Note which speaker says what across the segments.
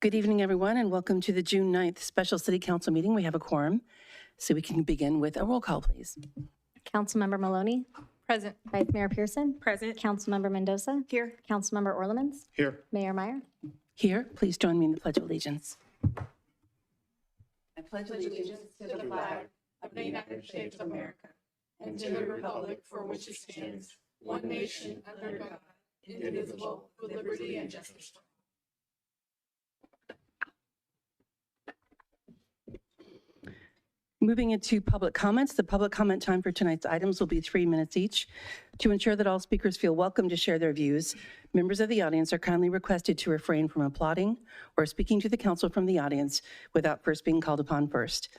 Speaker 1: Good evening, everyone, and welcome to the June 9th Special City Council meeting. We have a quorum, so we can begin with a roll call, please.
Speaker 2: Councilmember Maloney.
Speaker 3: Present.
Speaker 2: Vice Mayor Pearson.
Speaker 3: Present.
Speaker 2: Councilmember Mendoza.
Speaker 3: Here.
Speaker 2: Councilmember Orlemans.
Speaker 4: Here.
Speaker 2: Mayor Meyer.
Speaker 1: Here, please join me in the Pledge of Allegiance.
Speaker 3: I pledge allegiance to the flag of the United States of America and to the republic for which it stands, one nation under God, indivisible, with liberty and justice for all.
Speaker 1: Moving into public comments, the public comment time for tonight's items will be 3 minutes each. To ensure that all speakers feel welcome to share their views, members of the audience are kindly requested to refrain from applauding or speaking to the council from the audience without first being called upon first.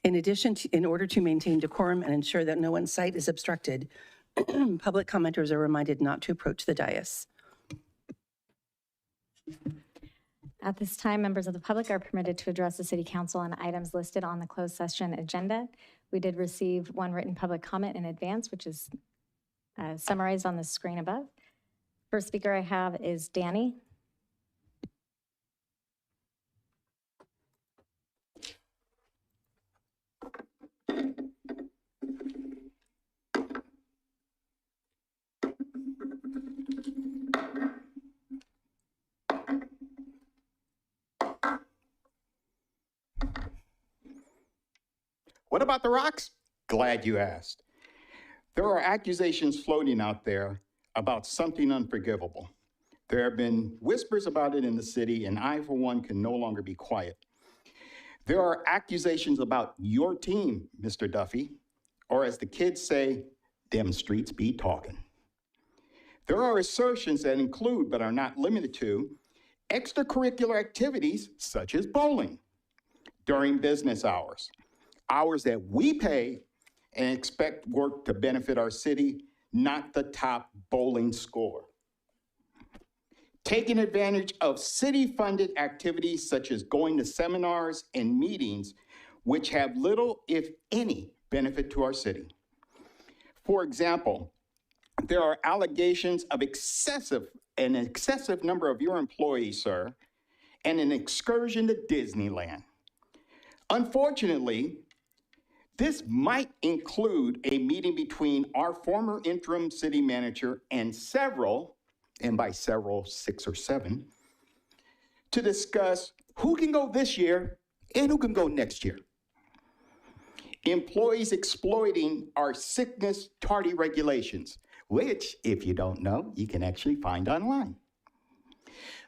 Speaker 1: In addition, in order to maintain decorum and ensure that no one's sight is obstructed, public commenters are reminded not to approach the dais.
Speaker 2: At this time, members of the public are permitted to address the City Council on items listed on the closed session agenda. We did receive one written public comment in advance, which is summarized on the screen above. First speaker I have is Danny.
Speaker 4: What about the rocks? Glad you asked. There are accusations floating out there about something unforgivable. There have been whispers about it in the city, and I, for one, can no longer be quiet. There are accusations about your team, Mr. Duffy, or as the kids say, them streets be talking. There are assertions that include, but are not limited to, extracurricular activities such as bowling during business hours. Hours that we pay and expect work to benefit our city, not the top bowling score. Taking advantage of city-funded activities such as going to seminars and meetings, which have little, if any, benefit to our city. For example, there are allegations of an excessive number of your employees, sir, and an excursion to Disneyland. Unfortunately, this might include a meeting between our former interim city manager and several, and by several, 6 or 7, to discuss who can go this year and who can go next year. Employees exploiting our sickness tardy regulations, which, if you don't know, you can actually find online.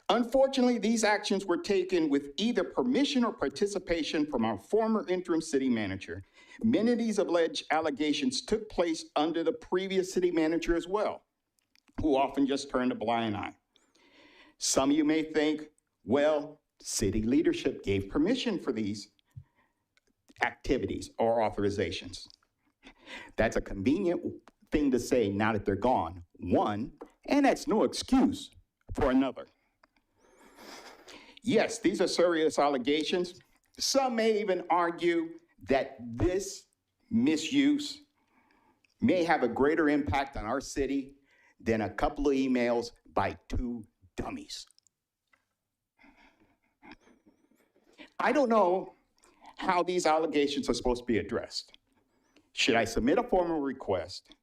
Speaker 4: Unfortunately, these actions were taken with either permission or participation from our former interim city manager. Many of these alleged allegations took place under the previous city manager as well, who often just turned a blind eye. Some of you may think, well, city leadership gave permission for these activities or authorizations. That's a convenient thing to say now that they're gone, one, and that's no excuse for another. Yes, these are serious allegations. Some may even argue that this misuse may have a greater impact on our city than a couple of emails by 2 dummies. I don't know how these allegations are supposed to be addressed. Should I submit a formal request?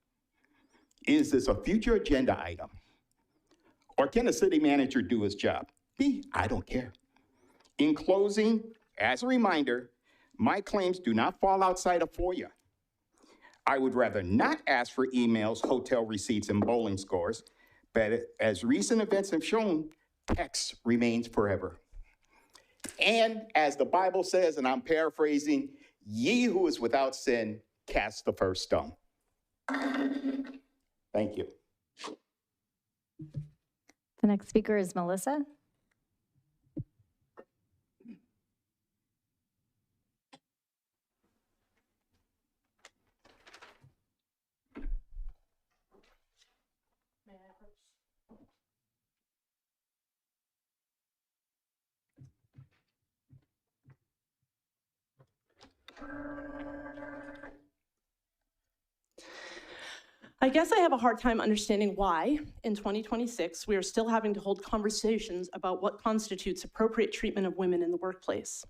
Speaker 4: Is this a future agenda item? Or can the city manager do his job? I don't care. In closing, as a reminder, my claims do not fall outside of FOIA. I would rather not ask for emails, hotel receipts, and bowling scores, but as recent events have shown, text remains forever. And as the Bible says, and I'm paraphrasing, ye who is without sin, cast the first stone. Thank you.
Speaker 2: The next speaker is Melissa.
Speaker 3: I guess I have a hard time understanding why, in 2026, we are still having to hold conversations about what constitutes appropriate treatment of women in the workplace.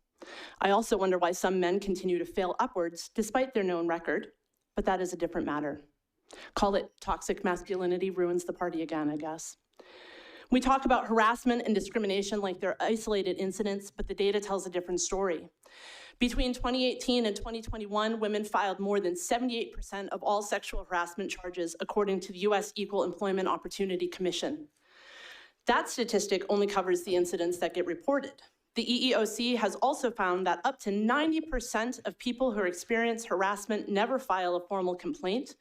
Speaker 3: I also wonder why some men continue to fail upwards despite their known record, but that is a different matter. Call it toxic masculinity ruins the party again, I guess. We talk about harassment and discrimination like they're isolated incidents, but the data tells a different story. Between 2018 and 2021, women filed more than 78% of all sexual harassment charges, according to the US Equal Employment Opportunity Commission. That statistic only covers the incidents that get reported. The EEOC has also found that up to 90% of people who experience harassment never file a formal complaint,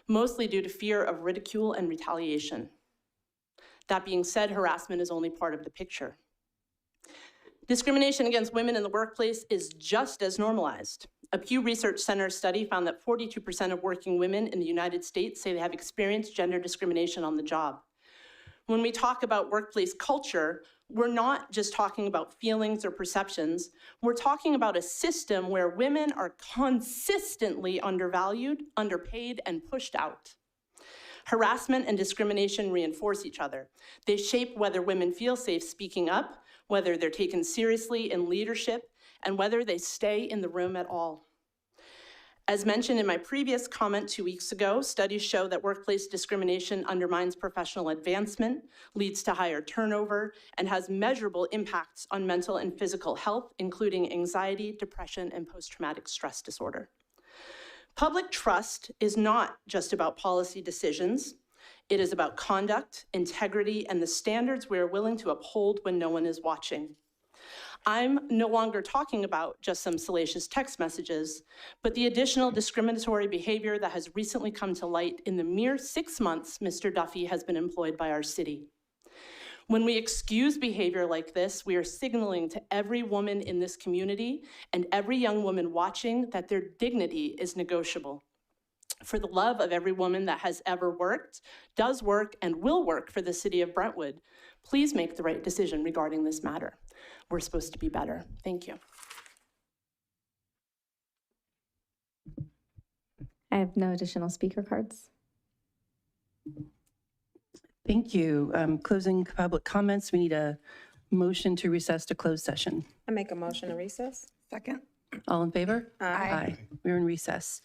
Speaker 3: mostly due to fear of ridicule and retaliation. That being said, harassment is only part of the picture. Discrimination against women in the workplace is just as normalized. A Pew Research Center study found that 42% of working women in the United States say they have experienced gender discrimination on the job. When we talk about workplace culture, we're not just talking about feelings or perceptions. We're talking about a system where women are consistently undervalued, underpaid, and pushed out. Harassment and discrimination reinforce each other. They shape whether women feel safe speaking up, whether they're taken seriously in leadership, and whether they stay in the room at all. As mentioned in my previous comment 2 weeks ago, studies show that workplace discrimination undermines professional advancement, leads to higher turnover, and has measurable impacts on mental and physical health, including anxiety, depression, and post-traumatic stress disorder. Public trust is not just about policy decisions. It is about conduct, integrity, and the standards we are willing to uphold when no one is watching. I'm no longer talking about just some salacious text messages, but the additional discriminatory behavior that has recently come to light in the mere 6 months Mr. Duffy has been employed by our city. When we excuse behavior like this, we are signaling to every woman in this community and every young woman watching that their dignity is negotiable. For the love of every woman that has ever worked, does work, and will work for the city of Brentwood, please make the right decision regarding this matter. We're supposed to be better. Thank you.
Speaker 2: I have no additional speaker cards.
Speaker 1: Thank you. Closing public comments, we need a motion to recess to closed session.
Speaker 5: I make a motion to recess.
Speaker 3: Second.
Speaker 1: All in favor?
Speaker 5: Aye.
Speaker 1: We're in recess.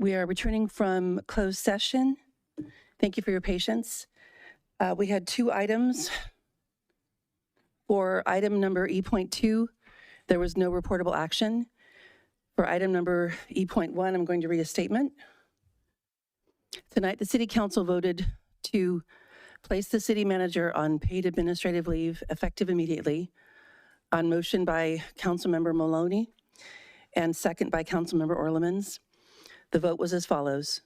Speaker 1: We are returning from closed session. Thank you for your patience. We had 2 items. For item number E.2, there was no reportable action. For item number E.1, I'm going to read a statement. Tonight, the City Council voted to place the city manager on paid administrative leave effective immediately on motion by Councilmember Maloney and second by Councilmember Orlemans. The vote was as follows.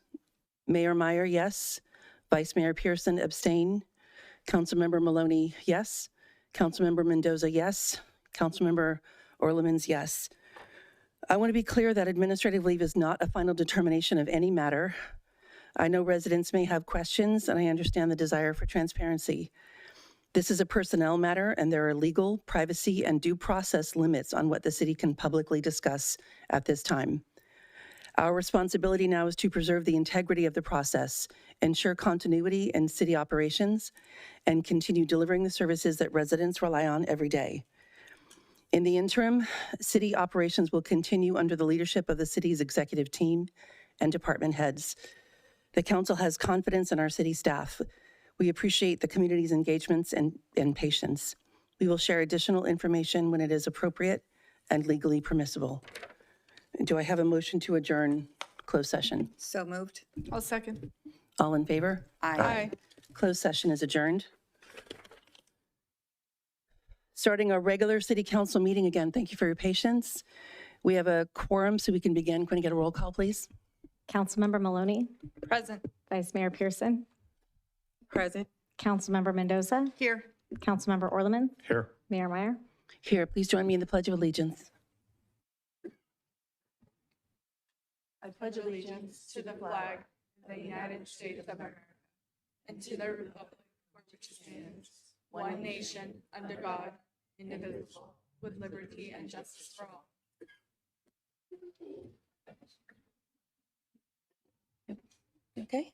Speaker 1: Mayor Meyer, yes. Vice Mayor Pearson, abstain. Councilmember Maloney, yes. Councilmember Mendoza, yes. Councilmember Orlemans, yes. I want to be clear that administrative leave is not a final determination of any matter. I know residents may have questions, and I understand the desire for transparency. This is a personnel matter, and there are legal, privacy, and due process limits on what the city can publicly discuss at this time. Our responsibility now is to preserve the integrity of the process, ensure continuity in city operations, and continue delivering the services that residents rely on every day. In the interim, city operations will continue under the leadership of the city's executive team and department heads. The council has confidence in our city staff. We appreciate the community's engagements and patience. We will share additional information when it is appropriate and legally permissible. Do I have a motion to adjourn closed session?
Speaker 6: So moved.
Speaker 3: I'll second.
Speaker 1: All in favor?
Speaker 3: Aye.
Speaker 1: Closed session is adjourned. Starting our regular city council meeting again, thank you for your patience. We have a quorum, so we can begin. Can I get a roll call, please?
Speaker 2: Councilmember Maloney,
Speaker 3: Present.
Speaker 2: Vice Mayor Pearson,
Speaker 3: Present.
Speaker 2: Councilmember Mendoza,
Speaker 3: Here.
Speaker 2: Councilmember Orlemans,
Speaker 4: Here.
Speaker 2: Mayor Meyer.
Speaker 1: Here, please join me in the Pledge of Allegiance.
Speaker 3: I pledge allegiance to the flag of the United States of America and to the republic for which it stands, one nation, under God, indivisible, with liberty and justice for all.
Speaker 1: Okay.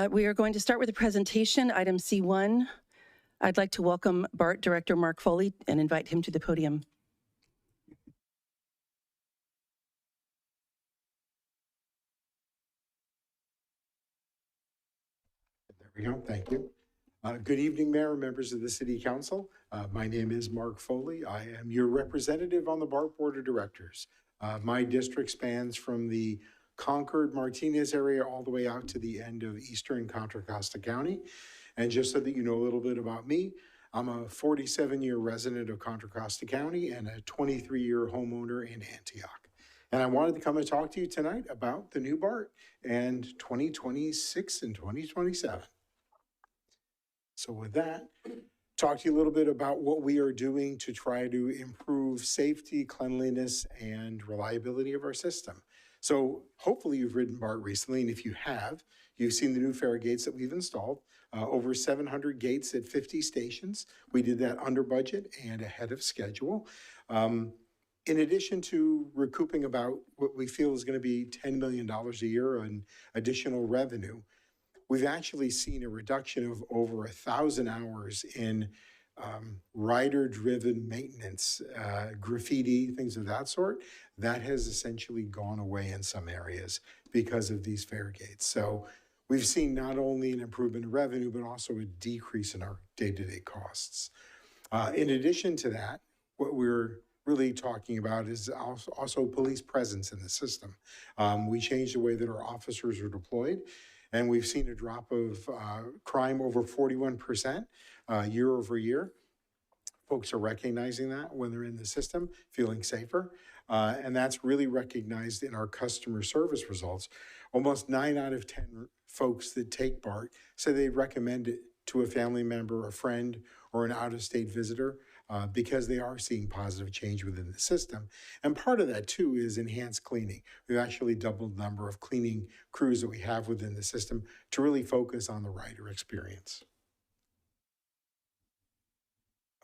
Speaker 1: We are going to start with a presentation, item C1. I'd like to welcome BART Director Mark Foley and invite him to the podium.
Speaker 7: There we go. Thank you. Good evening, Mayor, members of the City Council. My name is Mark Foley. I am your representative on the BART Board of Directors. My district spans from the Concord, Martinez area all the way out to the end of eastern Contra Costa County. And just so that you know a little bit about me, I'm a 47-year resident of Contra Costa County and a 23-year homeowner in Antioch. And I wanted to come and talk to you tonight about the new BART and 2026 and 2027. So with that, talk to you a little bit about what we are doing to try to improve safety, cleanliness, and reliability of our system. So hopefully you've ridden BART recently, and if you have, you've seen the new fare gates that we've installed. Over 700 gates at 50 stations. We did that under budget and ahead of schedule. In addition to recouping about what we feel is going to be $10 million a year in additional revenue, we've actually seen a reduction of over 1,000 hours in rider-driven maintenance, graffiti, things of that sort. That has essentially gone away in some areas because of these fare gates. So we've seen not only an improvement in revenue, but also a decrease in our day-to-day costs. In addition to that, what we're really talking about is also police presence in the system. We changed the way that our officers are deployed, and we've seen a drop of crime over 41% year over year. Folks are recognizing that when they're in the system, feeling safer. And that's really recognized in our customer service results. Almost 9 out of 10 folks that take BART say they recommend it to a family member, a friend, or an out-of-state visitor because they are seeing positive change within the system. And part of that, too, is enhanced cleaning. We've actually doubled the number of cleaning crews that we have within the system to really focus on the rider experience.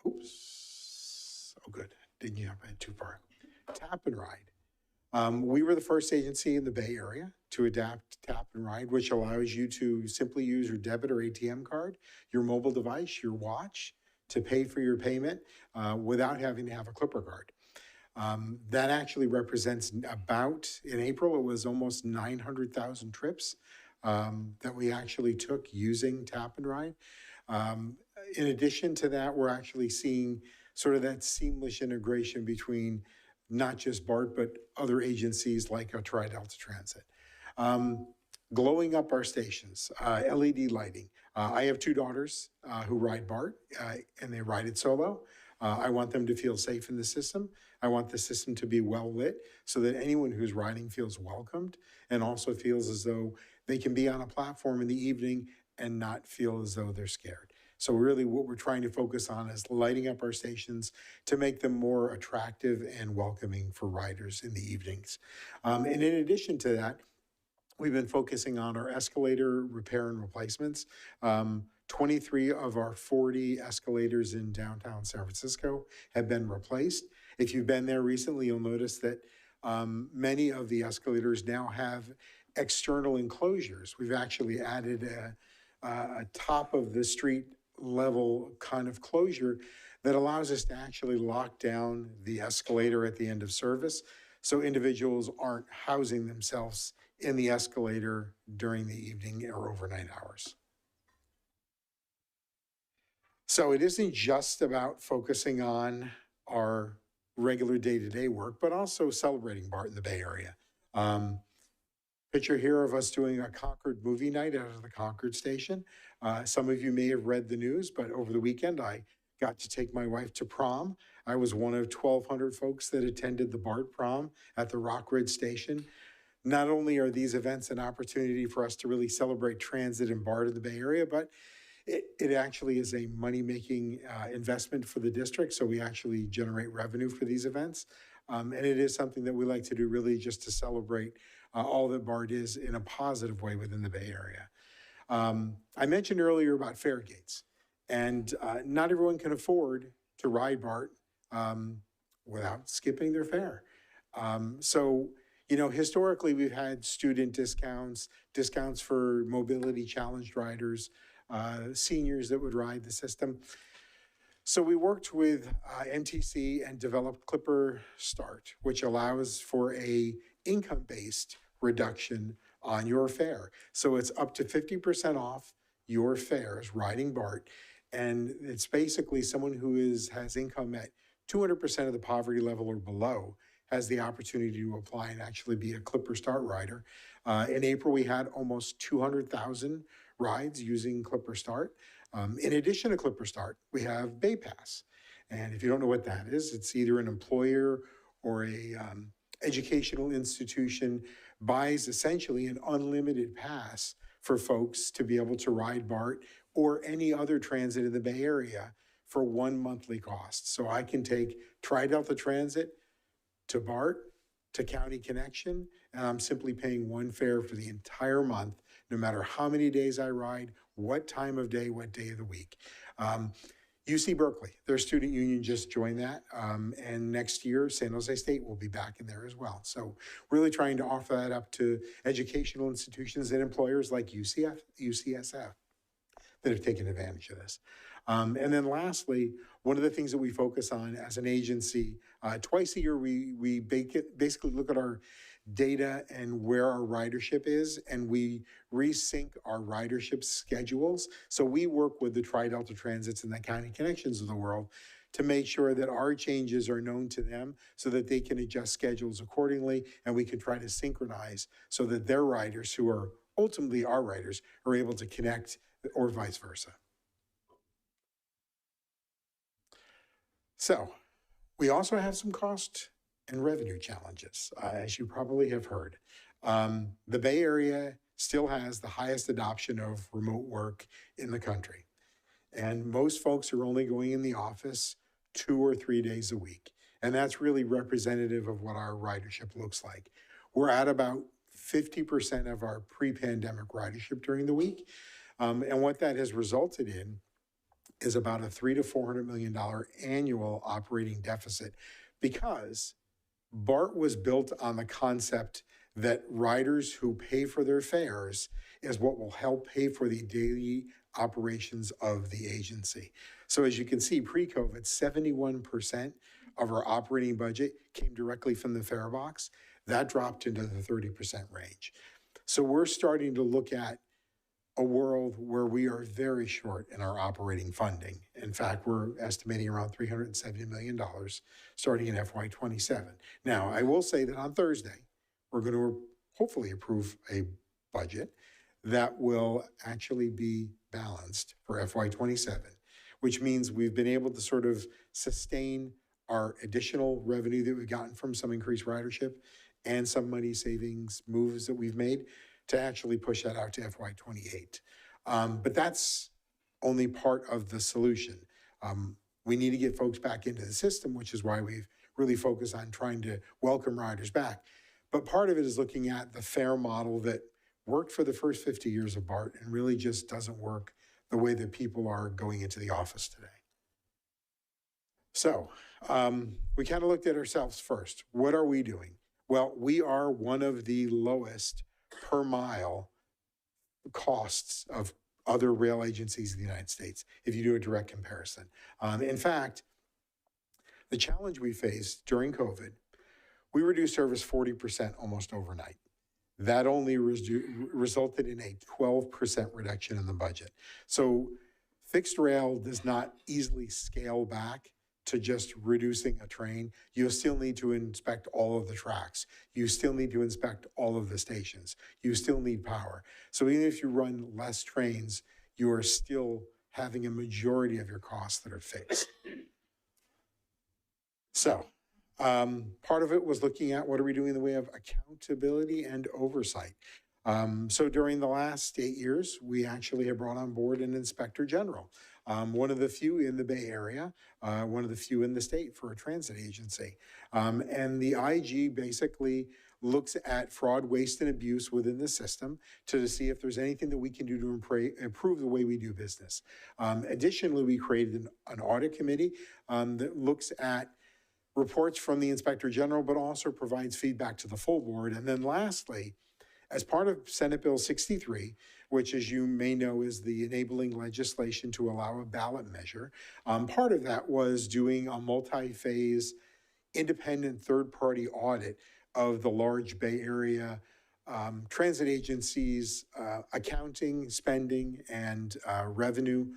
Speaker 7: Oops. Oh, good. Didn't jump in too far. Tap and Ride. We were the first agency in the Bay Area to adapt Tap and Ride, which allows you to simply use your debit or ATM card, your mobile device, your watch, to pay for your payment without having to have a Clipper card. That actually represents about, in April, it was almost 900,000 trips that we actually took using Tap and Ride. In addition to that, we're actually seeing sort of that seamless integration between not just BART, but other agencies like Tri-Delta Transit. Glowing up our stations, LED lighting. I have two daughters who ride BART, and they ride it solo. I want them to feel safe in the system. I want the system to be well lit so that anyone who's riding feels welcomed and also feels as though they can be on a platform in the evening and not feel as though they're scared. So really what we're trying to focus on is lighting up our stations to make them more attractive and welcoming for riders in the evenings. And in addition to that, we've been focusing on our escalator repair and replacements. 23 of our 40 escalators in downtown San Francisco have been replaced. If you've been there recently, you'll notice that many of the escalators now have external enclosures. We've actually added a top of the street level kind of closure that allows us to actually lock down the escalator at the end of service so individuals aren't housing themselves in the escalator during the evening or overnight hours. So it isn't just about focusing on our regular day-to-day work, but also celebrating BART in the Bay Area. Picture here of us doing a Concord movie night out of the Concord station. Some of you may have read the news, but over the weekend, I got to take my wife to prom. I was one of 1,200 folks that attended the BART prom at the Rockridge station. Not only are these events an opportunity for us to really celebrate transit and BART in the Bay Area, but it actually is a money-making investment for the district, so we actually generate revenue for these events. And it is something that we like to do really just to celebrate all that BART is in a positive way within the Bay Area. I mentioned earlier about fare gates, and not everyone can afford to ride BART without skipping their fare. So, you know, historically we've had student discounts, discounts for mobility challenged riders, seniors that would ride the system. So we worked with MTC and developed Clipper Start, which allows for a income-based reduction on your fare. So it's up to 50% off your fares riding BART. And it's basically someone who has income at 200% of the poverty level or below has the opportunity to apply and actually be a Clipper Start rider. In April, we had almost 200,000 rides using Clipper Start. In addition to Clipper Start, we have Bay Pass. And if you don't know what that is, it's either an employer or a educational institution buys essentially an unlimited pass for folks to be able to ride BART or any other transit in the Bay Area for one monthly cost. So I can take Tri-Delta Transit to BART, to County Connection, and I'm simply paying one fare for the entire month, no matter how many days I ride, what time of day, what day of the week. UC Berkeley, their student union just joined that, and next year San Jose State will be back in there as well. So really trying to offer that up to educational institutions and employers like UCSF that have taken advantage of this. And then lastly, one of the things that we focus on as an agency, twice a year we basically look at our data and where our ridership is, and we resync our ridership schedules. So we work with the Tri-Delta Transits and the County Connections of the world to make sure that our changes are known to them so that they can adjust schedules accordingly, and we can try to synchronize so that their riders, who are ultimately our riders, are able to connect or vice versa. So we also have some cost and revenue challenges, as you probably have heard. The Bay Area still has the highest adoption of remote work in the country. And most folks are only going in the office 2 or 3 days a week. And that's really representative of what our ridership looks like. We're at about 50% of our pre-pandemic ridership during the week. And what that has resulted in is about a $300 to $400 million annual operating deficit, because BART was built on the concept that riders who pay for their fares is what will help pay for the daily operations of the agency. So as you can see, pre-COVID, 71% of our operating budget came directly from the fare box. That dropped into the 30% range. So we're starting to look at a world where we are very short in our operating funding. In fact, we're estimating around $370 million starting in FY27. Now, I will say that on Thursday, we're going to hopefully approve a budget that will actually be balanced for FY27, which means we've been able to sort of sustain our additional revenue that we've gotten from some increased ridership and some money savings moves that we've made to actually push that out to FY28. But that's only part of the solution. We need to get folks back into the system, which is why we've really focused on trying to welcome riders back. But part of it is looking at the fare model that worked for the first 50 years of BART and really just doesn't work the way that people are going into the office today. So we kind of looked at ourselves first. What are we doing? Well, we are one of the lowest per mile costs of other rail agencies in the United States, if you do a direct comparison. In fact, the challenge we faced during COVID, we reduced service 40% almost overnight. That only resulted in a 12% reduction in the budget. So fixed rail does not easily scale back to just reducing a train. You still need to inspect all of the tracks. You still need to inspect all of the stations. You still need power. So even if you run less trains, you are still having a majority of your costs that are fixed. So part of it was looking at what are we doing in the way of accountability and oversight. So during the last 8 years, we actually have brought on board an inspector general, one of the few in the Bay Area, one of the few in the state for a transit agency. And the IG basically looks at fraud, waste, and abuse within the system to see if there's anything that we can do to improve the way we do business. Additionally, we created an audit committee that looks at reports from the inspector general, but also provides feedback to the full board. And then lastly, as part of Senate Bill 63, which as you may know is the enabling legislation to allow a ballot measure, part of that was doing a multi-phase independent third-party audit of the large Bay Area transit agencies' accounting, spending, and revenue.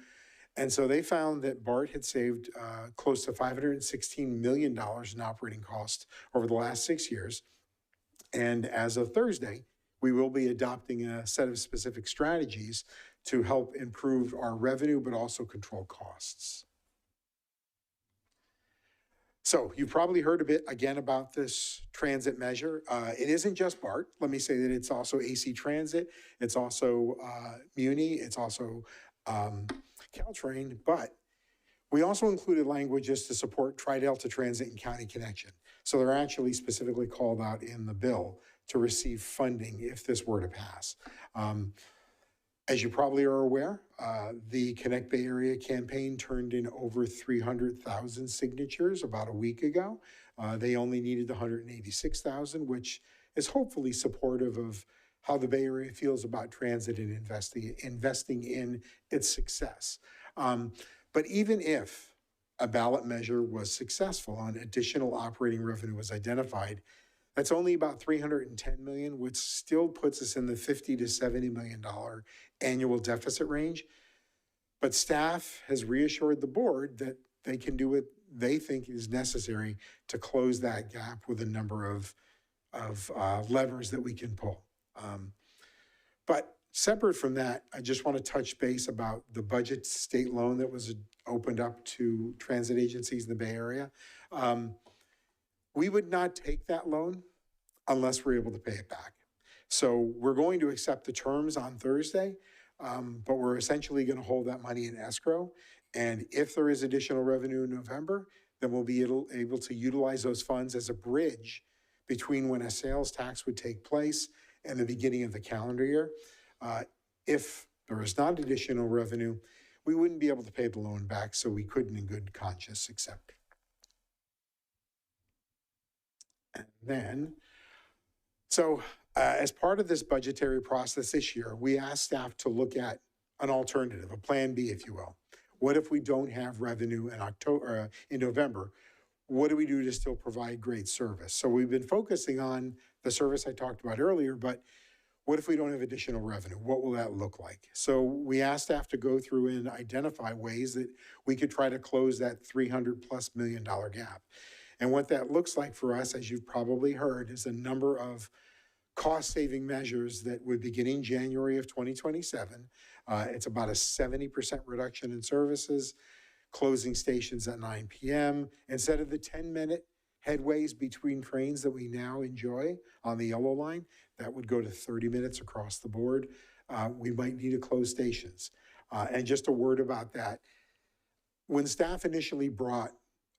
Speaker 7: And so they found that BART had saved close to $516 million in operating costs over the last 6 years. And as of Thursday, we will be adopting a set of specific strategies to help improve our revenue, but also control costs. So you've probably heard a bit again about this transit measure. It isn't just BART. Let me say that it's also AC Transit. It's also Muni. It's also Caltrain, but we also included languages to support Tri-Delta Transit and County Connection. So they're actually specifically called out in the bill to receive funding if this were to pass. As you probably are aware, the Connect Bay Area campaign turned in over 300,000 signatures about a week ago. They only needed 186,000, which is hopefully supportive of how the Bay Area feels about transit and investing in its success. But even if a ballot measure was successful and additional operating revenue was identified, that's only about $310 million, which still puts us in the $50 to $70 million annual deficit range. But staff has reassured the board that they can do what they think is necessary to close that gap with a number of levers that we can pull. But separate from that, I just want to touch base about the budget state loan that was opened up to transit agencies in the Bay Area. We would not take that loan unless we're able to pay it back. So we're going to accept the terms on Thursday, but we're essentially going to hold that money in escrow. And if there is additional revenue in November, then we'll be able to utilize those funds as a bridge between when a sales tax would take place and the beginning of the calendar year. If there is not additional revenue, we wouldn't be able to pay the loan back, so we couldn't in good conscience accept it. And then, so as part of this budgetary process this year, we asked staff to look at an alternative, a plan B, if you will. What if we don't have revenue in October, in November? What do we do to still provide great service? So we've been focusing on the service I talked about earlier, but what if we don't have additional revenue? What will that look like? So we asked staff to go through and identify ways that we could try to close that $300+ million gap. And what that looks like for us, as you've probably heard, is a number of cost-saving measures that would begin in January of 2027. It's about a 70% reduction in services, closing stations at 9 p.m. Instead of the 10-minute headways between trains that we now enjoy on the yellow line, that would go to 30 minutes across the board. We might need to close stations. And just a word about that. When staff initially brought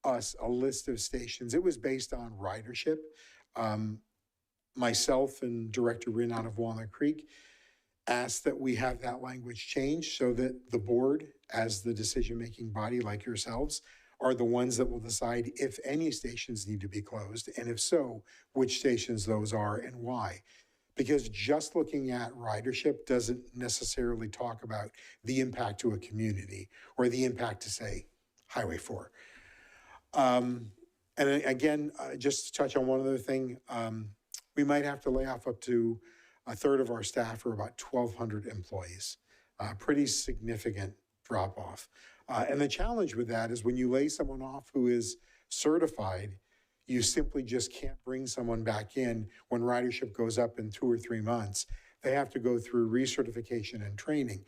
Speaker 7: us a list of stations, it was based on ridership. Myself and Director Wynn out of Walnut Creek asked that we have that language changed so that the board, as the decision-making body like yourselves, are the ones that will decide if any stations need to be closed, and if so, which stations those are and why. Because just looking at ridership doesn't necessarily talk about the impact to a community or the impact to, say, Highway 4. And again, just to touch on one other thing, we might have to lay off up to a third of our staff, or about 1,200 employees. Pretty significant drop off. And the challenge with that is when you lay someone off who is certified, you simply just can't bring someone back in when ridership goes up in 2 or 3 months. They have to go through recertification and training.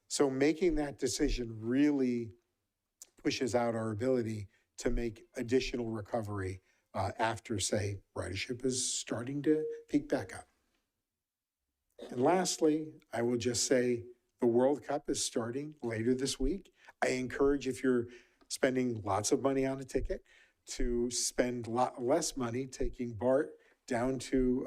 Speaker 7: So making that decision really pushes out our ability to make additional recovery after, say, ridership is starting to peak back up. And lastly, I will just say the World Cup is starting later this week. I encourage, if you're spending lots of money on a ticket, to spend a lot less money taking BART down to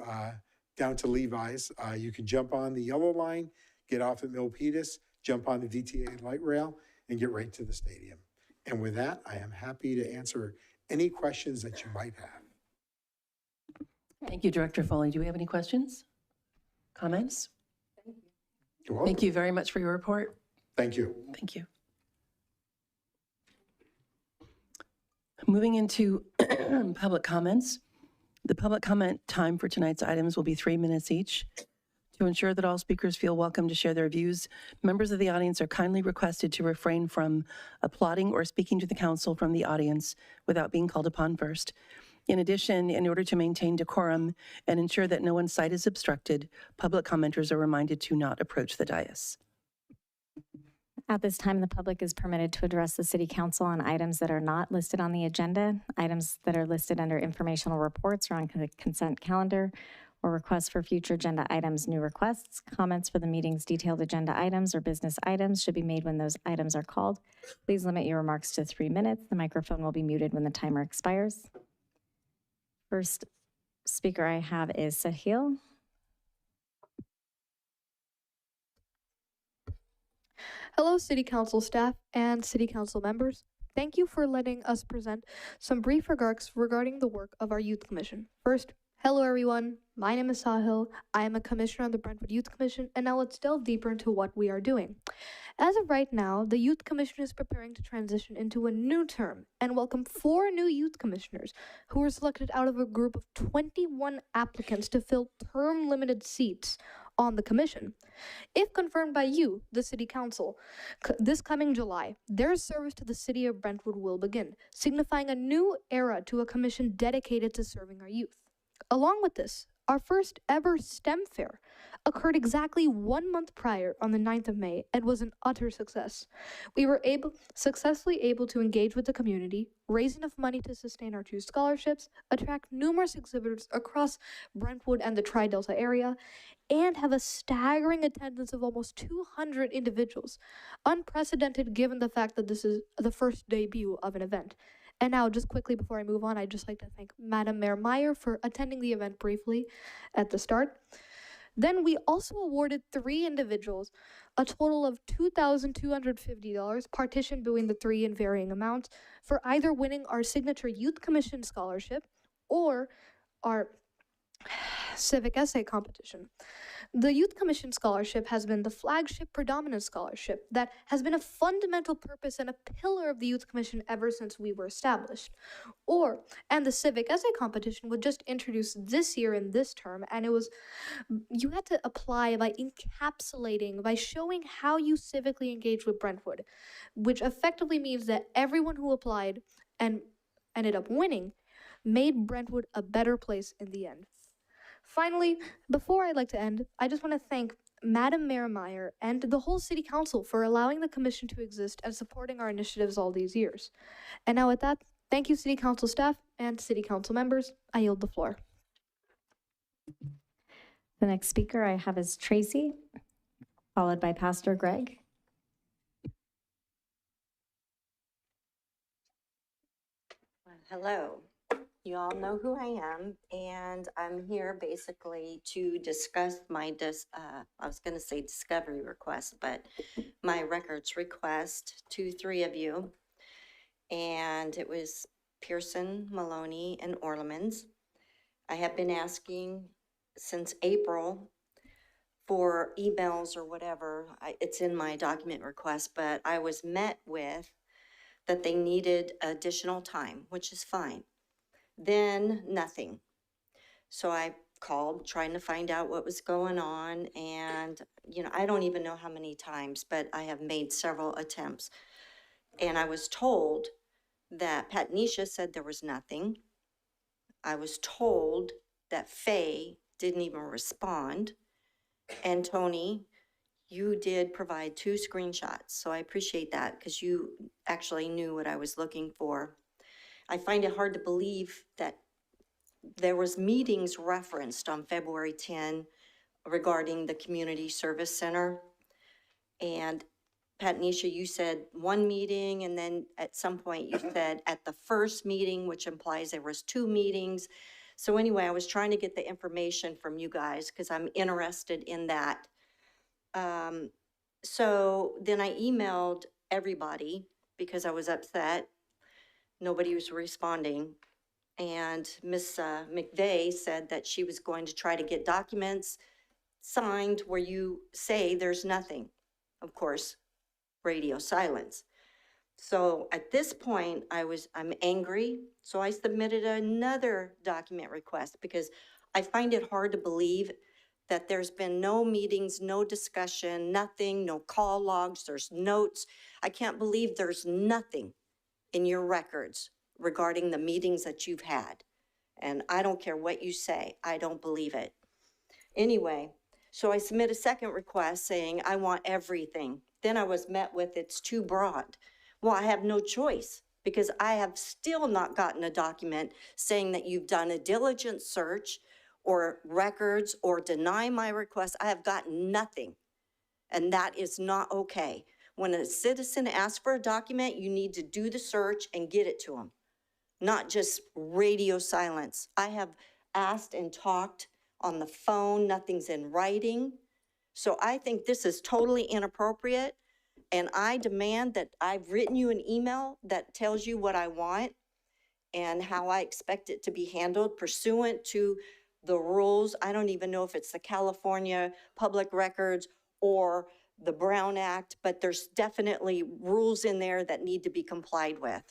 Speaker 7: Levi's. You can jump on the yellow line, get off at Milpitas, jump on the VTA light rail, and get right to the stadium. And with that, I am happy to answer any questions that you might have.
Speaker 1: Thank you, Director Foley. Do we have any questions? Comments?
Speaker 7: You're welcome.
Speaker 1: Thank you very much for your report.
Speaker 7: Thank you.
Speaker 1: Thank you. Moving into public comments. The public comment time for tonight's items will be 3 minutes each. To ensure that all speakers feel welcome to share their views, members of the audience are kindly requested to refrain from applauding or speaking to the council from the audience without being called upon first. In addition, in order to maintain decorum and ensure that no one's sight is obstructed, public commenters are reminded to not approach the dais.
Speaker 2: At this time, the public is permitted to address the city council on items that are not listed on the agenda, items that are listed under informational reports or on the consent calendar, or requests for future agenda items. New requests, comments for the meeting's detailed agenda items or business items should be made when those items are called. Please limit your remarks to 3 minutes. The microphone will be muted when the timer expires. First speaker I have is Sahil.
Speaker 6: Hello, City Council staff and City Council members. Thank you for letting us present some brief remarks regarding the work of our Youth Commission. First, hello everyone. My name is Sahil. I am a commissioner on the Brentwood Youth Commission, and now let's delve deeper into what we are doing. As of right now, the Youth Commission is preparing to transition into a new term and welcome 4 new youth commissioners who were selected out of a group of 21 applicants to fill term-limited seats on the commission. If confirmed by you, the City Council, this coming July, their service to the City of Brentwood will begin, signifying a new era to a commission dedicated to serving our youth. Along with this, our first ever STEM fair occurred exactly 1 month prior on the 9th of May and was an utter success. We were successfully able to engage with the community, raise enough money to sustain our 2 scholarships, attract numerous exhibitors across Brentwood and the Tri-Delta area, and have a staggering attendance of almost 200 individuals, unprecedented given the fact that this is the first debut of an event. And now, just quickly before I move on, I'd just like to thank Madam Mayor Meyer for attending the event briefly at the start. Then we also awarded 3 individuals a total of $2,250, partitioned between the 3 in varying amounts, for either winning our signature Youth Commission scholarship or our civic essay competition. The Youth Commission Scholarship has been the flagship predominant scholarship that has been a fundamental purpose and a pillar of the Youth Commission ever since we were established. And the civic essay competition was just introduced this year in this term, and you had to apply by encapsulating, by showing how you civically engage with Brentwood, which effectively means that everyone who applied and ended up winning made Brentwood a better place in the end. Finally, before I'd like to end, I just want to thank Madam Mayor Meyer and the whole City Council for allowing the Commission to exist and supporting our initiatives all these years. And now with that, thank you City Council staff and City Council members. I yield the floor.
Speaker 2: The next speaker I have is Tracy, followed by Pastor Greg.
Speaker 8: Hello, you all know who I am, and I'm here basically to discuss my, I was going to say discovery request, but my records request to 3 of you. And it was Pearson, Maloney, and Orlemans. I have been asking since April for emails or whatever. It's in my document request, but I was met with that they needed additional time, which is fine. Then nothing. So I called trying to find out what was going on, and I don't even know how many times, but I have made several attempts. And I was told that Pat Nisha said there was nothing. I was told that Faye didn't even respond. And Tony, you did provide 2 screenshots, so I appreciate that because you actually knew what I was looking for. I find it hard to believe that there was meetings referenced on February 10 regarding the Community Service Center. And Pat Nisha, you said 1 meeting, and then at some point you said at the first meeting, which implies there was 2 meetings. So anyway, I was trying to get the information from you guys because I'm interested in that. So then I emailed everybody because I was upset. Nobody was responding. And Miss McVeigh said that she was going to try to get documents signed where you say there's nothing. Of course, radio silence. So at this point, I'm angry. So I submitted another document request because I find it hard to believe that there's been no meetings, no discussion, nothing, no call logs, there's notes. I can't believe there's nothing in your records regarding the meetings that you've had. And I don't care what you say, I don't believe it. Anyway, so I submit a second request saying I want everything. Then I was met with it's too broad. Well, I have no choice because I have still not gotten a document saying that you've done a diligent search or records or deny my request. I have gotten nothing. And that is not okay. When a citizen asks for a document, you need to do the search and get it to them, not just radio silence. I have asked and talked on the phone, nothing's in writing. So I think this is totally inappropriate. And I demand that I've written you an email that tells you what I want and how I expect it to be handled pursuant to the rules. I don't even know if it's the California Public Records or the Brown Act, but there's definitely rules in there that need to be complied with.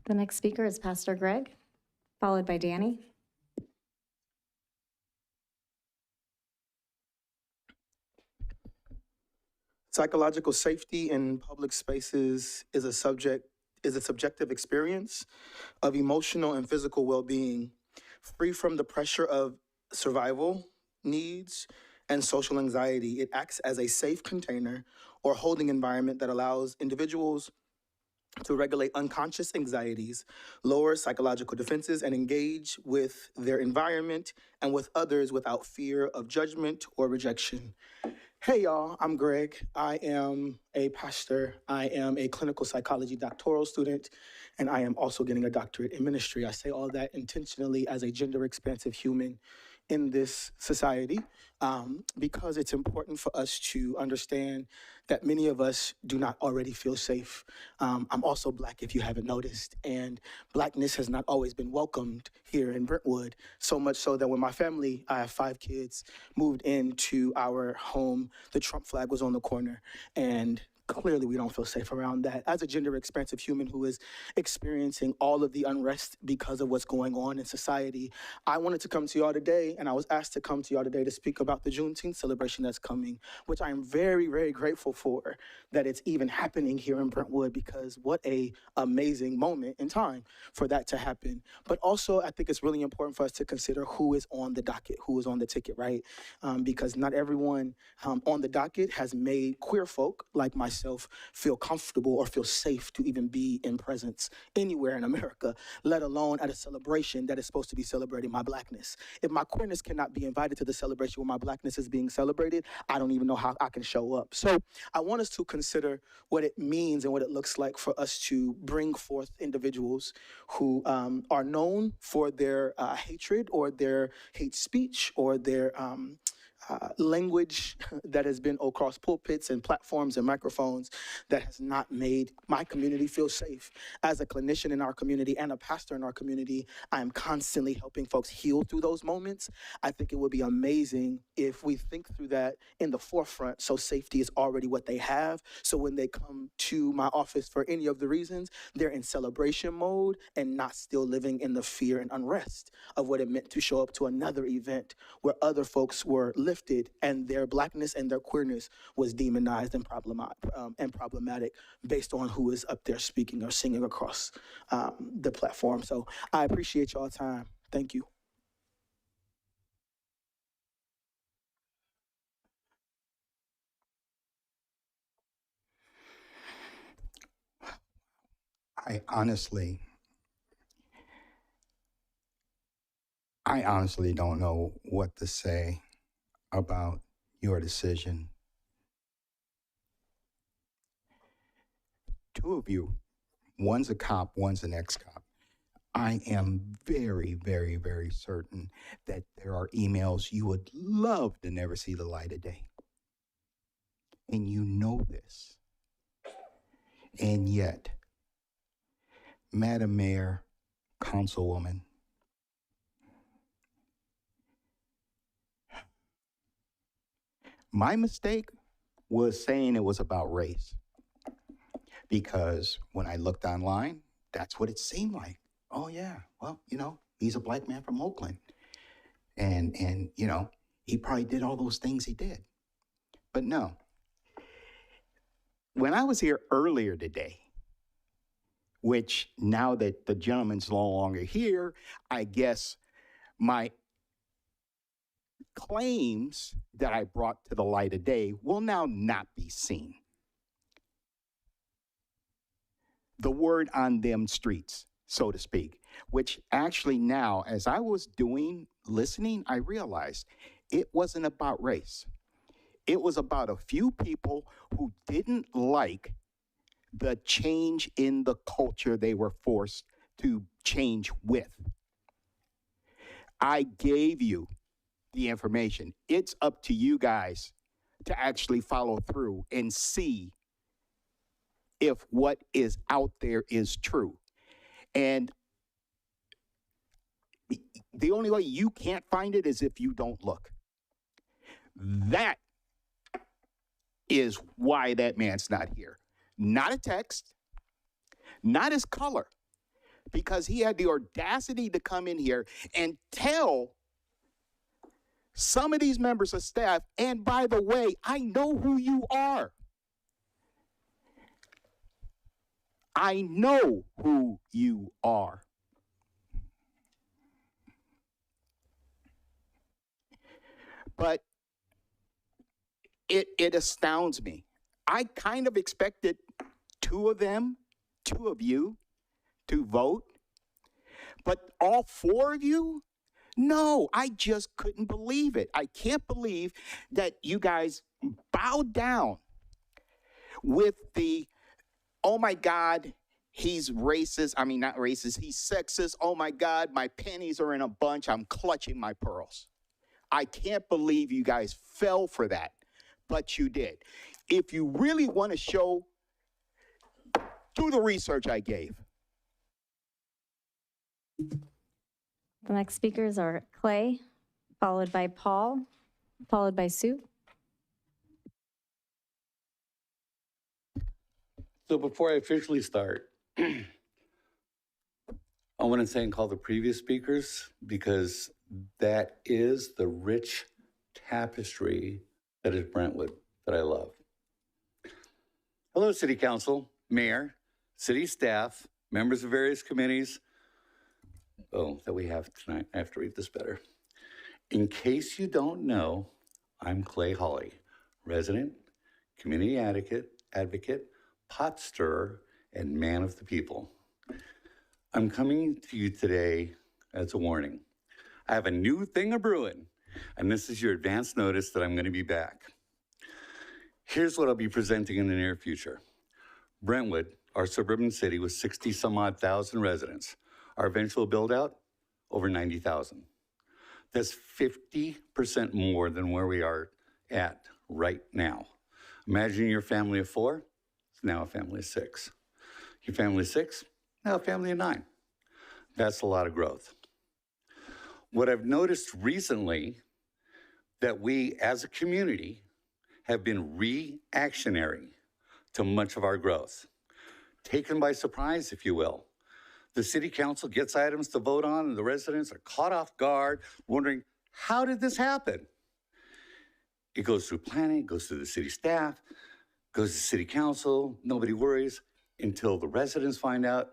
Speaker 2: The next speaker is Pastor Greg, followed by Danny.
Speaker 9: Psychological safety in public spaces is a subjective experience of emotional and physical well-being, free from the pressure of survival needs and social anxiety. It acts as a safe container or holding environment that allows individuals to regulate unconscious anxieties, lower psychological defenses, and engage with their environment and with others without fear of judgment or rejection. Hey y'all, I'm Greg. I am a pastor. I am a clinical psychology doctoral student, and I am also getting a doctorate in ministry. I say all that intentionally as a gender expansive human in this society because it's important for us to understand that many of us do not already feel safe. I'm also Black, if you haven't noticed, and Blackness has not always been welcomed here in Brentwood, so much so that when my family, I have 5 kids, moved into our home, the Trump flag was on the corner, and clearly we don't feel safe around that. As a gender expansive human who is experiencing all of the unrest because of what's going on in society, I wanted to come to y'all today, and I was asked to come to y'all today to speak about the Juneteenth celebration that's coming, which I am very, very grateful for that it's even happening here in Brentwood, because what a amazing moment in time for that to happen. But also, I think it's really important for us to consider who is on the docket, who is on the ticket, right? Because not everyone on the docket has made queer folk like myself feel comfortable or feel safe to even be in presence anywhere in America, let alone at a celebration that is supposed to be celebrating my Blackness. If my queerness cannot be invited to the celebration where my Blackness is being celebrated, I don't even know how I can show up. So I want us to consider what it means and what it looks like for us to bring forth individuals who are known for their hatred or their hate speech or their language that has been across pulpits and platforms and microphones that has not made my community feel safe. As a clinician in our community and a pastor in our community, I am constantly helping folks heal through those moments. I think it would be amazing if we think through that in the forefront, so safety is already what they have. So when they come to my office for any of the reasons, they're in celebration mode and not still living in the fear and unrest of what it meant to show up to another event where other folks were lifted and their Blackness and their queerness was demonized and problematic based on who is up there speaking or singing across the platform. So I appreciate y'all's time. Thank you.
Speaker 4: I honestly don't know what to say about your decision. 2 of you, one's a cop, one's an ex-cop. I am very, very, very certain that there are emails you would love to never see the light of day. And you know this. And yet, Madam Mayor, Councilwoman, my mistake was saying it was about race. Because when I looked online, that's what it seemed like. Oh yeah, well, he's a Black man from Oakland. And he probably did all those things he did. But no. When I was here earlier today, which now that the gentleman's no longer here, I guess my claims that I brought to the light of day will now not be seen. The word on them streets, so to speak, which actually now, as I was listening, I realized it wasn't about race. It was about a few people who didn't like the change in the culture they were forced to change with. I gave you the information. It's up to you guys to actually follow through and see if what is out there is true. And the only way you can't find it is if you don't look. That is why that man's not here. Not a text, not his color, because he had the audacity to come in here and tell some of these members of staff, and by the way, I know who you are. I know who you are. But it astounds me. I kind of expected 2 of you to vote, but all 4 of you? No, I just couldn't believe it. I can't believe that you guys bowed down with the, oh my God, he's racist. I mean, not racist, he's sexist. Oh my God, my pennies are in a bunch. I'm clutching my pearls. I can't believe you guys fell for that, but you did. If you really want to show, do the research I gave.
Speaker 2: The next speakers are Clay, followed by Paul, followed by Sue.
Speaker 10: So before I officially start, I want to thank all the previous speakers because that is the rich tapestry that is Brentwood that I love. Hello, City Council, Mayor, City staff, members of various committees. Oh, that we have tonight. I have to read this better. In case you don't know, I'm Clay Hawley, resident, community advocate, pot stirrer, and man of the people. I'm coming to you today as a warning. I have a new thing a-brewing, and this is your advance notice that I'm going to be back. Here's what I'll be presenting in the near future. Brentwood, our suburban city with 60 some odd thousand residents. Our eventual build out, over 90,000. That's 50% more than where we are at right now. Imagine your family of 4, it's now a family of 6. Your family of 6, now a family of 9. That's a lot of growth. What I've noticed recently, that we as a community have been reactionary to much of our growth. Taken by surprise, if you will. The city council gets items to vote on and the residents are caught off guard, wondering, how did this happen? It goes through planning, it goes through the city staff, goes to city council, nobody worries until the residents find out,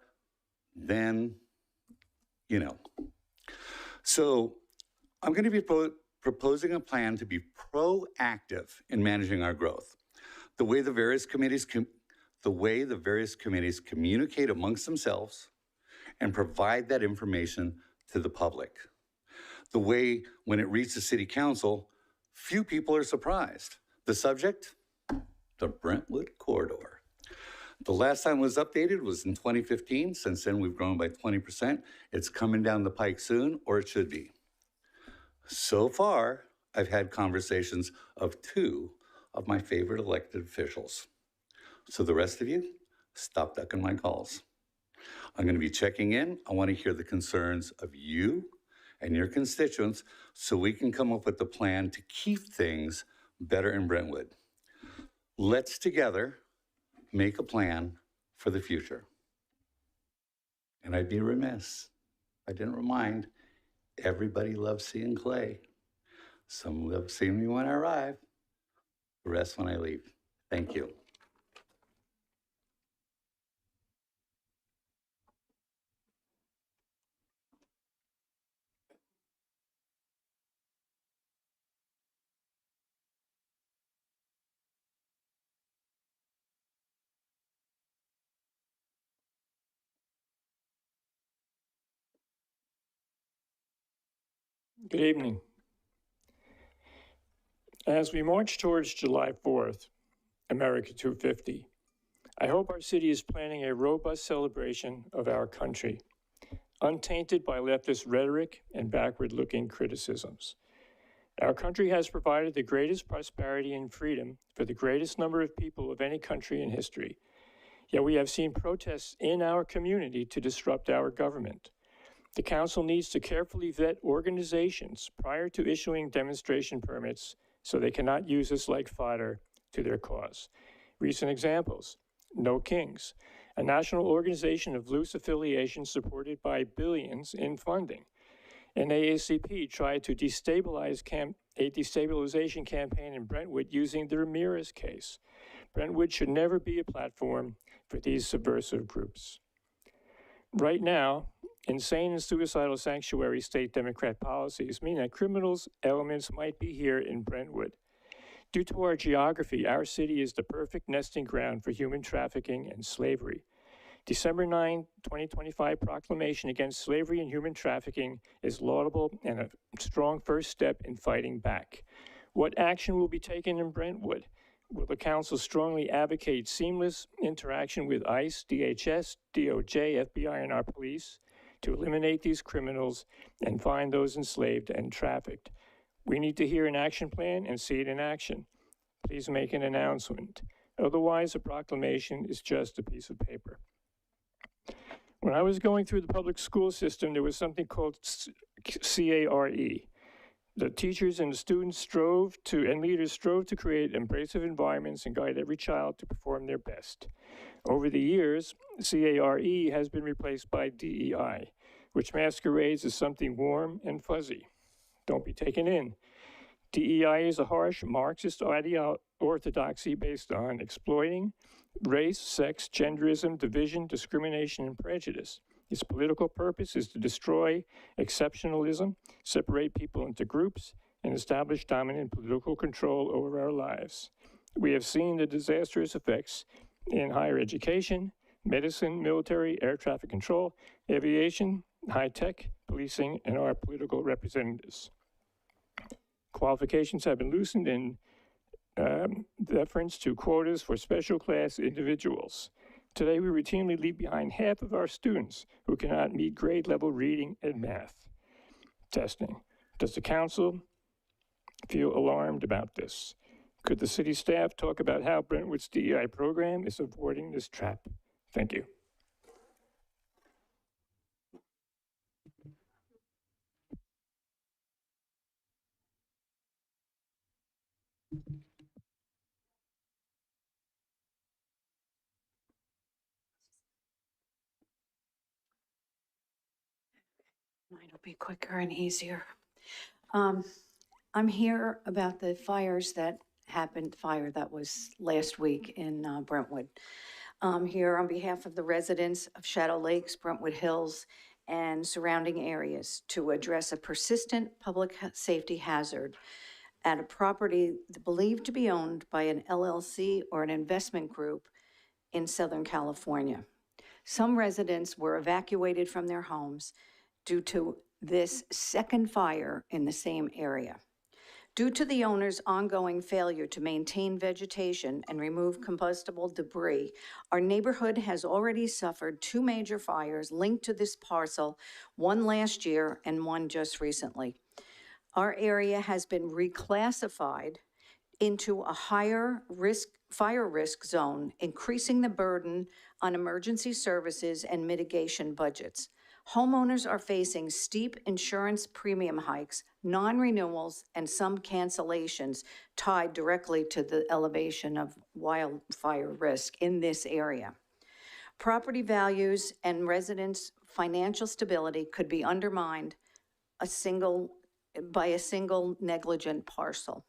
Speaker 10: then, you know. So I'm gonna be proposing a plan to be proactive in managing our growth. The way the various committees communicate amongst themselves and provide that information to the public. The way when it reaches city council, few people are surprised. The subject, the Brentwood corridor. The last time it was updated was in 2015. Since then, we've grown by 20%. It's coming down the pike soon, or it should be. So far, I've had conversations of 2 of my favorite elected officials. So the rest of you, stop ducking my calls. I'm going to be checking in. I want to hear the concerns of you and your constituents so we can come up with a plan to keep things better in Brentwood. Let's together make a plan for the future. And I'd be remiss if I didn't remind, everybody loves seeing Clay. Some love seeing me when I arrive, the rest when I leave. Thank you.
Speaker 11: Good evening. As we march towards July 4th, America 250, I hope our city is planning a robust celebration of our country, untainted by leftist rhetoric and backward-looking criticisms. Our country has provided the greatest prosperity and freedom for the greatest number of people of any country in history. Yet we have seen protests in our community to disrupt our government. The council needs to carefully vet organizations prior to issuing demonstration permits so they cannot use us like fodder to their cause. Recent examples, No Kings, a national organization of loose affiliations supported by billions in funding. NAACP tried to destabilize a destabilization campaign in Brentwood using the Ramirez case. Brentwood should never be a platform for these subversive groups. Right now, insane and suicidal sanctuary state Democrat policies mean that criminals elements might be here in Brentwood. Due to our geography, our city is the perfect nesting ground for human trafficking and slavery. December 9, 2025 proclamation against slavery and human trafficking is laudable and a strong first step in fighting back. What action will be taken in Brentwood? Will the council strongly advocate seamless interaction with ICE, DHS, DOJ, FBI, and our police to eliminate these criminals and find those enslaved and trafficked? We need to hear an action plan and see it in action. Please make an announcement. Otherwise, a proclamation is just a piece of paper. When I was going through the public school system, there was something called CARE. The teachers and the students and leaders strove to create embracive environments and guide every child to perform their best. Over the years, CARE has been replaced by DEI, which masquerades as something warm and fuzzy. Don't be taken in. DEI is a harsh Marxist orthodoxy based on exploiting race, sex, genderism, division, discrimination, and prejudice. Its political purpose is to destroy exceptionalism, separate people into groups, and establish dominant political control over our lives. We have seen the disastrous effects in higher education, medicine, military, air traffic control, aviation, high tech, policing, and our political representatives. Qualifications have been loosened in deference to quotas for special class individuals. Today, we routinely leave behind half of our students who cannot meet grade level reading and math testing. Does the council feel alarmed about this? Could the city staff talk about how Brentwood's DEI program is avoiding this trap? Thank you.
Speaker 3: Mine will be quicker and easier. I'm here about the fires that happened, fire that was last week in Brentwood. I'm here on behalf of the residents of Shadow Lakes, Brentwood Hills, and surrounding areas to address a persistent public safety hazard at a property believed to be owned by an LLC or an investment group in Southern California. Some residents were evacuated from their homes due to this second fire in the same area. Due to the owner's ongoing failure to maintain vegetation and remove combustible debris, our neighborhood has already suffered 2 major fires linked to this parcel, one last year and one just recently. Our area has been reclassified into a higher fire risk zone, increasing the burden on emergency services and mitigation budgets. Homeowners are facing steep insurance premium hikes, non-renewals, and some cancellations tied directly to the elevation of wildfire risk in this area. Property values and residents' financial stability could be undermined by a single negligent parcel.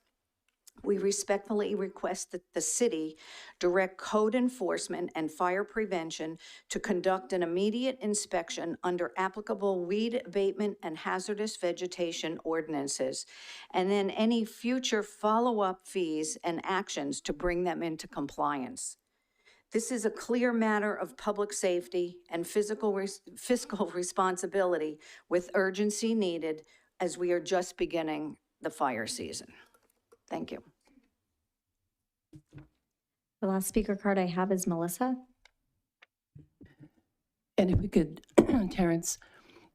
Speaker 3: We respectfully request that the city direct code enforcement and fire prevention to conduct an immediate inspection under applicable weed abatement and hazardous vegetation ordinances, and then any future follow-up fees and actions to bring them into compliance. This is a clear matter of public safety and fiscal responsibility with urgency needed as we are just beginning the fire season. Thank you.
Speaker 2: The last speaker card I have is Melissa.
Speaker 1: And if we could, Terrence,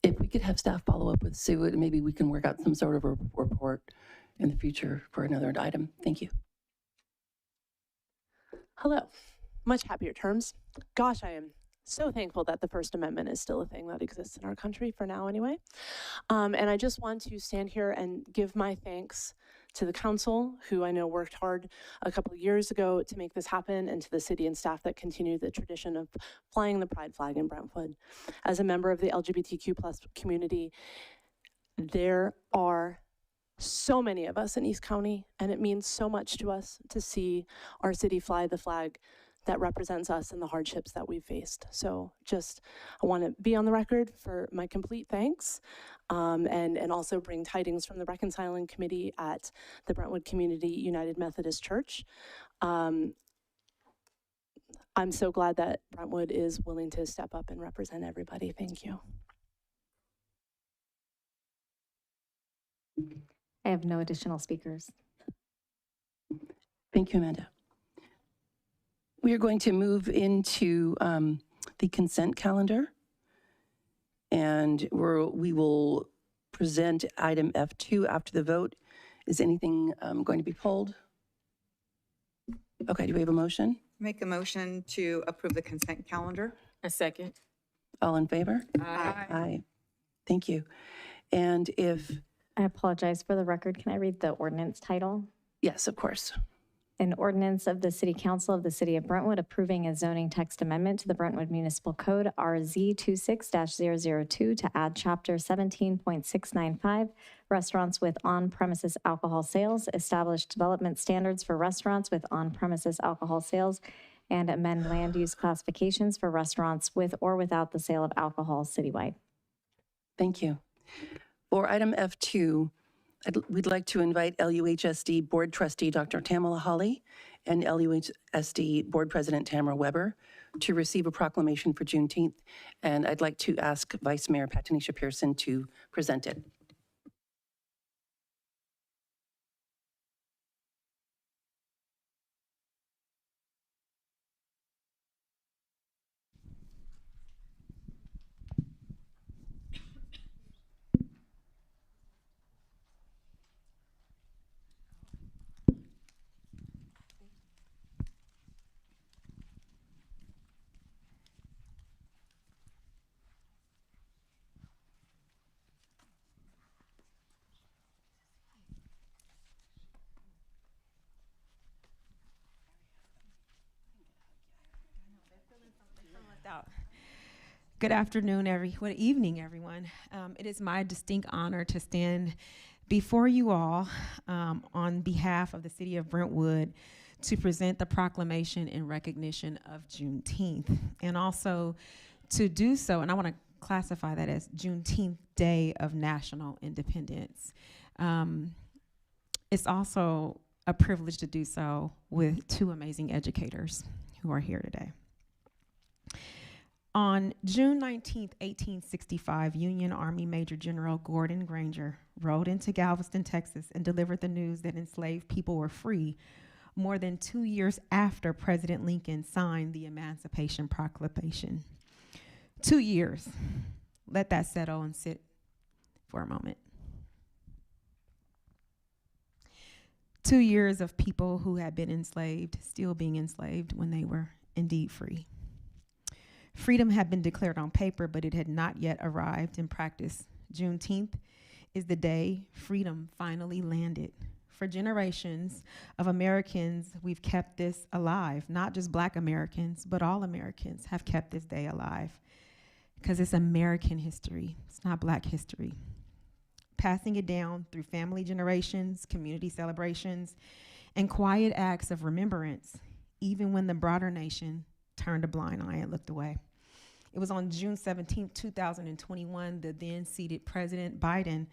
Speaker 1: if we could have staff follow up with Sue, and maybe we can work out some sort of a report in the future for another item. Thank you.
Speaker 12: Hello. Much happier terms. Gosh, I am so thankful that the First Amendment is still a thing that exists in our country, for now anyway. And I just want to stand here and give my thanks to the council, who I know worked hard a couple of years ago to make this happen, and to the city and staff that continue the tradition of flying the pride flag in Brentwood. As a member of the LGBTQ+ community, there are so many of us in East County, and it means so much to us to see our city fly the flag that represents us and the hardships that we've faced. So I want to be on the record for my complete thanks, and also bring tidings from the Reconciling Committee at the Brentwood Community United Methodist Church. I'm so glad that Brentwood is willing to step up and represent everybody. Thank you.
Speaker 2: I have no additional speakers.
Speaker 1: Thank you, Amanda. We are going to move into the consent calendar, and we will present item F2 after the vote, Is anything going to be pulled? Okay, do we have a motion?
Speaker 13: Make a motion to approve the consent calendar.
Speaker 5: A second.
Speaker 1: All in favor?
Speaker 13: Aye.
Speaker 1: Aye. Thank you. And if,
Speaker 2: I apologize for the record. Can I read the ordinance title?
Speaker 1: yes, of course.
Speaker 2: An ordinance of the City Council of the City of Brentwood approving a zoning text amendment to the Brentwood Municipal Code RZ 26-002 to add Chapter 17.695, restaurants with on-premises alcohol sales, establish development standards for restaurants with on-premises alcohol sales, and amend land use classifications for restaurants with or without the sale of alcohol citywide.
Speaker 1: Thank you. For item F2, we'd like to invite LUHSD Board Trustee Dr. Tamala Hawley and LUHSD Board President Tamara Weber to receive a proclamation for Juneteenth, and I'd like to ask Vice Mayor Patanisha Pearson to present it.
Speaker 14: Good afternoon, good evening, everyone. It is my distinct honor to stand before you all on behalf of the City of Brentwood to present the proclamation in recognition of Juneteenth, and also to do so, and I want to classify that as Juneteenth Day of National Independence. It's also a privilege to do so with two amazing educators who are here today. On June 19th, 1865, Union Army Major General Gordon Granger rode into Galveston, Texas, and delivered the news that enslaved people were free more than 2 years after President Lincoln signed the Emancipation Proclamation. 2 years. Let that settle and sit for a moment. 2 years of people who had been enslaved, still being enslaved when they were indeed free. Freedom had been declared on paper, but it had not yet arrived in practice. Juneteenth is the day freedom finally landed. For generations of Americans, we've kept this alive. Not just Black Americans, but all Americans have kept this day alive because it's American history. It's not Black history. Passing it down through family generations, community celebrations, and quiet acts of remembrance, even when the broader nation turned a blind eye and looked away. It was on June 17, 2021, the then seated President Biden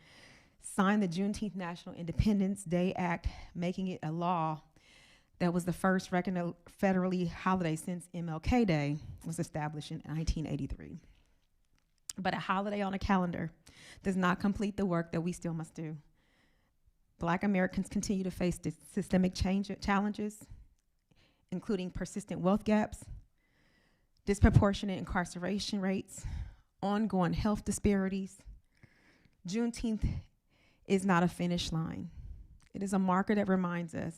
Speaker 14: signed the Juneteenth National Independence Day Act, making it a law that was the first recognized federally holiday since MLK Day was established in 1983. But a holiday on a calendar does not complete the work that we still must do. Black Americans continue to face systemic challenges, including persistent wealth gaps, disproportionate incarceration rates, ongoing health disparities. Juneteenth is not a finish line. It is a marker that reminds us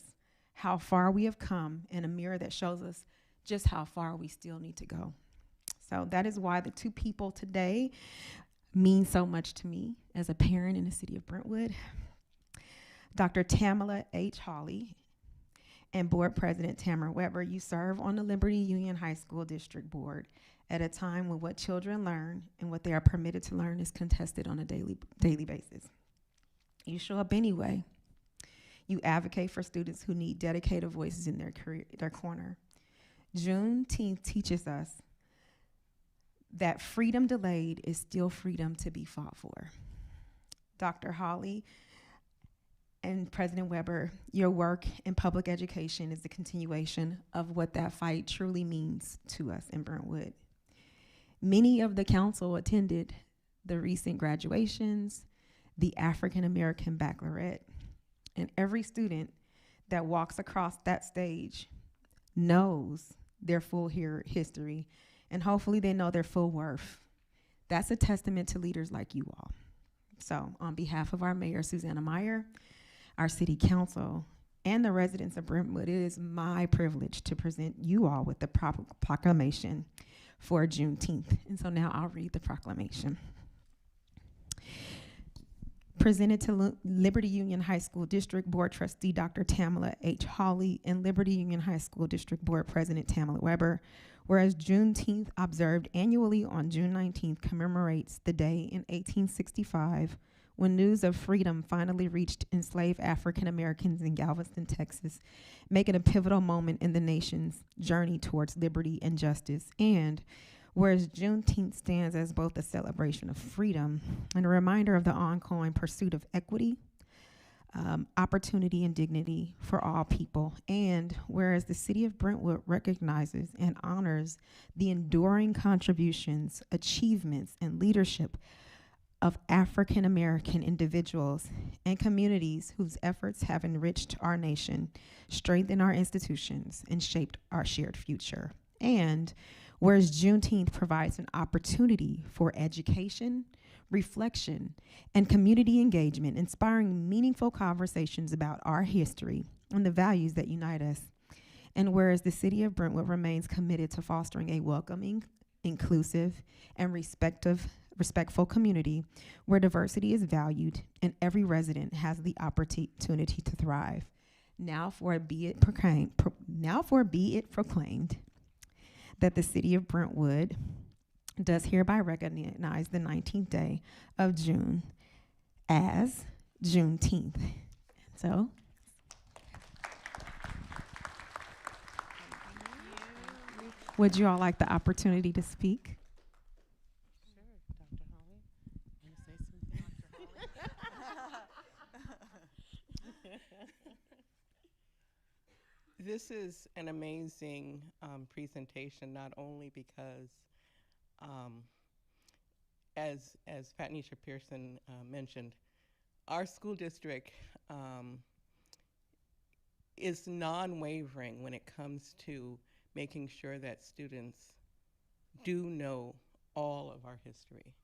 Speaker 14: how far we have come and a mirror that shows us just how far we still need to go. So that is why the two people today mean so much to me as a parent in the city of Brentwood. Dr. Tamala H. Hawley and Board President Tamara Weber, you serve on the Liberty Union High School District Board at a time when what children learn and what they are permitted to learn is contested on a daily basis. You show up anyway. You advocate for students who need dedicated voices in their corner. Juneteenth teaches us that freedom delayed is still freedom to be fought for. Dr. Hawley and President Weber, your work in public education is the continuation of what that fight truly means to us in Brentwood. Many of the council attended the recent graduations, the African American Baccalaureate, and every student that walks across that stage knows their full history, and hopefully they know their full worth. That's a testament to leaders like you all. So on behalf of our mayor, Susanna Meyer, our city council, and the residents of Brentwood, it is my privilege to present you all with the proclamation for Juneteenth. And so now I'll read the proclamation. Presented to Liberty Union High School District Board Trustee Dr. Tamala H. Hawley and Liberty Union High School District Board President Tamala Weber, whereas Juneteenth, observed annually on June 19th, commemorates the day in 1865 when news of freedom finally reached enslaved African Americans in Galveston, Texas, making a pivotal moment in the nation's journey towards liberty and justice. And whereas Juneteenth stands as both a celebration of freedom and a reminder of the ongoing pursuit of equity, opportunity, and dignity for all people. And whereas the city of Brentwood recognizes and honors the enduring contributions, achievements, and leadership of African American individuals and communities whose efforts have enriched our nation, strengthened our institutions, and shaped our shared future. And whereas Juneteenth provides an opportunity for education, reflection, and community engagement, inspiring meaningful conversations about our history and the values that unite us. And whereas the city of Brentwood remains committed to fostering a welcoming, inclusive, and respectful community where diversity is valued and every resident has the opportunity to thrive. Now for be it proclaimed that the city of Brentwood does hereby recognize the 19th day of June as Juneteenth. So, would you all like the opportunity to speak?
Speaker 15: This is an amazing presentation, not only because, as Patnisha Pearson mentioned, our school district is non-wavering when it comes to making sure that students do know all of our history,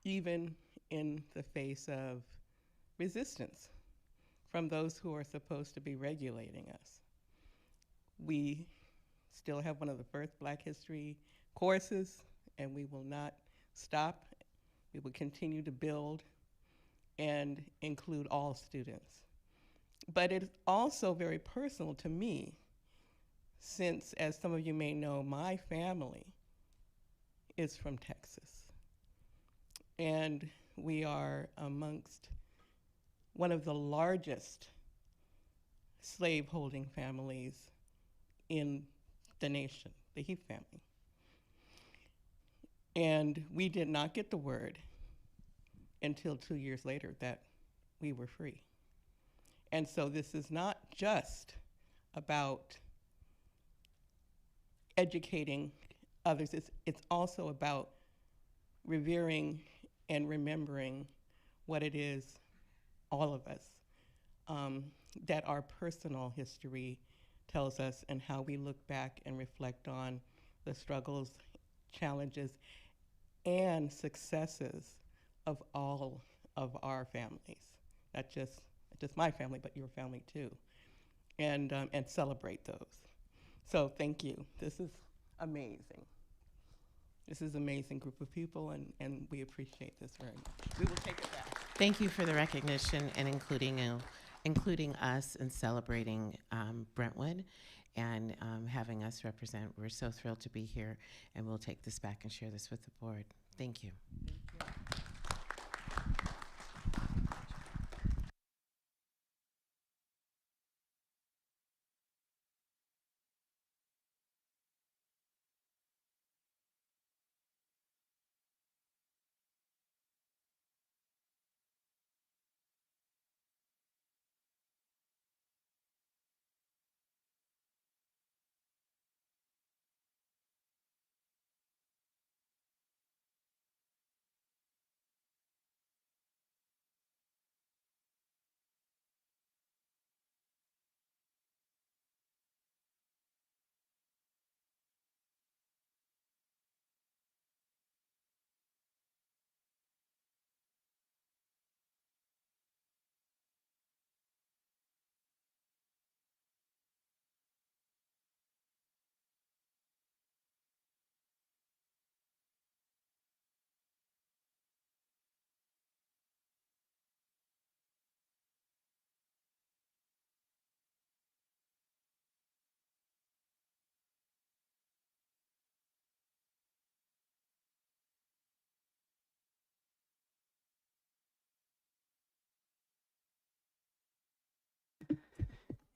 Speaker 15: even in the face of resistance from those who are supposed to be regulating us. We still have one of the first Black history courses, and we will not stop. We will continue to build and include all students. But it's also very personal to me, since, as some of you may know, my family is from Texas. And we are amongst one of the largest slave-holding families in the nation, the Heath family. And we did not get the word until 2 years later that we were free. And so this is not just about educating others, it's also about revering and remembering what it is, all of us, that our personal history tells us, and how we look back and reflect on the struggles, challenges, and successes of all of our families, not just my family, but your family too, and celebrate those. So thank you. This is amazing. This is an amazing group of people, and we appreciate this very much. We will take it back.
Speaker 16: Thank you for the recognition and including us and celebrating Brentwood and having us represent. We're so thrilled to be here, and we'll take this back and share this with the board. Thank you.
Speaker 15: Thank you.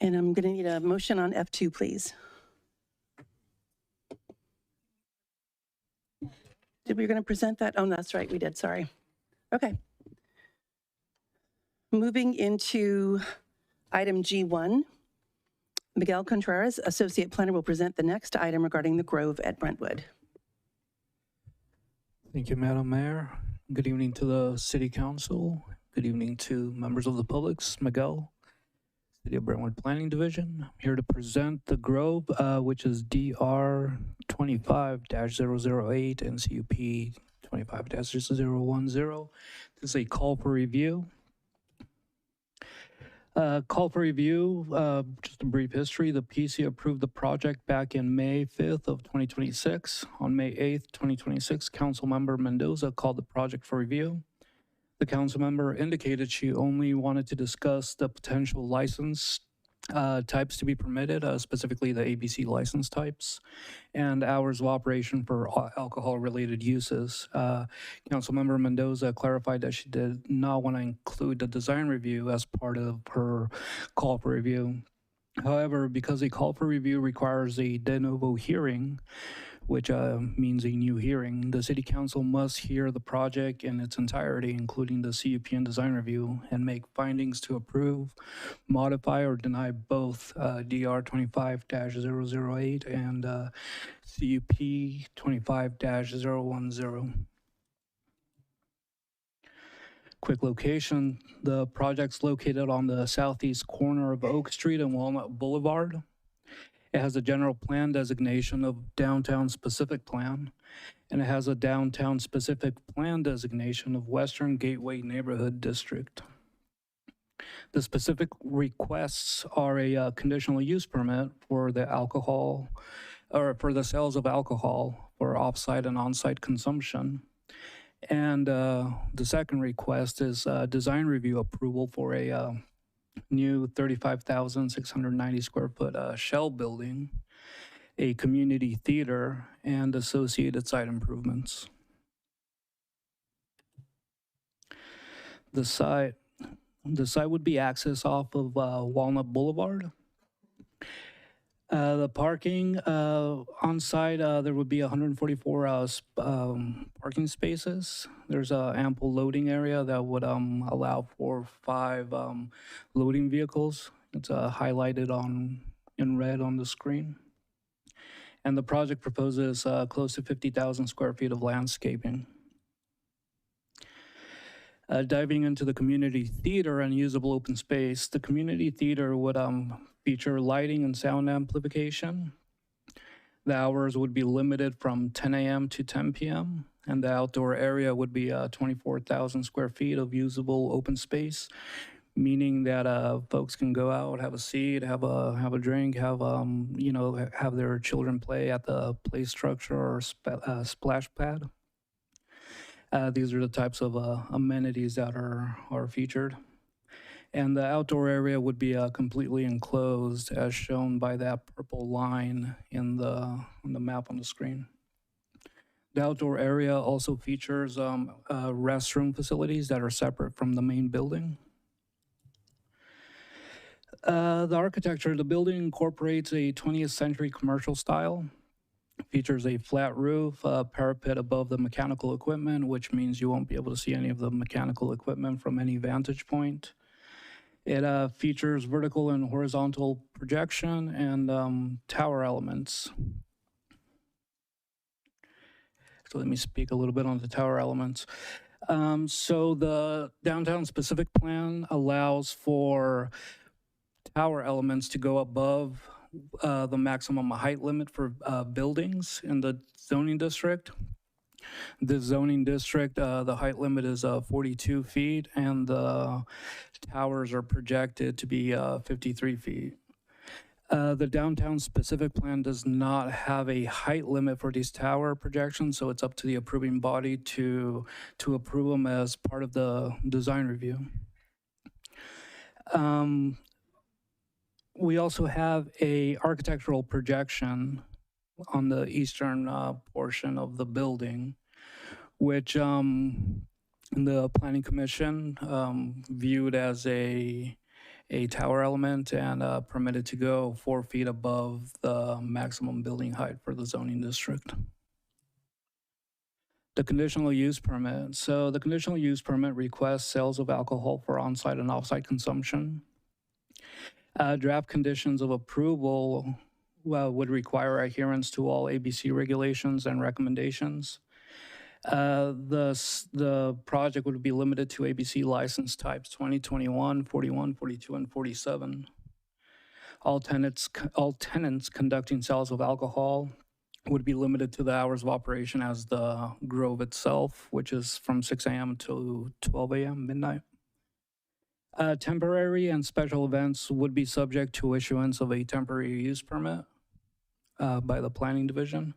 Speaker 1: And I'm going to need a motion on F2, please. Did we going to present that? Oh, that's right, we did, sorry. Okay. Moving into item G1, Miguel Contreras, Associate Planner, will present the next item regarding the Grove at Brentwood.
Speaker 17: Thank you, Madam Mayor. Good evening to the City Council. Good evening to members of the public. Miguel, City of Brentwood Planning Division. I'm here to present the Grove, which is DR 25-008 and CUP 25-010. This is a call for review. Call for review, just a brief history. The PC approved the project back in May 5th of 2026. On May 8th, 2026, Councilmember Mendoza called the project for review. The council member indicated she only wanted to discuss the potential license types to be permitted, specifically the ABC license types, and hours of operation for alcohol-related uses. Councilmember Mendoza clarified that she did not want to include the design review as part of her call for review. However, because a call for review requires a de novo hearing, which means a new hearing, the City Council must hear the project in its entirety, including the CUP and design review, and make findings to approve, modify, or deny both DR 25-008 and CUP 25-010. Quick location, the project's located on the southeast corner of Oak Street and Walnut Boulevard. It has a general plan designation of downtown specific plan, and it has a downtown specific plan designation of Western Gateway Neighborhood District. The specific requests are a conditional use permit for the alcohol, or for the sales of alcohol for off-site and on-site consumption. And the second request is design review approval for a new 35,690 square foot shell building, a community theater, and associated site improvements. The site would be accessed off of Walnut Boulevard. The parking on site, there would be 144 parking spaces. There's an ample loading area that would allow for 5 loading vehicles. It's highlighted in red on the screen. And the project proposes close to 50,000 square feet of landscaping. Diving into the community theater and usable open space, the community theater would feature lighting and sound amplification. The hours would be limited from 10 a.m. to 10 p.m. and the outdoor area would be 24,000 square feet of usable open space, meaning that folks can go out, have a seat, have a drink, have their children play at the play structure or splash pad. These are the types of amenities that are featured. And the outdoor area would be completely enclosed as shown by that purple line on the map on the screen. The outdoor area also features restroom facilities that are separate from the main building. The architecture of the building incorporates a 20th century commercial style. It features a flat roof, parapet above the mechanical equipment, which means you won't be able to see any of the mechanical equipment from any vantage point. It features vertical and horizontal projection and tower elements. So let me speak a little bit on the tower elements. So the downtown specific plan allows for tower elements to go above the maximum height limit for buildings in the zoning district. This zoning district, the height limit is 42 feet and the towers are projected to be 53 feet. The downtown specific plan does not have a height limit for these tower projections, so it's up to the approving body to approve them as part of the design review. We also have a architectural projection on the eastern portion of the building, which the Planning Commission viewed as a a tower element and permitted to go 4 feet above the maximum building height for the zoning district. The conditional use permit. So the conditional use permit requests sales of alcohol for on-site and off-site consumption. Draft conditions of approval would require adherence to all ABC regulations and recommendations. The project would be limited to ABC license types 2021, 41, 42, and 47. All tenants conducting sales of alcohol would be limited to the hours of operation as the Grove itself, which is from 6 a.m. to 12 a.m., midnight. Temporary and special events would be subject to issuance of a temporary use permit by the Planning Division.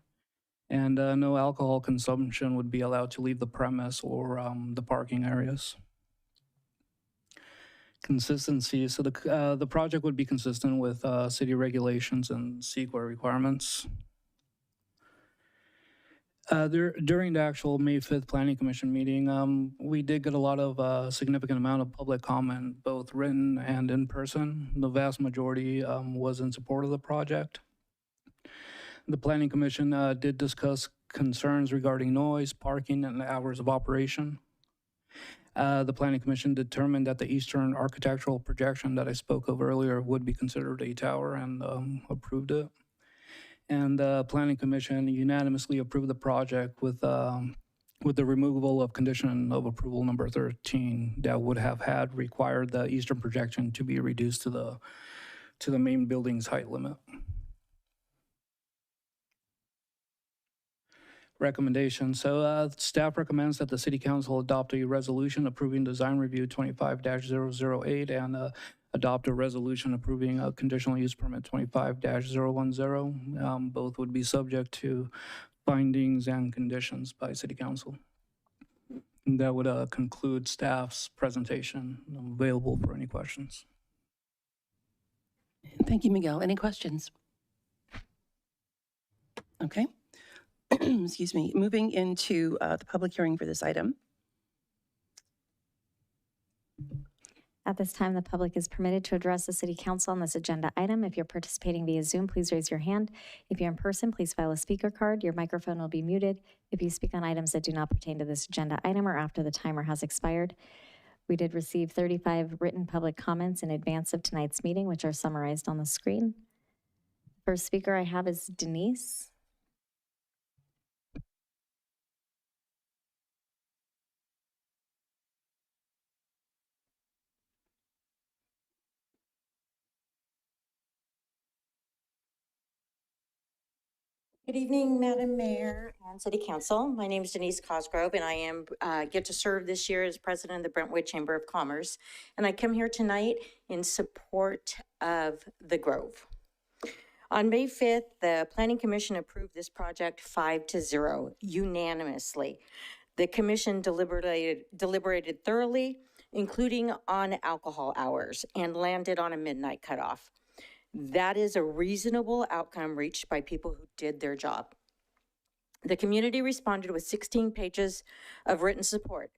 Speaker 17: And no alcohol consumption would be allowed to leave the premise or the parking areas. Consistency. So the project would be consistent with city regulations and CEQA requirements. During the actual May 5th Planning Commission meeting, we did get a lot of significant amount of public comment, both written and in person. The vast majority was in support of the project. The Planning Commission did discuss concerns regarding noise, parking, and hours of operation. The Planning Commission determined that the eastern architectural projection that I spoke of earlier would be considered a tower and approved it. And the Planning Commission unanimously approved the project with the removal of condition of approval number 13 that would have had required the eastern projection to be reduced to the main building's height limit. Recommendation. So staff recommends that the City Council adopt a resolution approving design review 25-008 and adopt a resolution approving a conditional use permit 25-010. Both would be subject to findings and conditions by City Council. And that would conclude staff's presentation. I'm available for any questions.
Speaker 1: Thank you, Miguel. Any questions? Okay. Excuse me. Moving into the public hearing for this item.
Speaker 2: At this time, the public is permitted to address the City Council on this agenda item. If you're participating via Zoom, please raise your hand. If you're in person, please file a speaker card. Your microphone will be muted if you speak on items that do not pertain to this agenda item or after the timer has expired. We did receive 35 written public comments in advance of tonight's meeting, which are summarized on the screen. First speaker I have is Denise.
Speaker 8: Good evening, Madam Mayor and City Council. My name is Denise Cosgrove, and I am get to serve this year as president of the Brentwood Chamber of Commerce. And I come here tonight in support of the Grove. On May 5th, the Planning Commission approved this project 5-0 unanimously. The commission deliberated thoroughly, including on alcohol hours, and landed on a midnight cutoff. That is a reasonable outcome reached by people who did their job. The community responded with 16 pages of written support.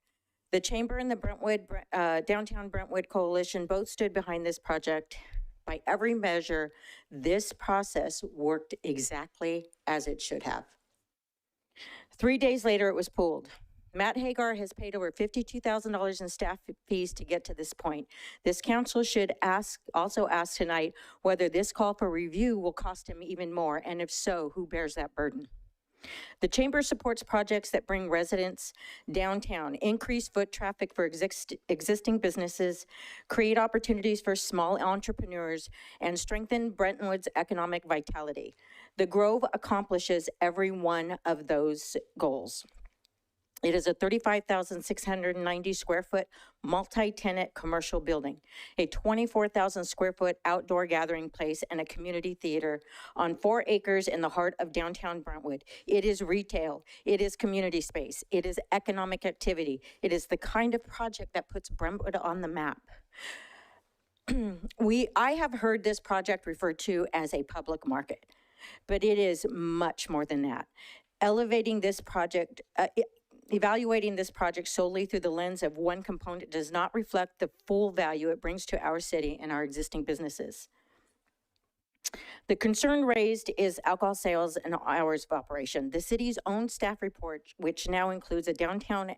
Speaker 8: The Chamber and the Brentwood, Downtown Brentwood Coalition both stood behind this project. By every measure, this process worked exactly as it should have. 3 days later, it was pulled. Matt Hagar has paid over $52,000 in staff fees to get to this point. This council should also ask tonight whether this call for review will cost him even more, and if so, who bears that burden? The Chamber supports projects that bring residents downtown, increase foot traffic for existing businesses, create opportunities for small entrepreneurs, and strengthen Brentwood's economic vitality. The Grove accomplishes every one of those goals. It is a 35,690 square foot multi-tenant commercial building, a 24,000 square foot outdoor gathering place, and a community theater on 4 acres in the heart of downtown Brentwood. It is retail, it is community space, it is economic activity. It is the kind of project that puts Brentwood on the map. I have heard this project referred to as a public market, but it is much more than that. Elevating this project,
Speaker 18: Evaluating this project solely through the lens of one component does not reflect the full value it brings to our city and our existing businesses. The concern raised is alcohol sales and hours of operation. The city's own staff report, which now includes a downtown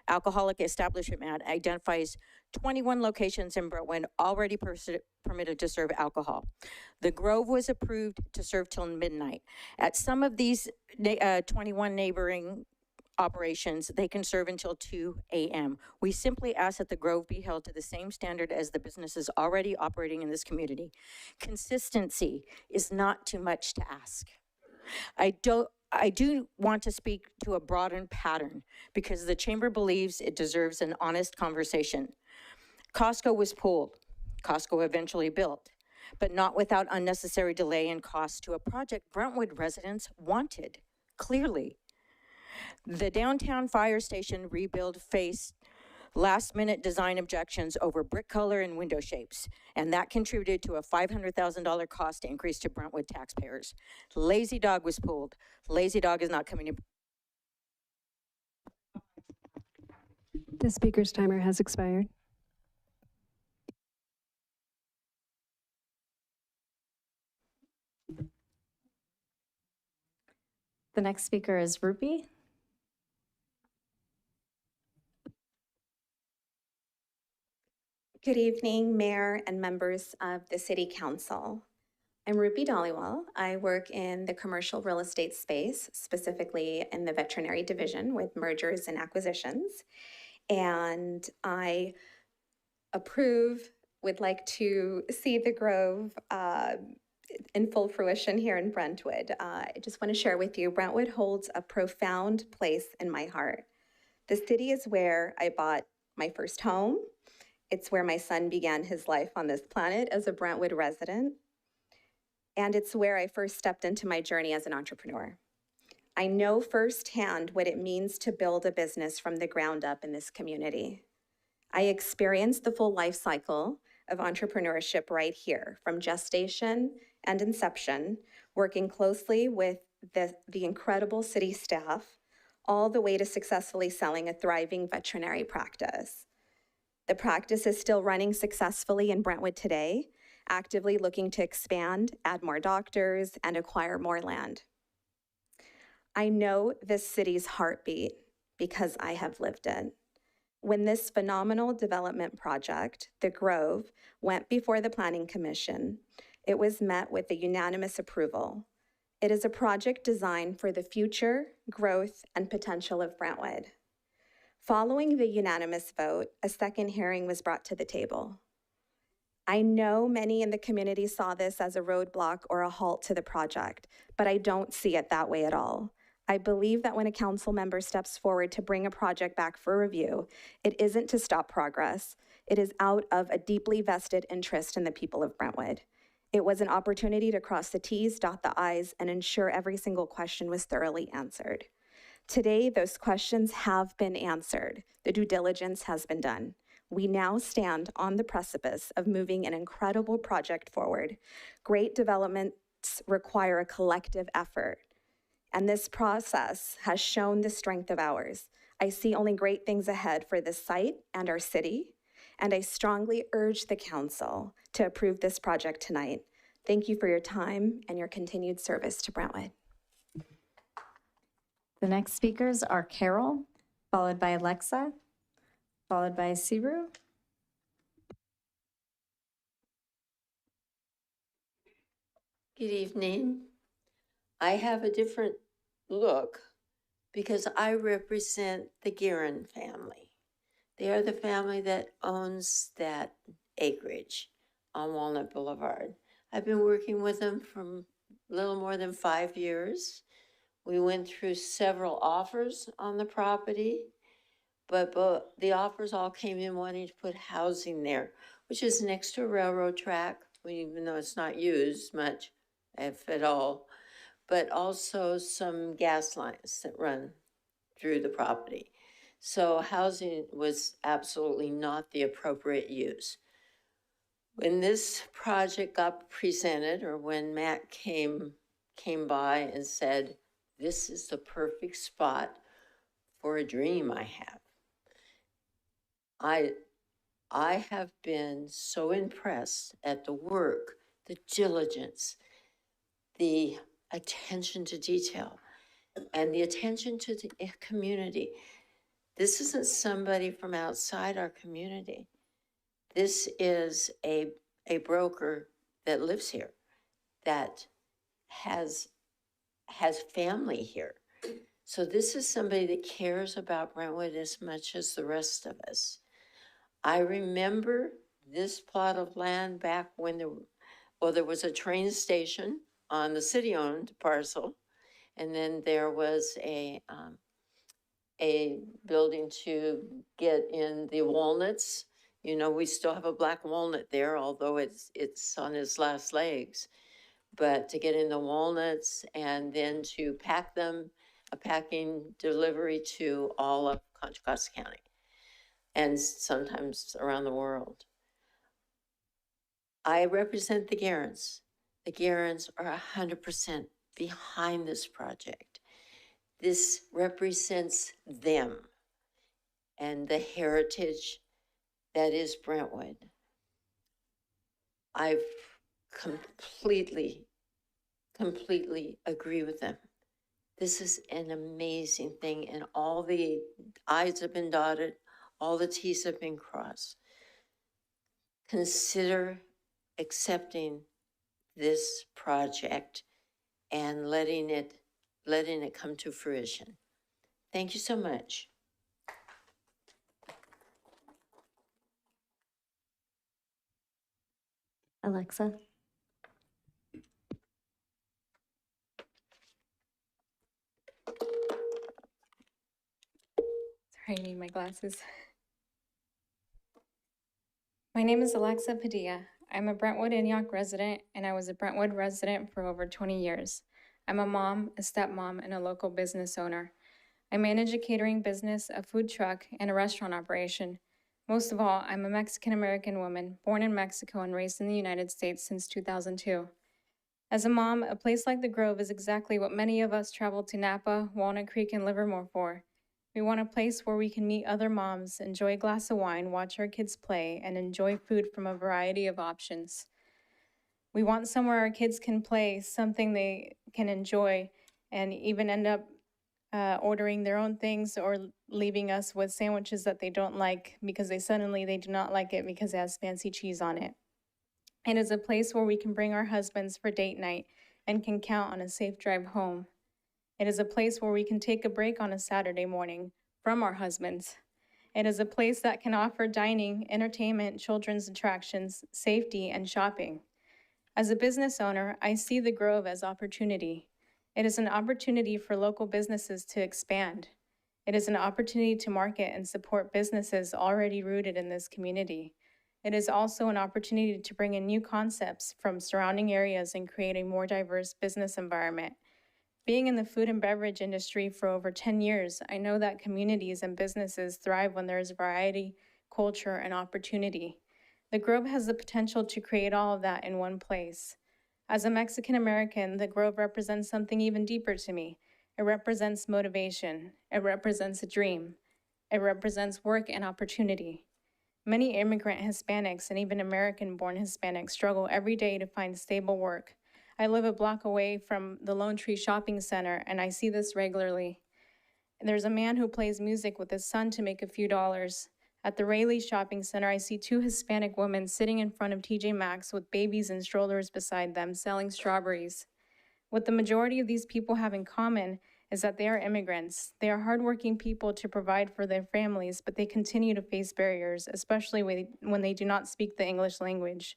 Speaker 18: alcoholic establishment, identifies 21 locations in Brentwood already permitted to serve alcohol. The Grove was approved to serve till midnight. At some of these 21 neighboring operations, they can serve until 2 a.m. We simply ask that the Grove be held to the same standard as the businesses already operating in this community. Consistency is not too much to ask. I do want to speak to a broadened pattern because the chamber believes it deserves an honest conversation. Costco was pulled. Costco eventually built, but not without unnecessary delay and cost to a project Brentwood residents wanted, clearly. The downtown fire station rebuild faced last-minute design objections over brick color and window shapes, and that contributed to a $500,000 cost increase to Brentwood taxpayers. Lazy Dog was pulled. Lazy Dog is not coming to.
Speaker 19: The speaker's timer has expired.
Speaker 2: The next speaker is Rupi.
Speaker 20: Good evening, Mayor and members of the City Council. I'm Rupi Dhaliwal. I work in the commercial real estate space, specifically in the veterinary division with mergers and acquisitions. And I would like to see the Grove in full fruition here in Brentwood. I just want to share with you, Brentwood holds a profound place in my heart. The city is where I bought my first home. It's where my son began his life on this planet as a Brentwood resident. And it's where I first stepped into my journey as an entrepreneur. I know firsthand what it means to build a business from the ground up in this community. I experienced the full life cycle of entrepreneurship right here, from gestation and inception, working closely with the incredible city staff, all the way to successfully selling a thriving veterinary practice. The practice is still running successfully in Brentwood today, actively looking to expand, add more doctors, and acquire more land. I know this city's heartbeat because I have lived it. When this phenomenal development project, The Grove, went before the Planning Commission, it was met with a unanimous approval. It is a project designed for the future, growth, and potential of Brentwood. Following the unanimous vote, a second hearing was brought to the table. I know many in the community saw this as a roadblock or a halt to the project, but I don't see it that way at all. I believe that when a council member steps forward to bring a project back for review, it isn't to stop progress. It is out of a deeply vested interest in the people of Brentwood. It was an opportunity to cross the T's, dot the I's, and ensure every single question was thoroughly answered. Today, those questions have been answered. The due diligence has been done. We now stand on the precipice of moving an incredible project forward. Great developments require a collective effort, and this process has shown the strength of ours. I see only great things ahead for this site and our city, and I strongly urge the council to approve this project tonight. Thank you for your time and your continued service to Brentwood.
Speaker 2: The next speakers are Carol, followed by Alexa, followed by Siru.
Speaker 21: Good evening. I have a different look because I represent the Guerin family. They are the family that owns that acreage on Walnut Boulevard. I've been working with them for a little more than 5 years. We went through several offers on the property, but the offers all came in wanting to put housing there, which is next to a railroad track, even though it's not used much, if at all, but also some gas lines that run through the property. So housing was absolutely not the appropriate use. When this project got presented, or when Matt came by and said, this is the perfect spot for a dream I have. I have been so impressed at the work, the diligence, the attention to detail, and the attention to the community. This isn't somebody from outside our community. This is a broker that lives here, that has family here. So this is somebody that cares about Brentwood as much as the rest of us. I remember this plot of land back when there was a train station on the city-owned parcel, and then there was a building to get in the walnuts. You know, we still have a black walnut there, although it's on its last legs. But to get in the walnuts and then to pack them, a packing delivery to all of Contra Costa County and sometimes around the world. I represent the Garants. The Garants are 100% behind this project. This represents them and the heritage that is Brentwood. I've completely agree with them. This is an amazing thing, and all the I's have been dotted, all the T's have been crossed. Consider accepting this project and letting it come to fruition. Thank you so much.
Speaker 2: Alexa?
Speaker 7: Sorry, I need my glasses. My name is Alexa Padilla. I'm a Brentwood Antioch resident, and I was a Brentwood resident for over 20 years. I'm a mom, a stepmom, and a local business owner. I manage a catering business, a food truck, and a restaurant operation. Most of all, I'm a Mexican-American woman, born in Mexico and raised in the United States since 2002. As a mom, a place like the Grove is exactly what many of us travel to Napa, Walnut Creek, and Livermore for. We want a place where we can meet other moms, enjoy a glass of wine, watch our kids play, and enjoy food from a variety of options. We want somewhere our kids can play, something they can enjoy, and even end up ordering their own things or leaving us with sandwiches that they don't like because they do not like it because it has fancy cheese on it. It is a place where we can bring our husbands for date night and can count on a safe drive home. It is a place where we can take a break on a Saturday morning from our husbands. It is a place that can offer dining, entertainment, children's attractions, safety, and shopping. As a business owner, I see the Grove as opportunity. It is an opportunity for local businesses to expand. It is an opportunity to market and support businesses already rooted in this community. It is also an opportunity to bring in new concepts from surrounding areas and create a more diverse business environment. Being in the food and beverage industry for over 10 years, I know that communities and businesses thrive when there is variety, culture, and opportunity. The Grove has the potential to create all of that in one place. As a Mexican American, the Grove represents something even deeper to me. It represents motivation. It represents a dream. It represents work and opportunity. Many immigrant Hispanics and even American-born Hispanics struggle every day to find stable work. I live a block away from the Lone Tree Shopping Center, and I see this regularly. There's a man who plays music with his son to make a few dollars. At the Rayleigh Shopping Center, I see two Hispanic women sitting in front of TJ Maxx with babies and strollers beside them, selling strawberries. What the majority of these people have in common is that they are immigrants. They are hardworking people to provide for their families, but they continue to face barriers, especially when they do not speak the English language.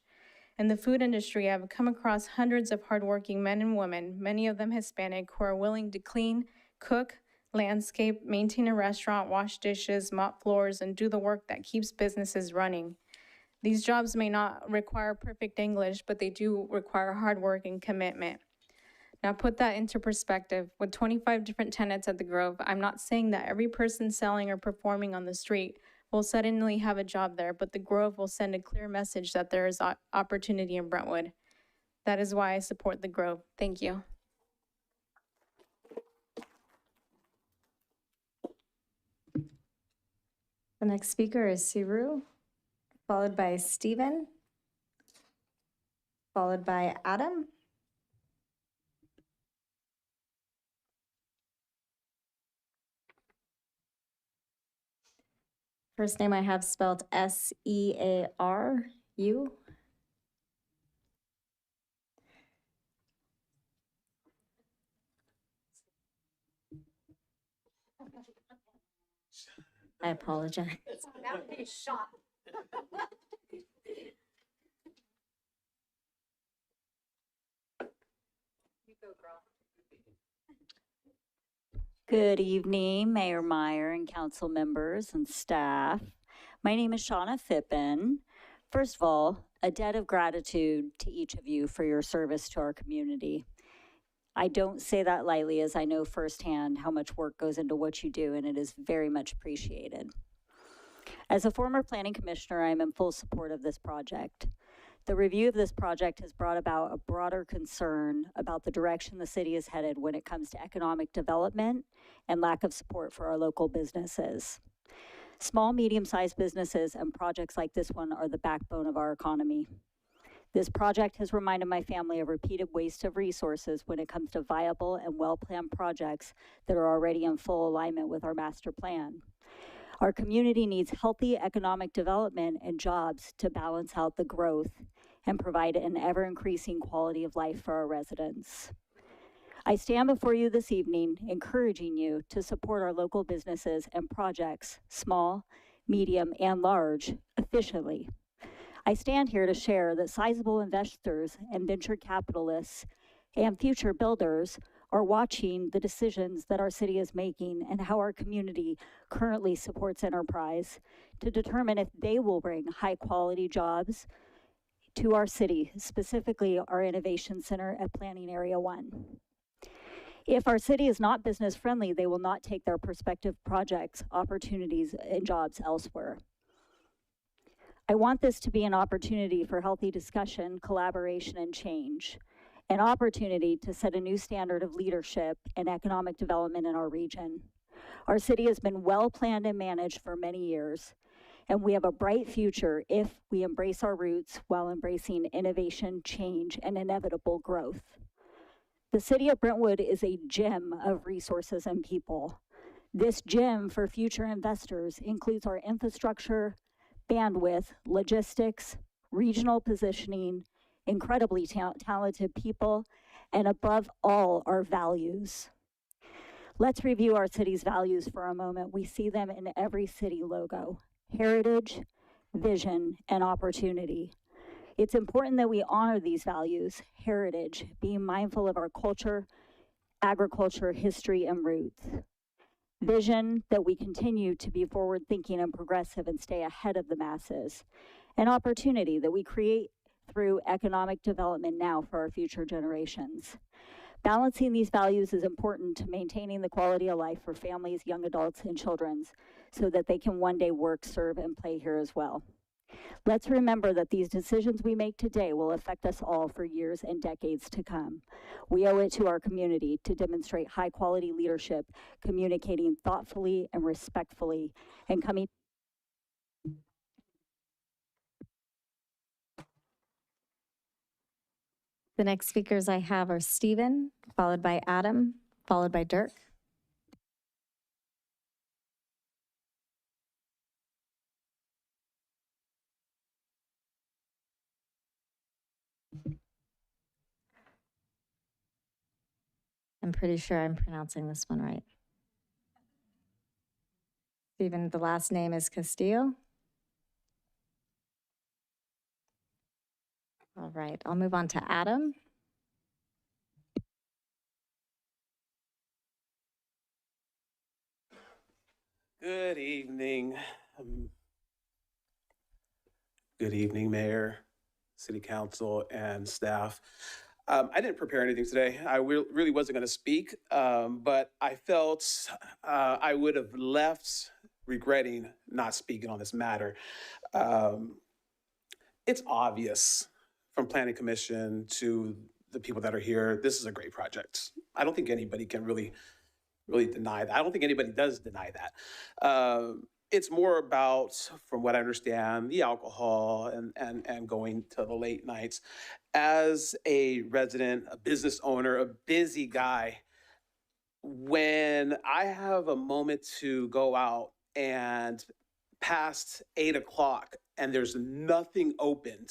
Speaker 7: In the food industry, I have come across hundreds of hardworking men and women, many of them Hispanic, who are willing to clean, cook, landscape, maintain a restaurant, wash dishes, mop floors, and do the work that keeps businesses running. These jobs may not require perfect English, but they do require hard work and commitment. Now put that into perspective. With 25 different tenants at the Grove, I'm not saying that every person selling or performing on the street will suddenly have a job there, but the Grove will send a clear message that there is opportunity in Brentwood. That is why I support the Grove. Thank you.
Speaker 2: The next speaker is Siru, followed by Stephen, followed by Adam. First name I have spelled S-E-A-R-U. I apologize.
Speaker 6: Good evening, Mayor Meyer and council members and staff. My name is Shauna Phippen. First of all, a debt of gratitude to each of you for your service to our community. I don't say that lightly, as I know firsthand how much work goes into what you do, and it is very much appreciated. As a former planning commissioner, I am in full support of this project. The review of this project has brought about a broader concern about the direction the city is headed when it comes to economic development and lack of support for our local businesses. Small, medium-sized businesses and projects like this one are the backbone of our economy. This project has reminded my family of repeated waste of resources when it comes to viable and well-planned projects that are already in full alignment with our master plan. Our community needs healthy economic development and jobs to balance out the growth and provide an ever-increasing quality of life for our residents. I stand before you this evening encouraging you to support our local businesses and projects, small, medium, and large, efficiently. I stand here to share that sizable investors and venture capitalists and future builders are watching the decisions that our city is making and how our community currently supports enterprise to determine if they will bring high-quality jobs to our city, specifically our Innovation Center at Planning Area 1. If our city is not business-friendly, they will not take their prospective projects, opportunities, and jobs elsewhere. I want this to be an opportunity for healthy discussion, collaboration, and change. An opportunity to set a new standard of leadership and economic development in our region. Our city has been well planned and managed for many years, and we have a bright future if we embrace our roots while embracing innovation, change, and inevitable growth. The city of Brentwood is a gem of resources and people. This gem for future investors includes our infrastructure, bandwidth, logistics, regional positioning, incredibly talented people, and above all, our values. Let's review our city's values for a moment. We see them in every city logo: heritage, vision, and opportunity. It's important that we honor these values: heritage, being mindful of our culture, agriculture, history, and roots. Vision, that we continue to be forward-thinking and progressive and stay ahead of the masses. And opportunity, that we create through economic development now for our future generations. Balancing these values is important to maintaining the quality of life for families, young adults, and children so that they can one day work, serve, and play here as well. Let's remember that these decisions we make today will affect us all for years and decades to come. We owe it to our community to demonstrate high-quality leadership, communicating thoughtfully and respectfully, and coming.
Speaker 2: The next speakers I have are Stephen, followed by Adam, followed by Dirk. I'm pretty sure I'm pronouncing this one right. Stephen, the last name is Castillo. All right, I'll move on to Adam.
Speaker 22: Good evening. Good evening, Mayor, City Council, and staff. I didn't prepare anything today. I really wasn't going to speak, but I felt I would have left regretting not speaking on this matter. It's obvious from Planning Commission to the people that are here, this is a great project. I don't think anybody can really deny that. I don't think anybody does deny that. it's more about, from what I understand, the alcohol and going to the late nights. As a resident, a business owner, a busy guy, when I have a moment to go out and past 8 o'clock and there's nothing opened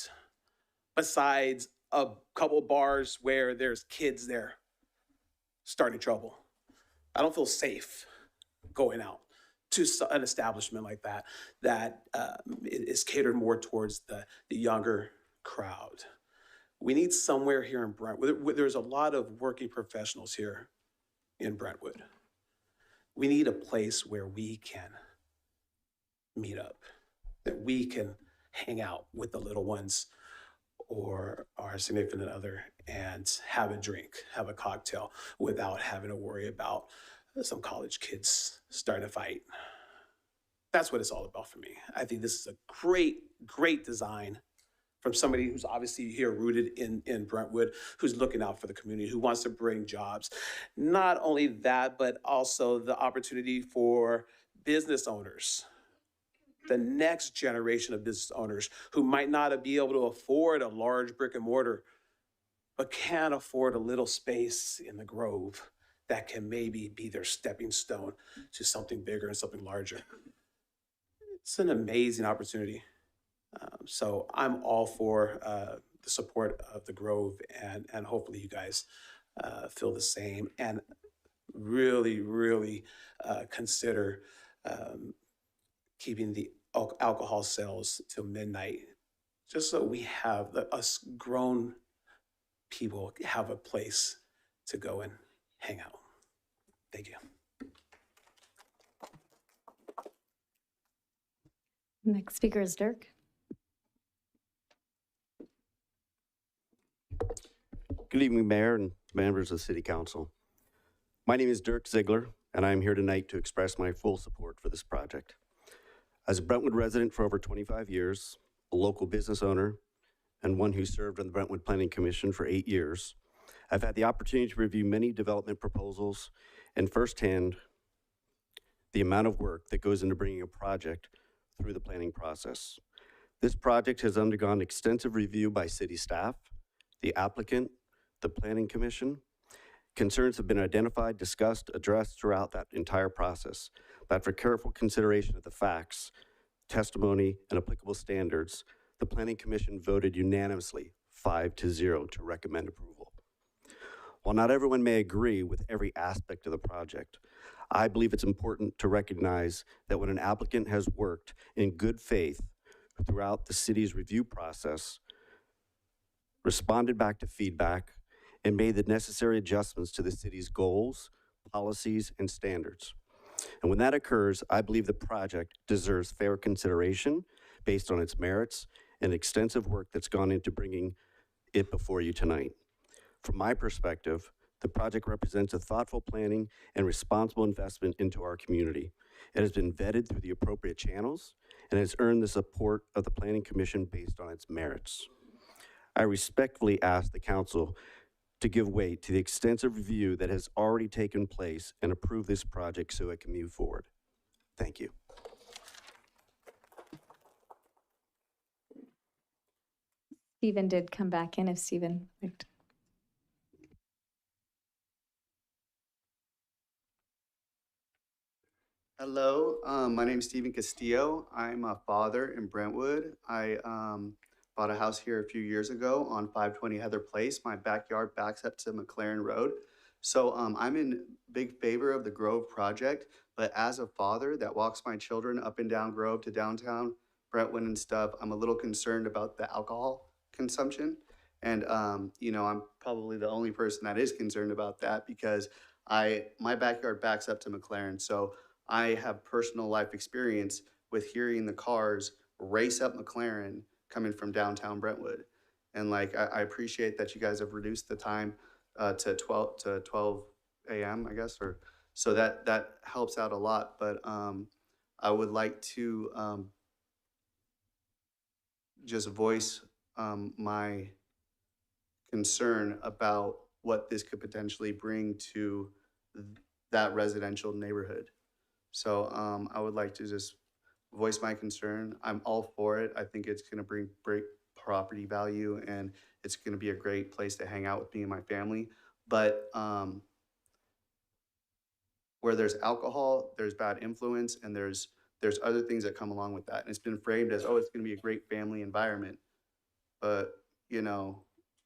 Speaker 22: besides a couple bars where there's kids there starting trouble, I don't feel safe going out to an establishment like that that is catered more towards the younger crowd. We need somewhere here in Brentwood. There's a lot of working professionals here in Brentwood. We need a place where we can meet up, that we can hang out with the little ones or our significant other and have a drink, have a cocktail without having to worry about some college kids starting to fight. That's what it's all about for me. I think this is a great, great design from somebody who's obviously here rooted in Brentwood, who's looking out for the community, who wants to bring jobs. Not only that, but also the opportunity for business owners, the next generation of business owners who might not be able to afford a large brick and mortar, but can afford a little space in the Grove that can maybe be their stepping stone to something bigger and something larger. It's an amazing opportunity. So I'm all for the support of the Grove, and hopefully you guys feel the same and really, really consider keeping the alcohol sales till midnight, just so we have, us grown people have a place to go and hang out. Thank you.
Speaker 2: Next speaker is Dirk.
Speaker 4: Good evening, Mayor and members of the City Council. My name is Dirk Ziegler, and I am here tonight to express my full support for this project. As a Brentwood resident for over 25 years, a local business owner, and one who served on the Brentwood Planning Commission for 8 years, I've had the opportunity to review many development proposals and firsthand the amount of work that goes into bringing a project through the planning process. This project has undergone extensive review by city staff, the applicant, the Planning Commission. Concerns have been identified, discussed, addressed throughout that entire process. But after careful consideration of the facts, testimony, and applicable standards, the Planning Commission voted unanimously 5-0 to recommend approval. While not everyone may agree with every aspect of the project, I believe it's important to recognize that when an applicant has worked in good faith throughout the city's review process, responded back to feedback, and made the necessary adjustments to the city's goals, policies, and standards. And when that occurs, I believe the project deserves fair consideration based on its merits and extensive work that's gone into bringing it before you tonight. From my perspective, the project represents a thoughtful planning and responsible investment into our community. It has been vetted through the appropriate channels and has earned the support of the Planning Commission based on its merits. I respectfully ask the council to give weight to the extensive review that has already taken place and approve this project so it can move forward. Thank you.
Speaker 2: Stephen did come back in if Stephen.
Speaker 9: Hello, my name is Stephen Castillo. I'm a father in Brentwood. I bought a house here a few years ago on 520 Heather Place. My backyard backs up to McLaren Road. So I'm in big favor of the Grove project, but as a father that walks my children up and down Grove to downtown Brentwood and stuff, I'm a little concerned about the alcohol consumption. And you know, I'm probably the only person that is concerned about that because my backyard backs up to McLaren. So I have personal life experience with hearing the cars race up McLaren coming from downtown Brentwood. And like, I appreciate that you guys have reduced the time to 12 a.m., I guess, or so that helps out a lot. But I would like to just voice my concern about what this could potentially bring to that residential neighborhood. So I would like to just voice my concern. I'm all for it. I think it's going to bring great property value, and it's going to be a great place to hang out with me and my family. But where there's alcohol, there's bad influence, and there's other things that come along with that. And it's been framed as, oh, it's going to be a great family environment. But, you know,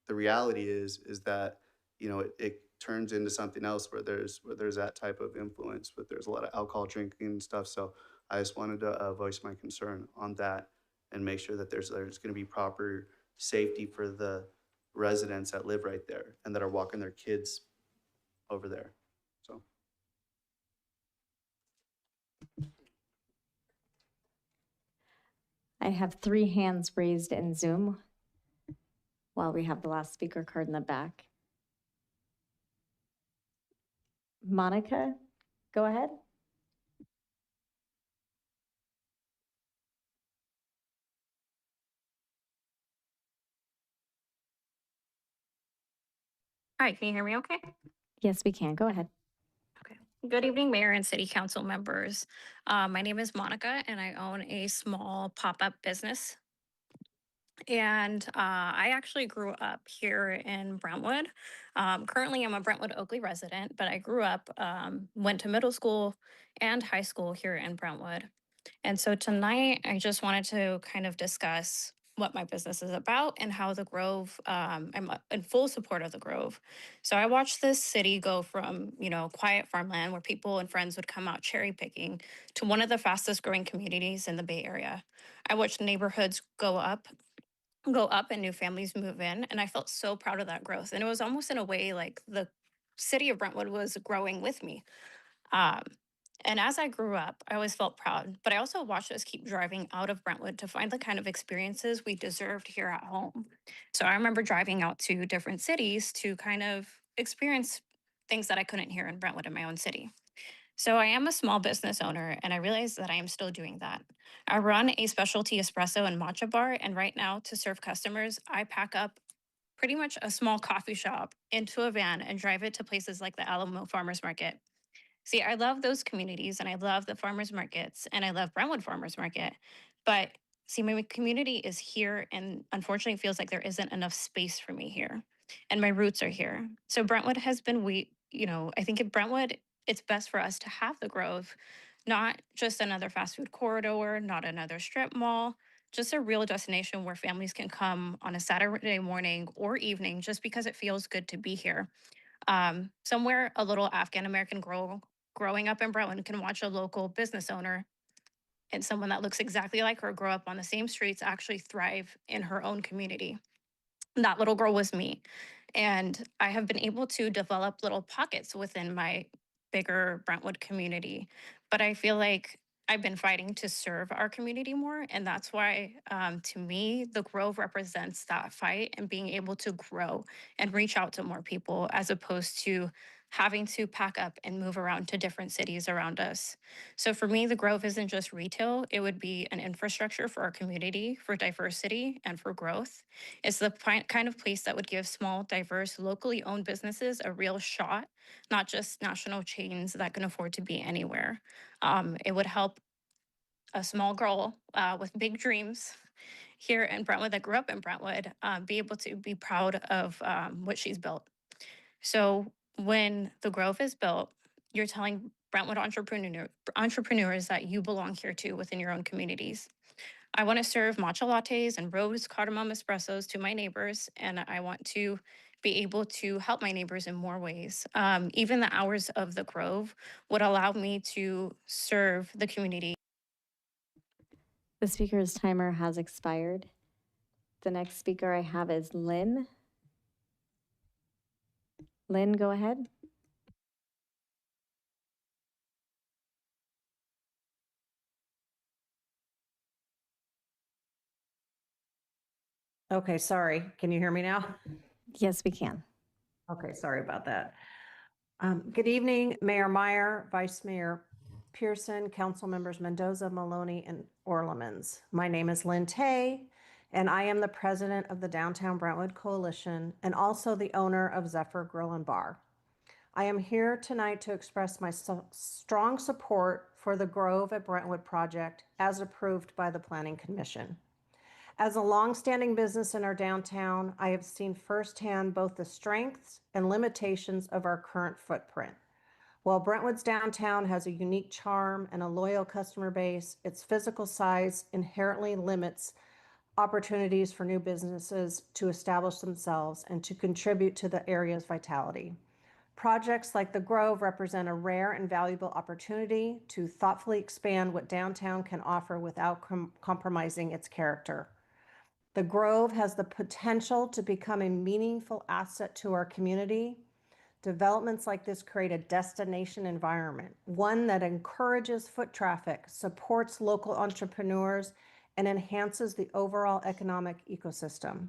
Speaker 9: the reality is that, you know, it turns into something else where there's that type of influence, but there's a lot of alcohol drinking and stuff. So I just wanted to voice my concern on that and make sure that there's going to be proper safety for the residents that live right there and that are walking their kids over there. So.
Speaker 2: I have 3 hands raised in Zoom while we have the last speaker card in the back. Monica, go ahead.
Speaker 10: Hi, can you hear me okay?
Speaker 2: Yes, we can. Go ahead.
Speaker 10: Good evening, Mayor and City Council members. My name is Monica and I own a small pop-up business. And I actually grew up here in Brentwood. Currently, I'm a Brentwood Oakley resident, but I grew up, went to middle school and high school here in Brentwood. And so tonight, I just wanted to kind of discuss what my business is about and how the Grove, I'm in full support of the Grove. So I watched this city go from, you know, quiet farmland where people and friends would come out cherry picking to one of the fastest growing communities in the Bay Area. I watched neighborhoods go up and new families move in, and I felt so proud of that growth. And it was almost in a way like the city of Brentwood was growing with me. Um, and as I grew up, I always felt proud, but I also watched us keep driving out of Brentwood to find the kind of experiences we deserved here at home. So I remember driving out to different cities to kind of experience things that I couldn't hear in Brentwood in my own city. So I am a small business owner, and I realize that I am still doing that. I run a specialty espresso and matcha bar, and right now, to serve customers, I pack up pretty much a small coffee shop into a van and drive it to places like the Alamo Farmers Market. See, I love those communities and I love the farmers markets and I love Brentwood Farmers Market. But see, my community is here and unfortunately it feels like there isn't enough space for me here. And my roots are here. So Brentwood has been I think in Brentwood, it's best for us to have the Grove, not just another fast food corridor, not another strip mall, just a real destination where families can come on a Saturday morning or evening just because it feels good to be here. Somewhere a little Afghan American girl growing up in Brentwood can watch a local business owner and someone that looks exactly like her grow up on the same streets actually thrive in her own community. That little girl was me. And I have been able to develop little pockets within my bigger Brentwood community. But I feel like I've been fighting to serve our community more. And that's why, to me, the Grove represents that fight and being able to grow and reach out to more people as opposed to having to pack up and move around to different cities around us. So for me, the Grove isn't just retail, it would be an infrastructure for our community, for diversity, and for growth. It's the kind of place that would give small, diverse, locally owned businesses a real shot, not just national chains that can afford to be anywhere. It would help a small girl with big dreams here in Brentwood that grew up in Brentwood be able to be proud of what she's built. So when the Grove is built, you're telling Brentwood entrepreneurs that you belong here too within your own communities. I want to serve matcha lattes and rose cardamom espressos to my neighbors, and I want to be able to help my neighbors in more ways. Even the hours of the Grove would allow me to serve the community.
Speaker 2: The speaker's timer has expired. The next speaker I have is Lynn. Lynn, go ahead.
Speaker 11: Okay, sorry. Can you hear me now?
Speaker 2: Yes, we can.
Speaker 11: Okay, sorry about that. Good evening, Mayor Meyer, Vice Mayor Pearson, Council Members Mendoza, Maloney, and Orlemans. My name is Lynn Tay, and I am the president of the Downtown Brentwood Coalition and also the owner of Zephyr Grill and Bar. I am here tonight to express my strong support for the Grove at Brentwood project as approved by the Planning Commission. As a longstanding business in our downtown, I have seen firsthand both the strengths and limitations of our current footprint. While Brentwood's downtown has a unique charm and a loyal customer base, its physical size inherently limits opportunities for new businesses to establish themselves and to contribute to the area's vitality. Projects like the Grove represent a rare and valuable opportunity to thoughtfully expand what downtown can offer without compromising its character. The Grove has the potential to become a meaningful asset to our community. Developments like this create a destination environment, one that encourages foot traffic, supports local entrepreneurs, and enhances the overall economic ecosystem.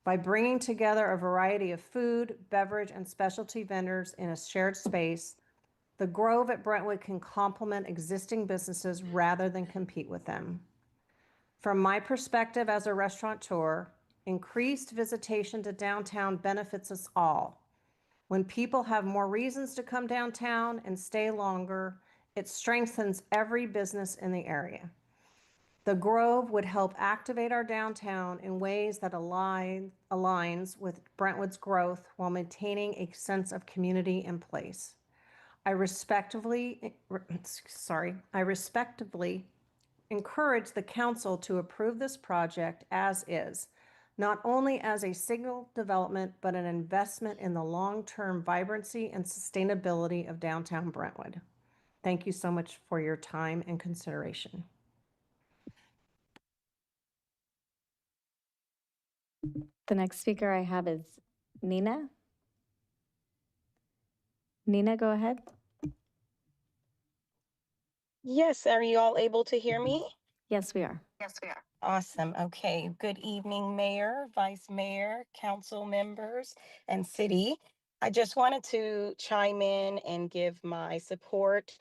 Speaker 11: By bringing together a variety of food, beverage, and specialty vendors in a shared space, the Grove at Brentwood can complement existing businesses rather than compete with them. From my perspective as a restaurateur, increased visitation to downtown benefits us all. When people have more reasons to come downtown and stay longer, it strengthens every business in the area. The Grove would help activate our downtown in ways that aligns with Brentwood's growth while maintaining a sense of community and place. I respectively encourage the council to approve this project as is, not only as a single development, but an investment in the long-term vibrancy and sustainability of downtown Brentwood. Thank you so much for your time and consideration.
Speaker 2: The next speaker I have is Nina. Nina, go ahead.
Speaker 3: Yes, are you all able to hear me?
Speaker 2: Yes, we are.
Speaker 3: Awesome. Okay. Good evening, Mayor, Vice Mayor, council members, and city. I just wanted to chime in and give my support.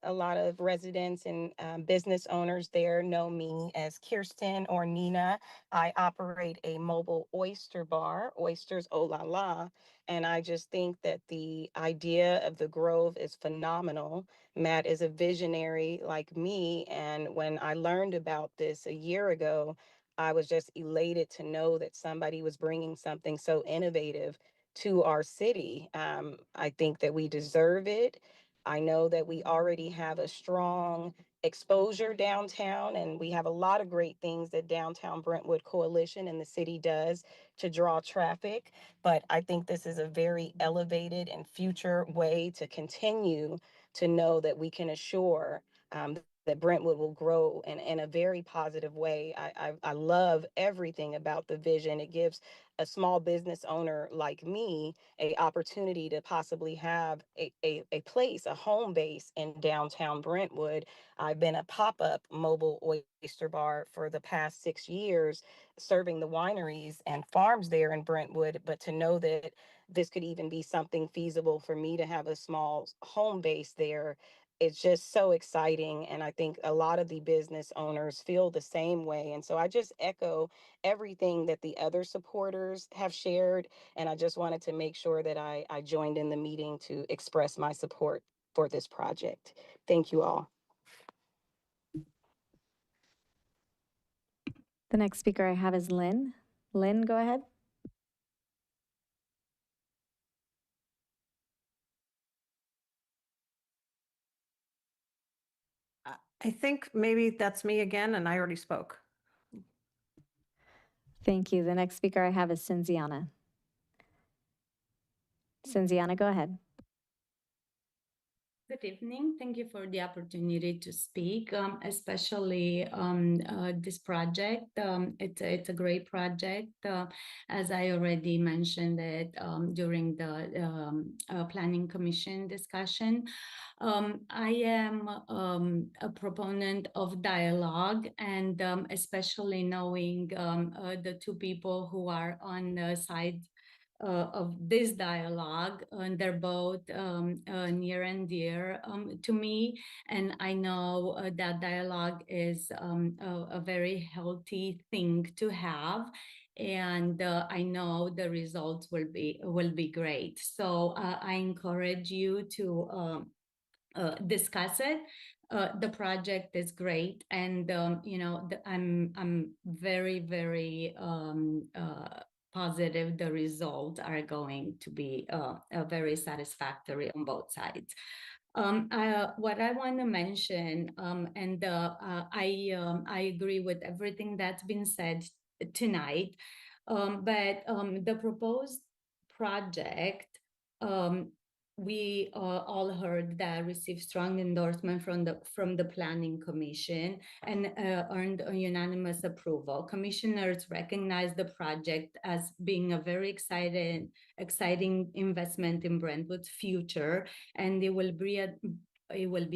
Speaker 3: A lot of residents and business owners there know me as Kirsten or Nina. I operate a mobile oyster bar, Oysters Oh La La, and I just think that the idea of the Grove is phenomenal. Matt is a visionary like me, and when I learned about this a year ago, I was just elated to know that somebody was bringing something so innovative to our city. I think that we deserve it. I know that we already have a strong exposure downtown, and we have a lot of great things that Downtown Brentwood Coalition and the city does to draw traffic. But I think this is a very elevated and future way to continue to know that we can assure that Brentwood will grow in a very positive way. I love everything about the vision. It gives a small business owner like me a opportunity to possibly have a place, a home base in downtown Brentwood. I've been a pop-up mobile oyster bar for the past 6 years, serving the wineries and farms there in Brentwood, but to know that this could even be something feasible for me to have a small home base there, it's just so exciting. And I think a lot of the business owners feel the same way. And so I just echo everything that the other supporters have shared. And I just wanted to make sure that I joined in the meeting to express my support for this project. Thank you all.
Speaker 2: The next speaker I have is Lynn. Lynn, go ahead.
Speaker 11: I think maybe that's me again, and I already spoke.
Speaker 2: Thank you. The next speaker I have is Cinziana. Cinziana, go ahead.
Speaker 12: Good evening. Thank you for the opportunity to speak, especially on this project. It's a great project. As I already mentioned it during the Planning Commission discussion. I am a proponent of dialogue, and especially knowing the two people who are on the side of this dialogue, and they're both near and dear to me. And I know that dialogue is a very healthy thing to have. And I know the results will be great. So I encourage you to discuss it. The project is great, and I'm very positive the results are going to be very satisfactory on both sides. What I want to mention, I agree with everything that's been said tonight, but the proposed project, we all heard that received strong endorsement from the Planning Commission and earned a unanimous approval. Commissioners recognize the project as being a very exciting investment in Brentwood's future, and it will be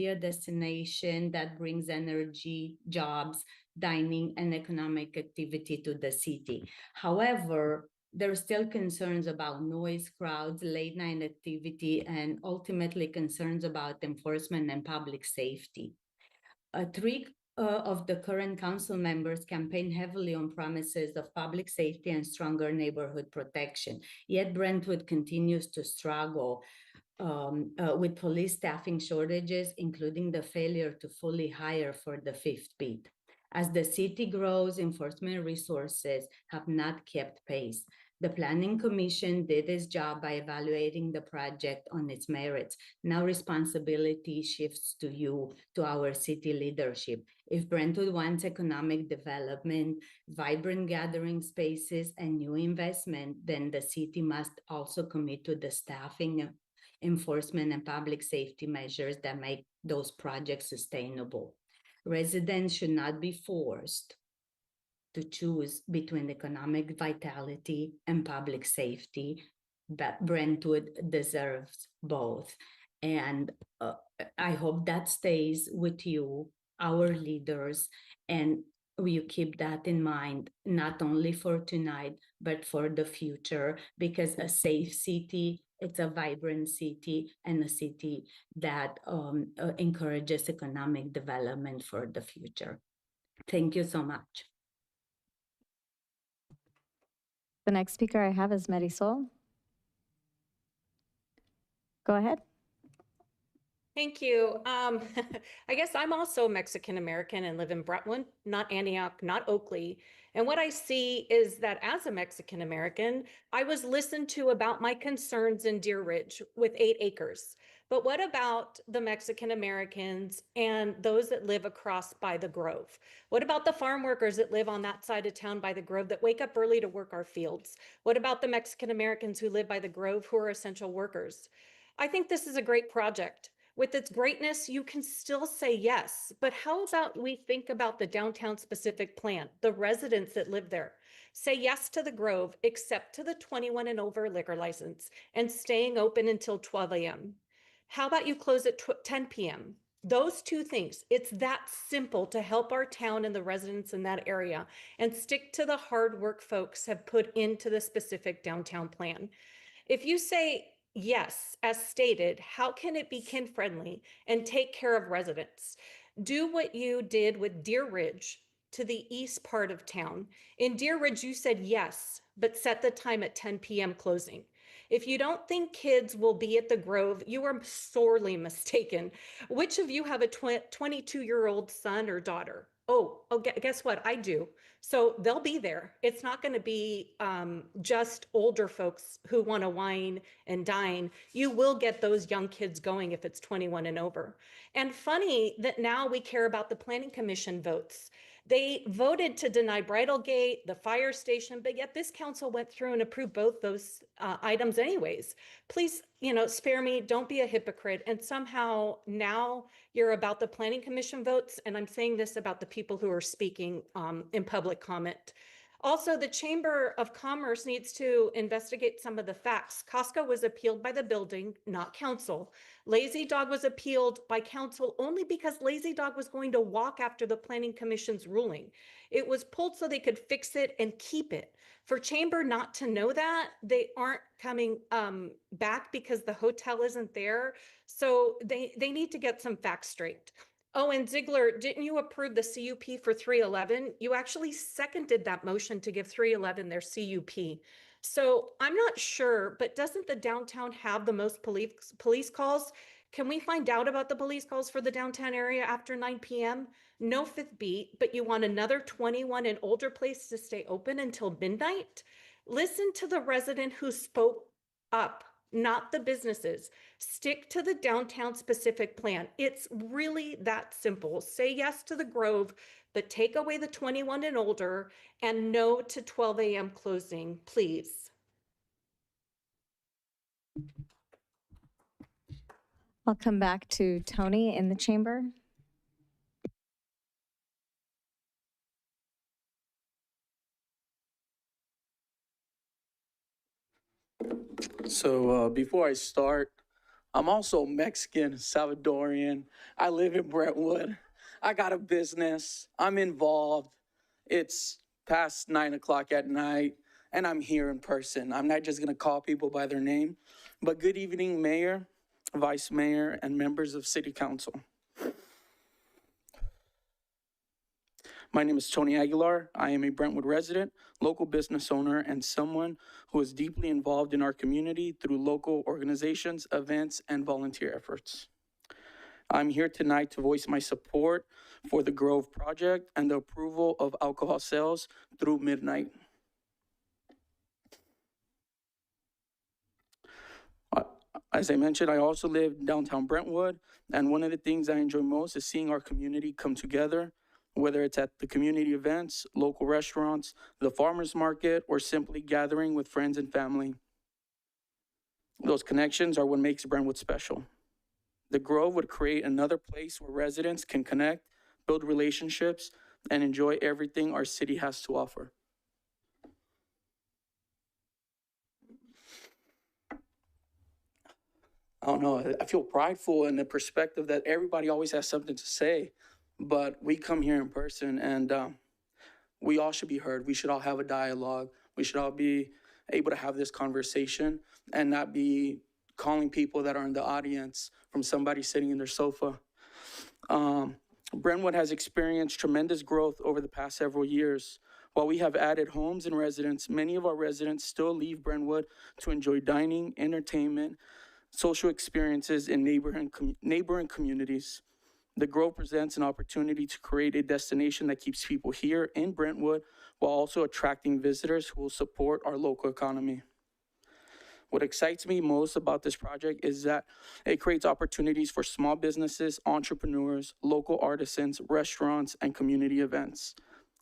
Speaker 12: a destination that brings energy, jobs, dining, and economic activity to the city. However, there are still concerns about noise, crowds, late night activity, and ultimately concerns about enforcement and public safety. Three of the current council members campaign heavily on promises of public safety and stronger neighborhood protection. Yet Brentwood continues to struggle with police staffing shortages, including the failure to fully hire for the fifth beat. As the city grows, enforcement resources have not kept pace. The Planning Commission did its job by evaluating the project on its merits. Now responsibility shifts to you, to our city leadership. If Brentwood wants economic development, vibrant gathering spaces, and new investment, then the city must also commit to the staffing, enforcement, and public safety measures that make those projects sustainable. Residents should not be forced to choose between economic vitality and public safety, but Brentwood deserves both. And I hope that stays with you, our leaders, and you keep that in mind, not only for tonight, but for the future, because a safe city, it's a vibrant city, and a city that encourages economic development for the future. Thank you so much.
Speaker 2: The next speaker I have is Marisol. Go ahead.
Speaker 5: Thank you. I guess I'm also Mexican American and live in Brentwood, not Antioch, not Oakley. And what I see is that as a Mexican American, I was listened to about my concerns in Deer Ridge with 8 acres. But what about the Mexican Americans and those that live across by the Grove? What about the farm workers that live on that side of town by the Grove that wake up early to work our fields? What about the Mexican Americans who live by the Grove who are essential workers? I think this is a great project. With its greatness, you can still say yes, but how about we think about the downtown specific plan, the residents that live there? Say yes to the Grove, except to the 21 and over liquor license, and staying open until 12 a.m. How about you close at 10 p.m.? Those two things, it's that simple to help our town and the residents in that area and stick to the hard work folks have put into the specific downtown plan. If you say yes, as stated, how can it be kid-friendly and take care of residents? Do what you did with Deer Ridge to the east part of town. In Deer Ridge, you said yes, but set the time at 10 p.m. closing. If you don't think kids will be at the Grove, you are sorely mistaken. Which of you have a 22-year-old son or daughter? Oh, guess what? I do. So they'll be there. It's not going to be just older folks who want to wine and dine. You will get those young kids going if it's 21 and over. And funny that now we care about the Planning Commission votes. They voted to deny Bridal Gate, the fire station, but yet this council went through and approved both those items anyways. Please, spare me, don't be a hypocrite. And somehow now you're about the Planning Commission votes, and I'm saying this about the people who are speaking in public comment. Also, the Chamber of Commerce needs to investigate some of the facts. Costco was appealed by the building, not council. Lazy Dog was appealed by council only because Lazy Dog was going to walk after the Planning Commission's ruling. It was pulled so they could fix it and keep it. For Chamber not to know that, they aren't coming back because the hotel isn't there. So they need to get some facts straight. Oh, and Ziegler, didn't you approve the CUP for 311? You actually seconded that motion to give 311 their CUP. So I'm not sure, but doesn't the downtown have the most police calls? Can we find out about the police calls for the downtown area after 9 p.m.? No fifth beat, but you want another 21 and older place to stay open until midnight? Listen to the resident who spoke up, not the businesses. Stick to the downtown specific plan. It's really that simple. Say yes to the Grove, but take away the 21 and older and no to 12 a.m. closing, please.
Speaker 2: I'll come back to Tony in the chamber.
Speaker 13: So before I start, I'm also Mexican, Salvadorian. I live in Brentwood. I got a business. I'm involved. It's past 9 o'clock at night, and I'm here in person. I'm not just going to call people by their name. But good evening, Mayor, Vice Mayor, and members of City Council. My name is Tony Aguilar. I am a Brentwood resident, local business owner, and someone who is deeply involved in our community through local organizations, events, and volunteer efforts. I'm here tonight to voice my support for the Grove project and the approval of alcohol sales through midnight. As I mentioned, I also live downtown Brentwood, and one of the things I enjoy most is seeing our community come together, whether it's at the community events, local restaurants, the farmers market, or simply gathering with friends and family. Those connections are what makes Brentwood special. The Grove would create another place where residents can connect, build relationships, and enjoy everything our city has to offer. I don't know, I feel prideful in the perspective that everybody always has something to say, but we come here in person and we all should be heard. We should all have a dialogue. We should all be able to have this conversation and not be calling people that are in the audience from somebody sitting in their sofa. Brentwood has experienced tremendous growth over the past several years. While we have added homes and residents, many of our residents still leave Brentwood to enjoy dining, entertainment, social experiences in neighboring communities. The Grove presents an opportunity to create a destination that keeps people here in Brentwood while also attracting visitors who will support our local economy. What excites me most about this project is that it creates opportunities for small businesses, entrepreneurs, local artisans, restaurants, and community events.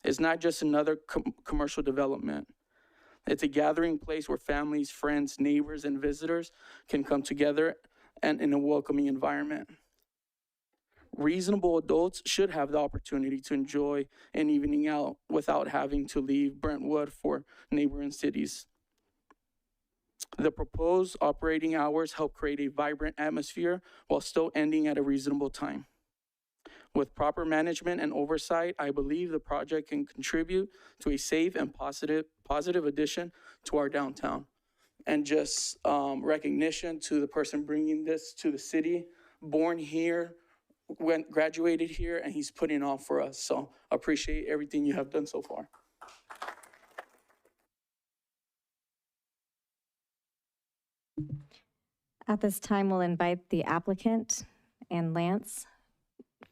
Speaker 13: It's not just another commercial development. It's a gathering place where families, friends, neighbors, and visitors can come together and in a welcoming environment. Reasonable adults should have the opportunity to enjoy an evening out without having to leave Brentwood for neighboring cities. The proposed operating hours help create a vibrant atmosphere while still ending at a reasonable time. With proper management and oversight, I believe the project can contribute to a safe and positive addition to our downtown. And just recognition to the person bringing this to the city, born here, graduated here, and he's putting on for us. So appreciate everything you have done so far.
Speaker 2: At this time, we'll invite the applicant and Lance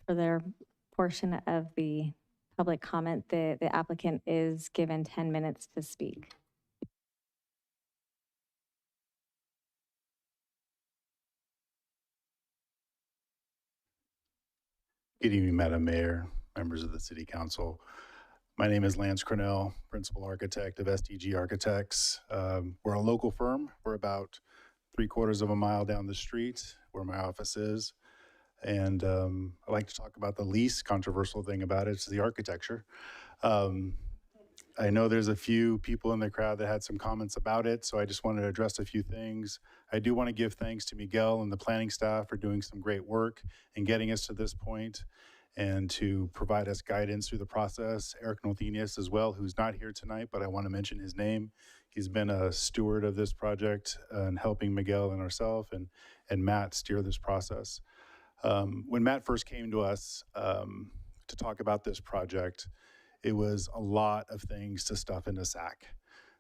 Speaker 2: for their portion of the public comment. The applicant is given 10 minutes to speak.
Speaker 14: Good evening, Madam Mayor, members of the City Council. My name is Lance Cornell, Principal Architect of STG Architects. We're a local firm. We're about 3/4 of a mile down the street where my office is. And I like to talk about the least controversial thing about it. It's the architecture. I know there's a few people in the crowd that had some comments about it, so I just wanted to address a few things. I do want to give thanks to Miguel and the planning staff for doing some great work and getting us to this point and to provide us guidance through the process. Eric Northenius as well, who's not here tonight, but I want to mention his name. He's been a steward of this project and helping Miguel and ourselves and Matt steer this process. When Matt first came to us to talk about this project, it was a lot of things to stuff in a sack.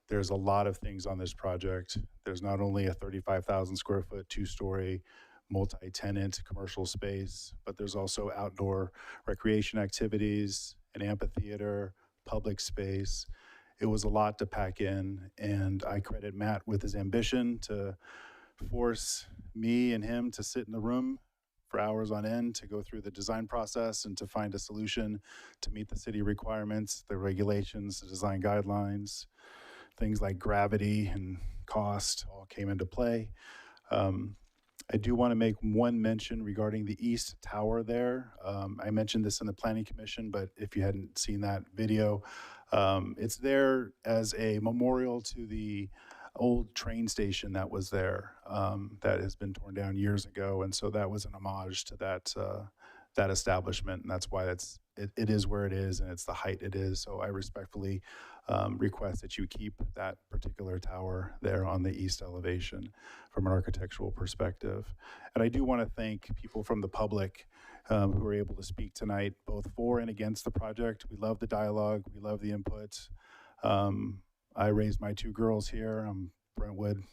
Speaker 14: There's a lot of things on this project. There's not only a 35,000 square foot, 2-story multi-tenant commercial space, but there's also outdoor recreation activities, an amphitheater, public space. It was a lot to pack in, and I credit Matt with his ambition to force me and him to sit in the room for hours on end to go through the design process and to find a solution to meet the city requirements, the regulations, the design guidelines. Things like gravity and cost all came into play. I do want to make one mention regarding the East Tower there. I mentioned this in the Planning Commission, but if you hadn't seen that video, it's there as a memorial to the old train station that was there that has been torn down years ago. And so that was an homage to that establishment. And that's why it is where it is and it's the height it is. So I respectfully request that you keep that particular tower there on the east elevation from an architectural perspective. And I do want to thank people from the public who were able to speak tonight, both for and against the project. We love the dialogue. We love the input. I raised my two girls here. I'm Brentwood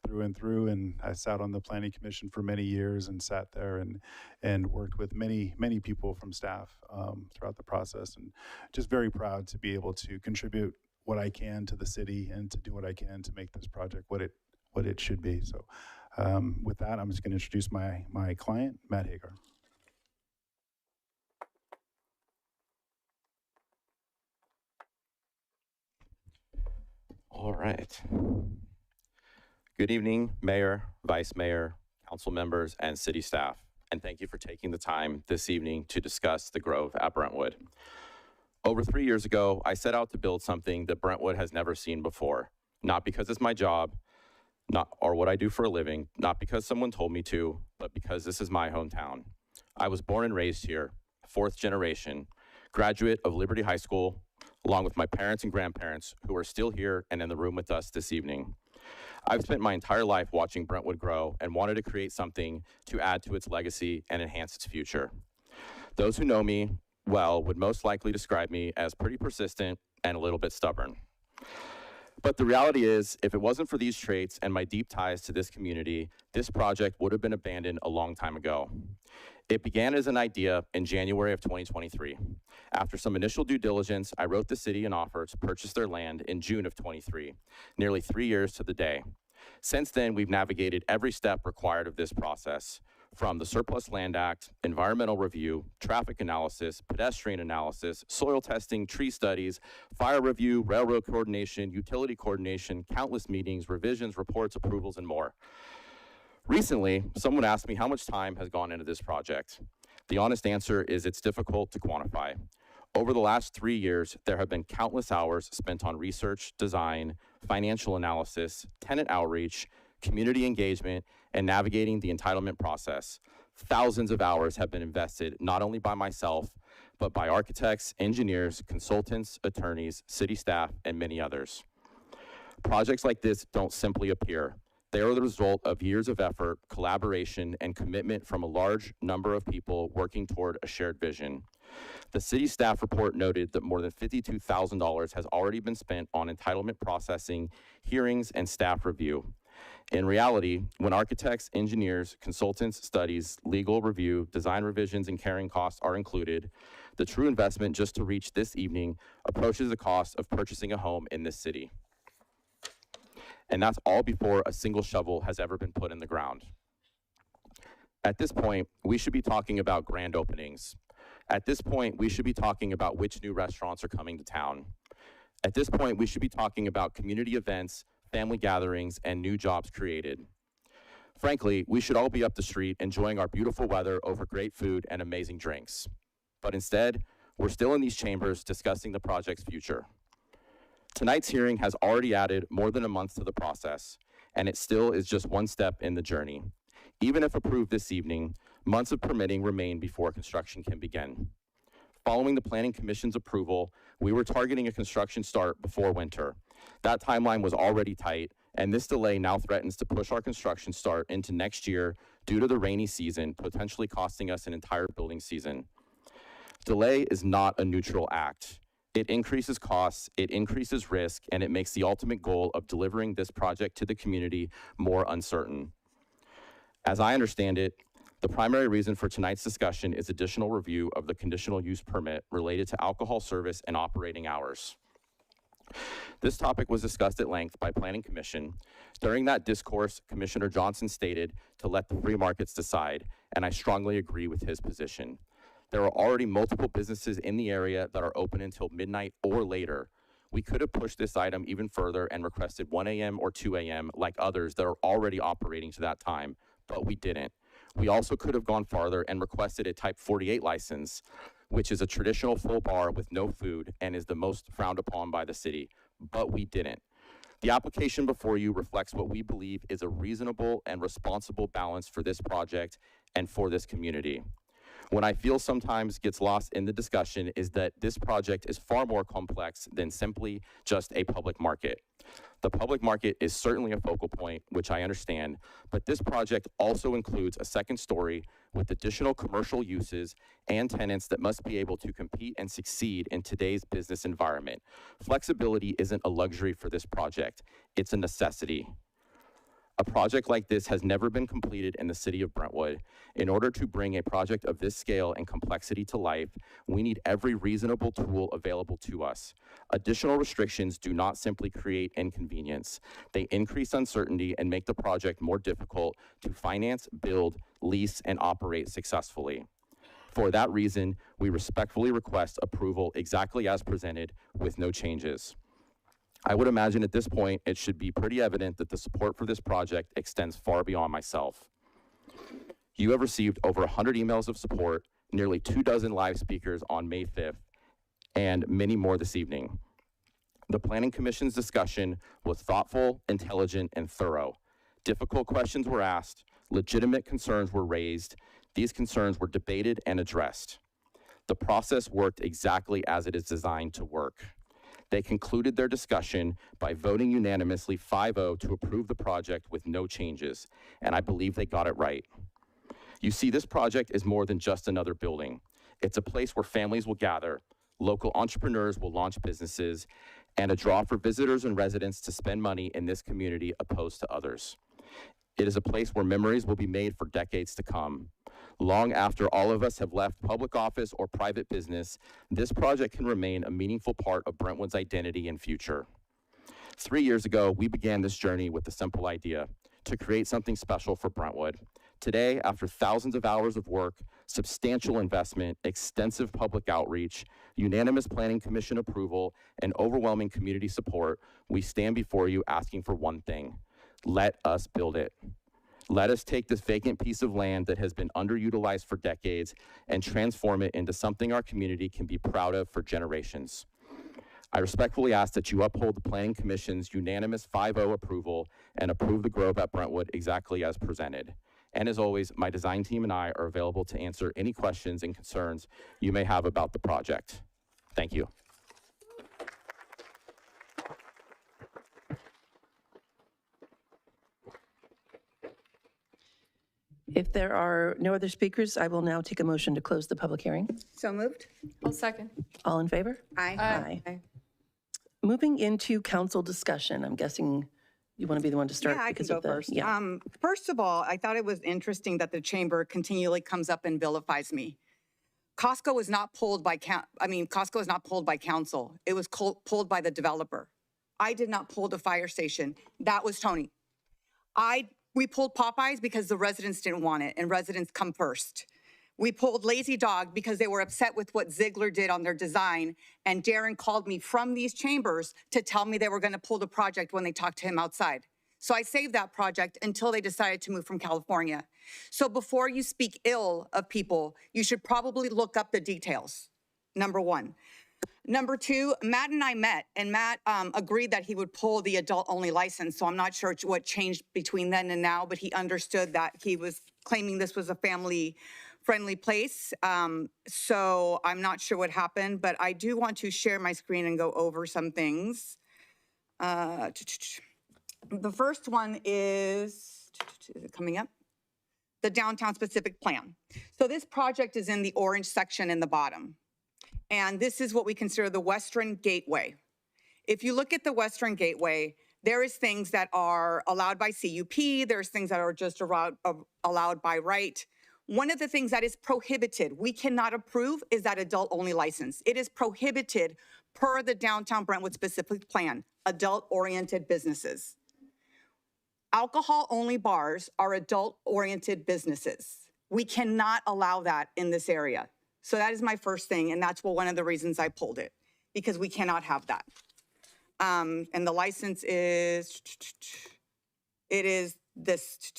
Speaker 14: through and through, and I sat on the Planning Commission for many years and sat there and worked with many people from staff throughout the process, and just very proud to be able to contribute what I can to the city and to do what I can to make this project what it should be. So with that, I'm just going to introduce my client, Matt Hagar.
Speaker 15: All right. Good evening, Mayor, Vice Mayor, council members, and city staff. And thank you for taking the time this evening to discuss the Grove at Brentwood. Over 3 years ago, I set out to build something that Brentwood has never seen before. Not because it's my job, or what I do for a living, not because someone told me to, but because this is my hometown. I was born and raised here, 4th generation, graduate of Liberty High School, along with my parents and grandparents who are still here and in the room with us this evening. I've spent my entire life watching Brentwood grow and wanted to create something to add to its legacy and enhance its future. Those who know me well would most likely describe me as pretty persistent and a little bit stubborn. But the reality is, if it wasn't for these traits and my deep ties to this community, this project would have been abandoned a long time ago. It began as an idea in January of 2023. After some initial due diligence, I wrote the city an offer to purchase their land in June of 23, nearly 3 years to the day. Since then, we've navigated every step required of this process, from the Surplus Land Act, environmental review, traffic analysis, pedestrian analysis, soil testing, tree studies, fire review, railroad coordination, utility coordination, countless meetings, revisions, reports, approvals, and more. Recently, someone asked me how much time has gone into this project. The honest answer is it's difficult to quantify. Over the last 3 years, there have been countless hours spent on research, design, financial analysis, tenant outreach, community engagement, and navigating the entitlement process. Thousands of hours have been invested not only by myself, but by architects, engineers, consultants, attorneys, city staff, and many others. Projects like this don't simply appear. They are the result of years of effort, collaboration, and commitment from a large number of people working toward a shared vision. The city staff report noted that more than $52,000 has already been spent on entitlement processing, hearings, and staff review. In reality, when architects, engineers, consultants, studies, legal review, design revisions, and carrying costs are included, the true investment just to reach this evening approaches the cost of purchasing a home in this city. And that's all before a single shovel has ever been put in the ground. At this point, we should be talking about grand openings. At this point, we should be talking about which new restaurants are coming to town. At this point, we should be talking about community events, family gatherings, and new jobs created. Frankly, we should all be up the street enjoying our beautiful weather over great food and amazing drinks. But instead, we're still in these chambers discussing the project's future. Tonight's hearing has already added more than a month to the process, and it still is just one step in the journey. Even if approved this evening, months of permitting remain before construction can begin. Following the Planning Commission's approval, we were targeting a construction start before winter. That timeline was already tight, and this delay now threatens to push our construction start into next year due to the rainy season, potentially costing us an entire building season. Delay is not a neutral act. It increases costs, it increases risk, and it makes the ultimate goal of delivering this project to the community more uncertain. As I understand it, The primary reason for tonight's discussion is additional review of the conditional use permit related to alcohol service and operating hours. This topic was discussed at length by Planning Commission. During that discourse, Commissioner Johnson stated to let the free markets decide, and I strongly agree with his position. There are already multiple businesses in the area that are open until midnight or later. We could have pushed this item even further and requested 1 a.m. or 2 a.m. like others that are already operating to that time, but we didn't. We also could have gone farther and requested a Type 48 license, which is a traditional full bar with no food and is the most frowned upon by the city, but we didn't. The application before you reflects what we believe is a reasonable and responsible balance for this project and for this community. What I feel sometimes gets lost in the discussion is that this project is far more complex than simply just a public market. The public market is certainly a focal point, which I understand, but this project also includes a second story with additional commercial uses and tenants that must be able to compete and succeed in today's business environment. Flexibility isn't a luxury for this project, it's a necessity. A project like this has never been completed in the city of Brentwood. In order to bring a project of this scale and complexity to life, we need every reasonable tool available to us. Additional restrictions do not simply create inconvenience. They increase uncertainty and make the project more difficult to finance, build, lease, and operate successfully. For that reason, we respectfully request approval exactly as presented with no changes. I would imagine at this point, it should be pretty evident that the support for this project extends far beyond myself. You have received over 100 emails of support, nearly 24 live speakers on May 5th, and many more this evening. The Planning Commission's discussion was thoughtful, intelligent, and thorough. Difficult questions were asked, legitimate concerns were raised, these concerns were debated and addressed. The process worked exactly as it is designed to work. They concluded their discussion by voting unanimously 5-0 to approve the project with no changes, and I believe they got it right. You see, this project is more than just another building. It's a place where families will gather, local entrepreneurs will launch businesses, and a draw for visitors and residents to spend money in this community opposed to others. It is a place where memories will be made for decades to come. Long after all of us have left public office or private business, this project can remain a meaningful part of Brentwood's identity and future. 3 years ago, we began this journey with the simple idea to create something special for Brentwood. Today, after thousands of hours of work, substantial investment, extensive public outreach, unanimous Planning Commission approval, and overwhelming community support, we stand before you asking for one thing: let us build it. Let us take this vacant piece of land that has been underutilized for decades and transform it into something our community can be proud of for generations. I respectfully ask that you uphold the Planning Commission's unanimous 5-0 approval and approve the Grove at Brentwood exactly as presented. And as always, my design team and I are available to answer any questions and concerns you may have about the project. Thank you.
Speaker 1: If there are no other speakers, I will now take a motion to close the public hearing.
Speaker 16: So moved.
Speaker 7: I'll second.
Speaker 1: All in favor?
Speaker 16: Aye.
Speaker 1: Aye. Moving into council discussion, I'm guessing you want to be the one to start.
Speaker 16: Yeah, I can
Speaker 1: because
Speaker 16: go
Speaker 1: of the-
Speaker 16: first.
Speaker 1: Yeah.
Speaker 16: First of all, I thought it was interesting that the chamber continually comes up and vilifies me. Costco is not pulled by Costco is not pulled by council. It was pulled by the developer. I did not pull the fire station. That was Tony. We pulled Popeyes because the residents didn't want it, and residents come first. We pulled Lazy Dog because they were upset with what Ziegler did on their design, and Darren called me from these chambers to tell me they were going to pull the project when they talked to him outside. So I saved that project until they decided to move from California. So before you speak ill of people, you should probably look up the details, number one. Number two, Matt and I met, and Matt agreed that he would pull the adult-only license, so I'm not sure what changed between then and now, but he understood that he was claiming this was a family-friendly place. So I'm not sure what happened, but I do want to share my screen and go over some things. The first one is it coming up? The downtown specific plan. So this project is in the orange section in the bottom. And this is what we consider the Western Gateway. If you look at the Western Gateway, there is things that are allowed by CUP, there's things that are just allowed by right. One of the things that is prohibited, we cannot approve, is that adult-only license. It is prohibited per the Downtown Brentwood specific plan, adult-oriented businesses. Alcohol-only bars are adult-oriented businesses. We cannot allow that in this area. So that is my first thing, and that's one of the reasons I pulled it, because we cannot have that. And the license is, it is this,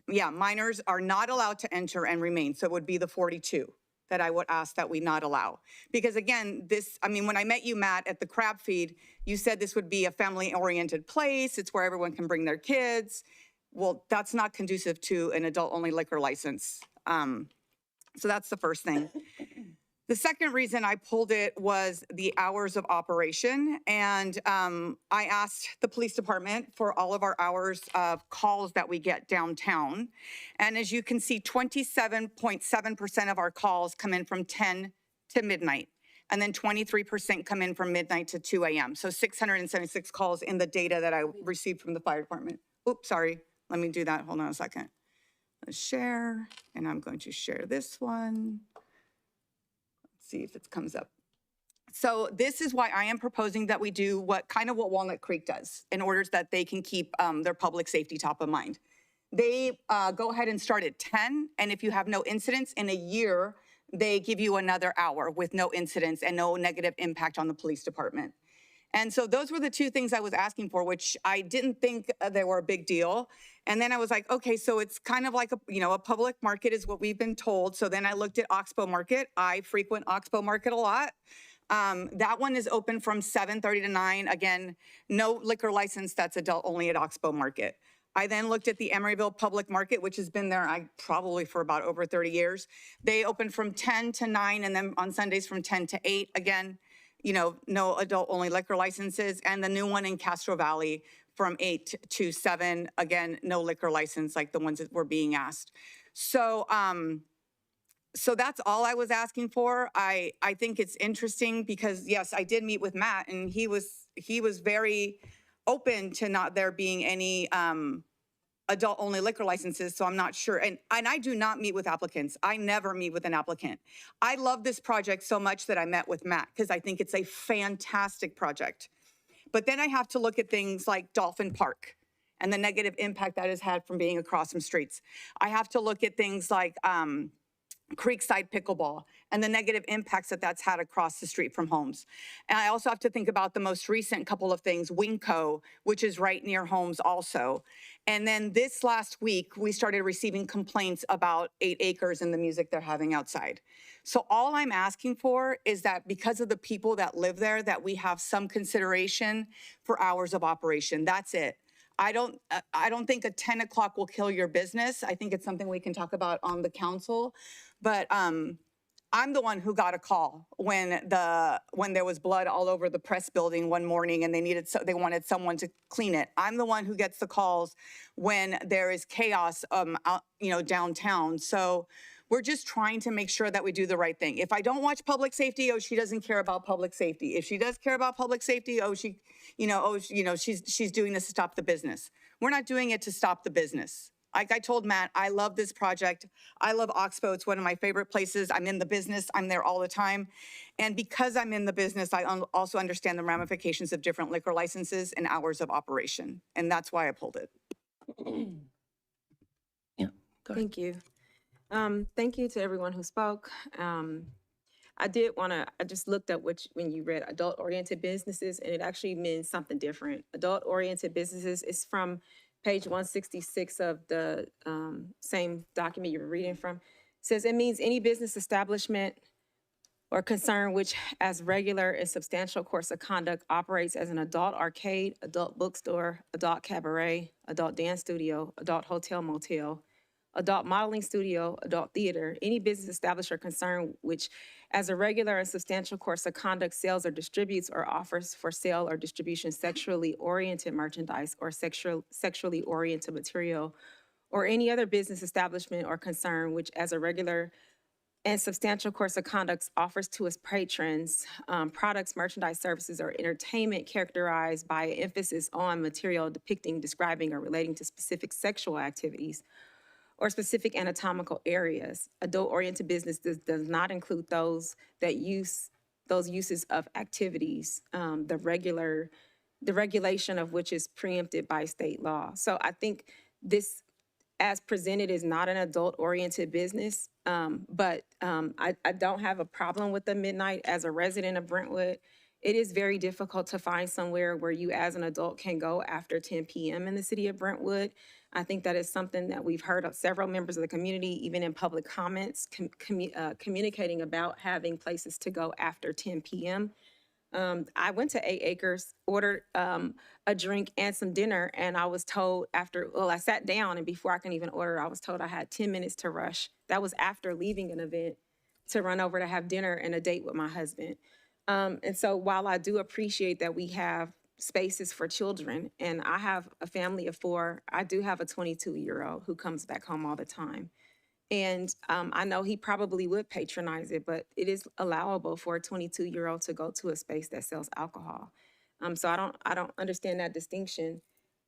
Speaker 16: yeah, minors are not allowed to enter and remain. So it would be the 42 that I would ask that we not allow. Because again, this, I mean, when I met you, Matt, at the crab feed, you said this would be a family-oriented place. It's where everyone can bring their kids. Well, that's not conducive to an adult-only liquor license. So that's the first thing. The second reason I pulled it was the hours of operation. And I asked the police department for all of our hours of calls that we get downtown. And as you can see, 27.7% of our calls come in from 10 to midnight. And then 23% come in from midnight to 2 a.m. So 676 calls in the data that I received from the fire department. Oops, sorry. Let me do that. Hold on a second. Let's share. And I'm going to share this one. See if it comes up. So this is why I am proposing that we do what Walnut Creek does in order that they can keep their public safety top of mind. They go ahead and start at 10, and if you have no incidents in a year, they give you another hour with no incidents and no negative impact on the police department. And so those were the two things I was asking for, which I didn't think they were a big deal. And then I was like, okay, so it's kind of like a public market is what we've been told. So then I looked at Oxbow Market. I frequent Oxbow Market a lot. That one is open from 7:30 to 9. Again, no liquor license, that's adult only at Oxbow Market. I then looked at the Emeryville Public Market, which has been there probably for about over 30 years. They open from 10 to 9 and then on Sundays from 10 to 8. Again, no adult-only liquor licenses, and the new one in Castro Valley from 8 to 7, again, no liquor license like the ones that were being asked. So, so that's all I was asking for. I think it's interesting because, yes, I did meet with Matt, and he was very open to not there being any adult-only liquor licenses, so I'm not sure. And I do not meet with applicants. I never meet with an applicant. I love this project so much that I met with Matt because I think it's a fantastic project. But then I have to look at things like Dolphin Park and the negative impact that has had from being across some streets. I have to look at things like Creekside Pickleball and the negative impacts that that's had across the street from homes. And I also have to think about the most recent couple of things, Winco, which is right near homes also. And then this last week, we started receiving complaints about 8 acres and the music they're having outside. So all I'm asking for is that because of the people that live there, that we have some consideration for hours of operation. That's it. I don't think a 10 o'clock will kill your business. I think it's something we can talk about on the council. But I'm the one who got a call when there was blood all over the press building one morning and they wanted someone to clean it. I'm the one who gets the calls when there is chaos downtown. So we're just trying to make sure that we do the right thing. If I don't watch public safety, she doesn't care about public safety. If she does care about public safety, she's doing this to stop the business. We're not doing it to stop the business. Like I told Matt, I love this project. I love Oxbow. It's one of my favorite places. I'm in the business. I'm there all the time. And because I'm in the business, I also understand the ramifications of different liquor licenses and hours of operation. And that's why I pulled it.
Speaker 1: Yeah, go ahead.
Speaker 8: Thank you. Thank you to everyone who spoke. I just looked up when you read adult-oriented businesses, and it actually means something different. Adult-oriented businesses is from page 166 of the same document you're reading from. It says it means any business establishment or concern which as regular and substantial course of conduct operates as an adult arcade, adult bookstore, adult cabaret, adult dance studio, adult hotel motel, adult modeling studio, adult theater, any business established or concern which as a regular and substantial course of conduct sells or distributes or offers for sale or distribution sexually oriented merchandise or sexually oriented material, or any other business establishment or concern which as a regular and substantial course of conduct offers to its patrons products, merchandise, services, or entertainment characterized by an emphasis on material depicting, describing, or relating to specific sexual activities, or specific anatomical areas. Adult-oriented business does not include those uses of activities, the regulation of which is preempted by state law. So I think this, as presented, is not an adult-oriented business, but I don't have a problem with the midnight. As a resident of Brentwood, it is very difficult to find somewhere where you as an adult can go after 10 p.m. in the city of Brentwood. I think that is something that we've heard of several members of the community, even in public comments, communicating about having places to go after 10 p.m. I went to 8 Acres, ordered a drink and some dinner, and I was told I sat down, and before I can even order, I was told I had 10 minutes to rush. That was after leaving an event to run over to have dinner and a date with my husband. And so while I do appreciate that we have spaces for children, and I have a family of 4, I do have a 22-year-old who comes back home all the time. And I know he probably would patronize it, but it is allowable for a 22-year-old to go to a space that sells alcohol. So I don't understand that distinction.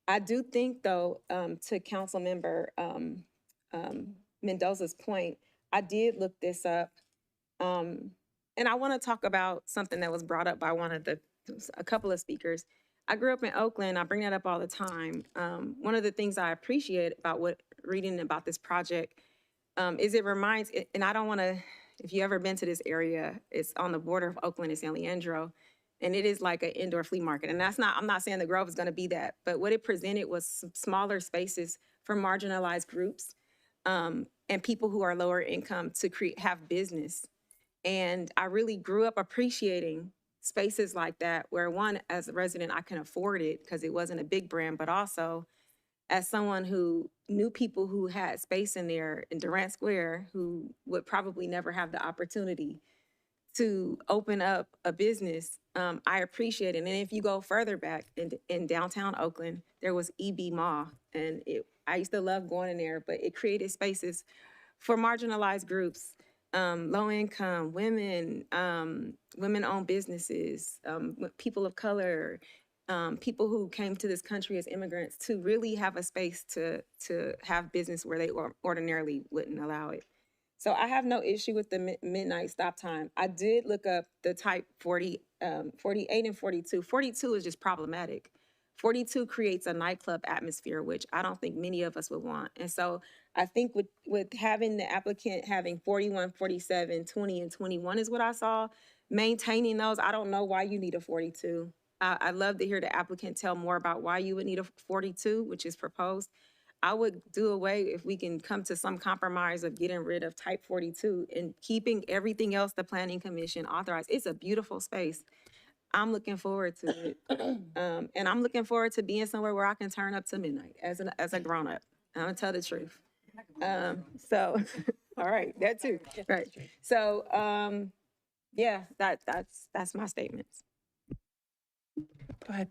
Speaker 8: I do think, though, to Councilmember Mendoza's point, I did look this up. And I want to talk about something that was brought up by a couple of speakers. I grew up in Oakland. I bring that up all the time. One of the things I appreciate about reading about this project is it reminds, and I don't want to, if you ever been to this area, it's on the border of Oakland and San Leandro, and it is like an indoor flea market. And I'm not saying the Grove is going to be that, but what it presented was some smaller spaces for marginalized groups and people who are lower income to have business. And I really grew up appreciating spaces like that where, one, as a resident, I can afford it because it wasn't a big brand, but also as someone who knew people who had space in there in Durant Square who would probably never have the opportunity to open up a business, I appreciate it. And if you go further back in downtown Oakland, there was EB Mall, and I used to love going in there, but it created spaces for marginalized groups, low income, women, women-owned businesses, people of color, people who came to this country as immigrants to really have a space to have business where they ordinarily wouldn't allow it. So I have no issue with the midnight stop time. I did look up the type 48 and 42. 42 is just problematic. 42 creates a nightclub atmosphere, which I don't think many of us would want. And so I think with having the applicant having 41, 47, 20, and 21 is what I saw, maintaining those, I don't know why you need a 42. I'd love to hear the applicant tell more about why you would need a 42, which is proposed. I would do away if we can come to some compromise of getting rid of type 42 and keeping everything else the Planning Commission authorized. It's a beautiful space. I'm looking forward to it. And I'm looking forward to being somewhere where I can turn up to midnight as a grown-up. I'm gonna tell the truth. So, all right, that too, right. So, yeah, that's my statements.
Speaker 1: Go ahead.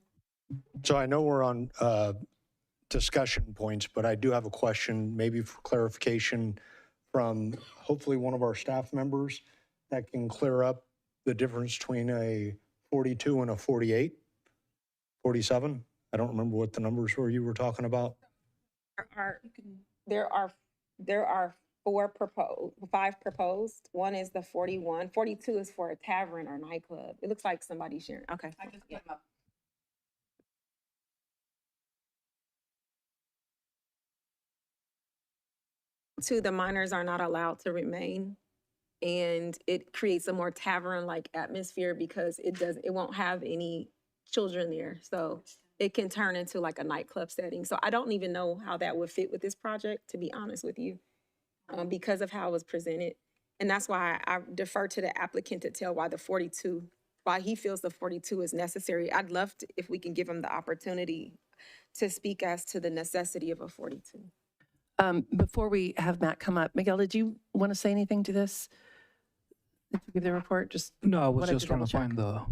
Speaker 17: So I know we're on discussion points, but I do have a question, maybe for clarification from hopefully one of our staff members that can clear up the difference between a 42 and a 48, 47. I don't remember what the numbers were you were talking about.
Speaker 8: There are 5 proposed. One is the 41. 42 is for a tavern or nightclub. It looks like somebody's sharing. Okay. I just put them up. The minors are not allowed to remain, and it creates a more tavern-like atmosphere because it won't have any children there. So it can turn into like a nightclub setting. So I don't even know how that would fit with this project, to be honest with you, because of how it was presented. And that's why I defer to the applicant to tell why he feels the 42 is necessary. I'd love to, if we can give him the opportunity to speak as to the necessity of a 42.
Speaker 1: Before we have Matt come up, Miguel, did you want to say anything to this? Did you give the report? Just
Speaker 18: No, I was
Speaker 1: wanted
Speaker 18: just
Speaker 1: to
Speaker 18: trying to
Speaker 1: double-check.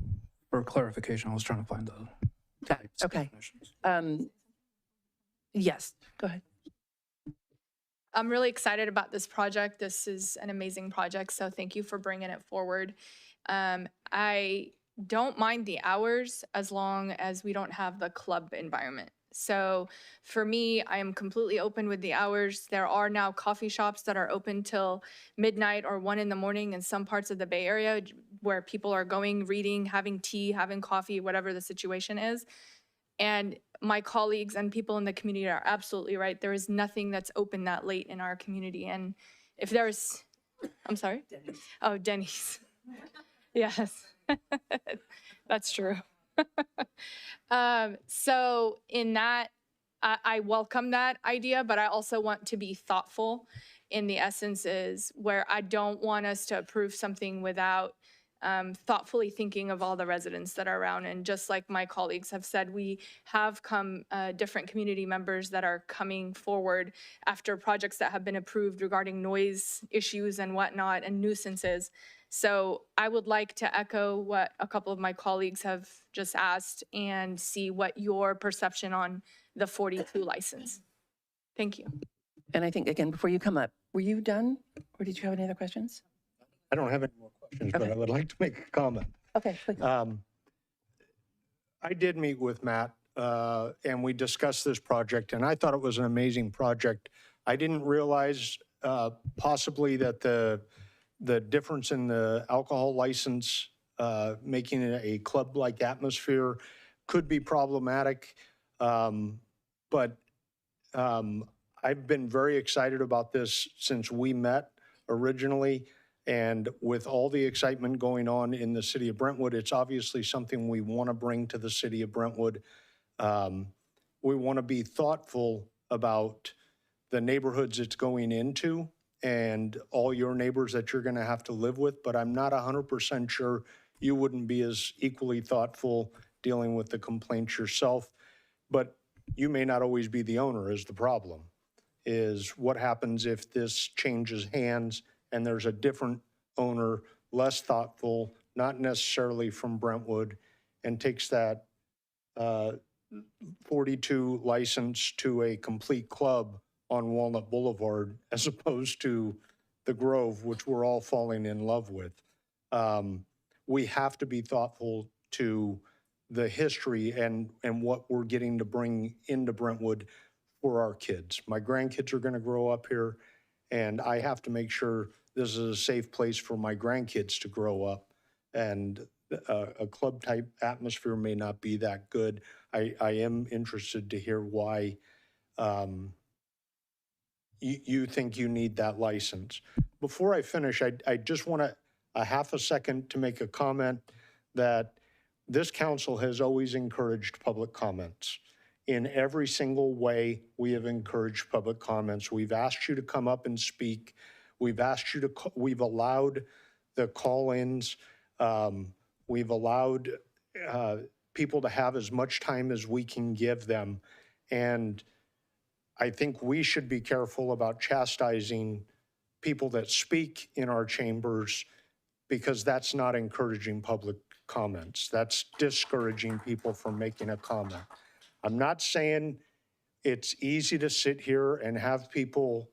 Speaker 18: for clarification, I was trying to find the types of
Speaker 1: Okay.
Speaker 18: definitions.
Speaker 1: Yes, go ahead.
Speaker 23: I'm really excited about this project. This is an amazing project, so thank you for bringing it forward. I don't mind the hours as long as we don't have the club environment. So for me, I am completely open with the hours. There are now coffee shops that are open till midnight or 1 a.m. in some parts of the Bay Area where people are going, reading, having tea, having coffee, whatever the situation is. And my colleagues and people in the community are absolutely right. There is nothing that's open that late in our community. And if there's, I'm sorry? Denny's. Oh, Denny's. Yes, that's true. So in that, I welcome that idea, but I also want to be thoughtful in the essences where I don't want us to approve something without thoughtfully thinking of all the residents that are around. And just like my colleagues have said, we have different community members that are coming forward after projects that have been approved regarding noise issues and whatnot and nuisances. So I would like to echo what a couple of my colleagues have just asked and see what your perception on the 42 license. Thank you.
Speaker 1: And I think, again, before you come up, were you done or did you have any other questions?
Speaker 17: I don't have any more questions, but I would like to make a comment.
Speaker 1: Okay, please.
Speaker 17: I did meet with Matt and we discussed this project, and I thought it was an amazing project. I didn't realize possibly that the difference in the alcohol license, making it a club-like atmosphere could be problematic. But I've been very excited about this since we met originally. And with all the excitement going on in the city of Brentwood, it's obviously something we want to bring to the city of Brentwood. We want to be thoughtful about the neighborhoods it's going into and all your neighbors that you're going to have to live with, but I'm not 100% sure you wouldn't be as equally thoughtful dealing with the complaints yourself. But you may not always be the owner is the problem, is what happens if this changes hands and there's a different owner, less thoughtful, not necessarily from Brentwood, and takes that 42 license to a complete club on Walnut Boulevard as opposed to the Grove, which we're all falling in love with. We have to be thoughtful to the history and what we're getting to bring into Brentwood for our kids. My grandkids are going to grow up here, and I have to make sure this is a safe place for my grandkids to grow up. And a club-type atmosphere may not be that good. I am interested to hear why you think you need that license. Before I finish, I just want a half a second to make a comment that this council has always encouraged public comments. In every single way, we have encouraged public comments. We've asked you to come up and speak. We've asked you to, we've allowed the call-ins. We've allowed people to have as much time as we can give them. And I think we should be careful about chastising people that speak in our chambers, because that's not encouraging public comments. That's discouraging people from making a comment. I'm not saying it's easy to sit here and have people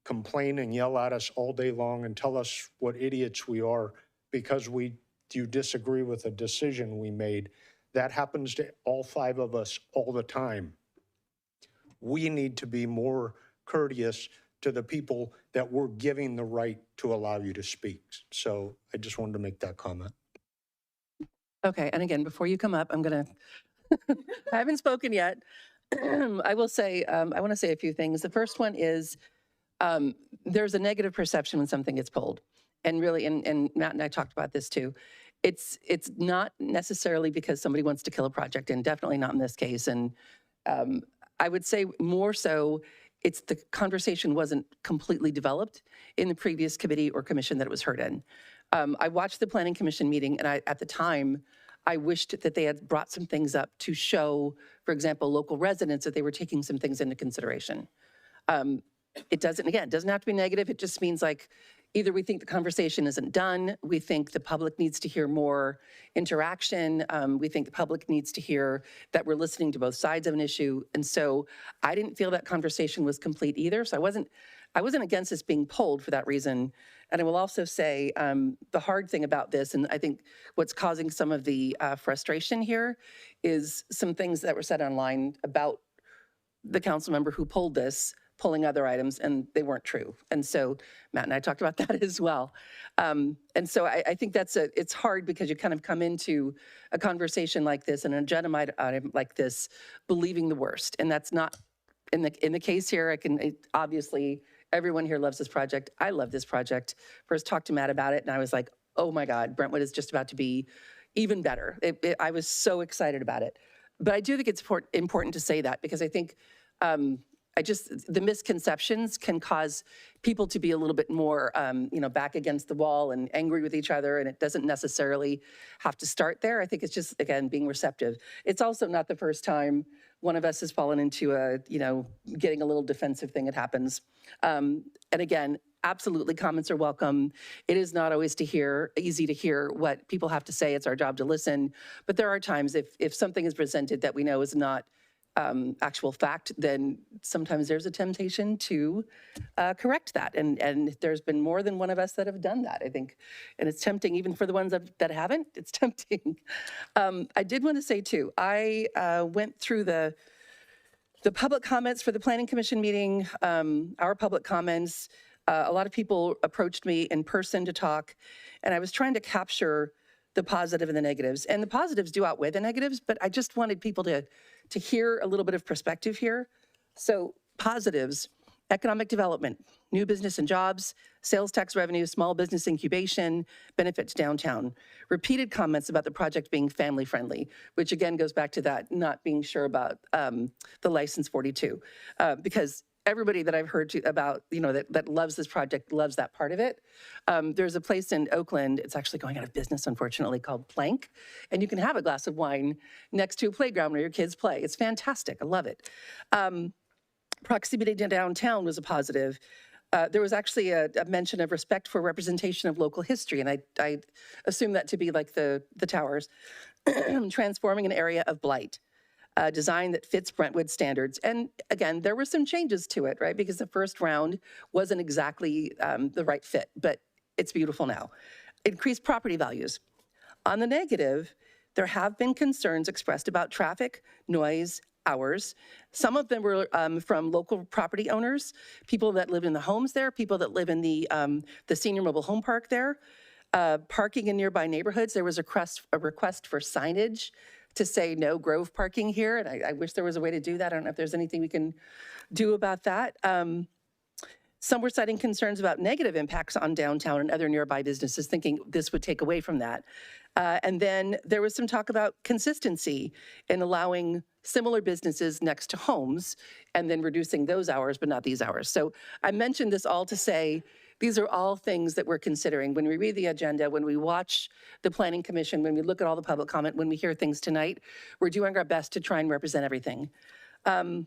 Speaker 17: complain and yell at us all day long and tell us what idiots we are because you disagree with a decision we made. That happens to all 5 of us all the time. We need to be more courteous to the people that we're giving the right to allow you to speak. So I just wanted to make that comment.
Speaker 1: Okay, and again, before you come up, I'm going to, I haven't spoken yet. I will say, I want to say a few things. The first one is there's a negative perception when something gets pulled. And really, and Matt and I talked about this too. It's not necessarily because somebody wants to kill a project, and definitely not in this case. And I would say more so, it's the conversation wasn't completely developed in the previous committee or commission that it was heard in. I watched the Planning Commission meeting, and at the time, I wished that they had brought some things up to show, for example, local residents that they were taking some things into consideration. It doesn't have to be negative. It just means like, either we think the conversation isn't done, we think the public needs to hear more interaction, we think the public needs to hear that we're listening to both sides of an issue. And so I didn't feel that conversation was complete either. So I wasn't against this being pulled for that reason. And I will also say the hard thing about this, and I think what's causing some of the frustration here, is some things that were said online about the council member who pulled this, pulling other items, and they weren't true. And so Matt and I talked about that as well. And so I think it's hard because you kind of come into a conversation like this, an agenda item like this, believing the worst. And that's not in the case here. Obviously, everyone here loves this project. I love this project. First talked to Matt about it, and I was like, oh my God, Brentwood is just about to be even better. I was so excited about it. But I do think it's important to say that, because I think the misconceptions can cause people to be a little bit more, back against the wall and angry with each other, and it doesn't necessarily have to start there. I think it's just, again, being receptive. It's also not the first time one of us has fallen into getting a little defensive thing. It happens. And again, absolutely, comments are welcome. It is not always easy to hear what people have to say. It's our job to listen. But there are times if something is presented that we know is not actual fact, then sometimes there's a temptation to correct that. And there's been more than one of us that have done that, I think. And it's tempting, even for the ones that haven't, it's tempting. I did want to say too, I went through the public comments for the Planning Commission meeting, our public comments. A lot of people approached me in person to talk, and I was trying to capture the positive and the negatives. And the positives do outweigh the negatives, but I just wanted people to hear a little bit of perspective here. So positives: economic development, new business and jobs, sales tax revenue, small business incubation, benefits downtown. Repeated comments about the project being family friendly, which again goes back to that not being sure about the license 42, because everybody that I've heard about, that loves this project loves that part of it. There's a place in Oakland, it's actually going out of business, unfortunately, called Plank, and you can have a glass of wine next to a playground where your kids play. It's fantastic. I love it. Proximity to downtown was a positive. There was actually a mention of respect for representation of local history, and I assume that to be like the towers. Transforming an area of blight. Design that fits Brentwood standards. And again, there were some changes to it, right? Because the first round wasn't exactly the right fit, but it's beautiful now. Increased property values. On the negative, there have been concerns expressed about traffic, noise, hours. Some of them were from local property owners, people that live in the homes there, people that live in the senior mobile home park there. Parking in nearby neighborhoods, there was a request for signage to say no grove parking here, and I wish there was a way to do that. I don't know if there's anything we can do about that. Some were citing concerns about negative impacts on downtown and other nearby businesses, thinking this would take away from that. And then there was some talk about consistency in allowing similar businesses next to homes and then reducing those hours, but not these hours. So I mentioned this all to say, these are all things that we're considering when we read the agenda, when we watch the Planning Commission, when we look at all the public comment, when we hear things tonight. We're doing our best to try and represent everything. All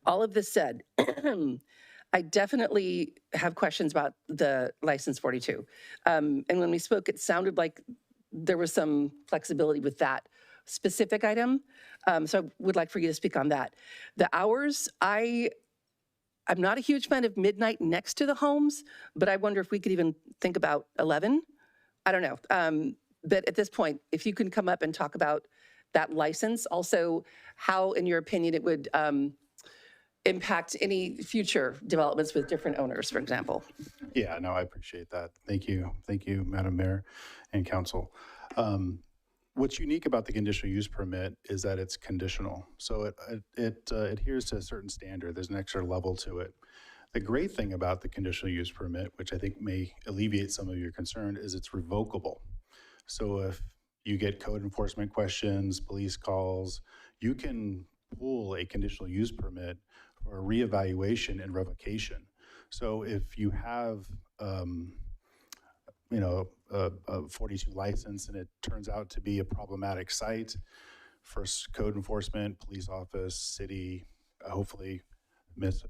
Speaker 1: of this said, I definitely have questions about the license 42. And when we spoke, it sounded like there was some flexibility with that specific item. So I would like for you to speak on that. The hours, I'm not a huge fan of midnight next to the homes, but I wonder if we could even think about 11. I don't know. But at this point, if you can come up and talk about that license, also how, in your opinion, it would impact any future developments with different owners, for example.
Speaker 14: Yeah, no, I appreciate that. Thank you. Thank you, Madam Mayor and Council. What's unique about the conditional use permit is that it's conditional. So it adheres to a certain standard. There's an extra level to it. The great thing about the conditional use permit, which I think may alleviate some of your concern, is it's revocable. So if you get code enforcement questions, police calls, you can pull a conditional use permit for a reevaluation and revocation. So if you have a 42 license and it turns out to be a problematic site, first code enforcement, police office, city, hopefully Ms.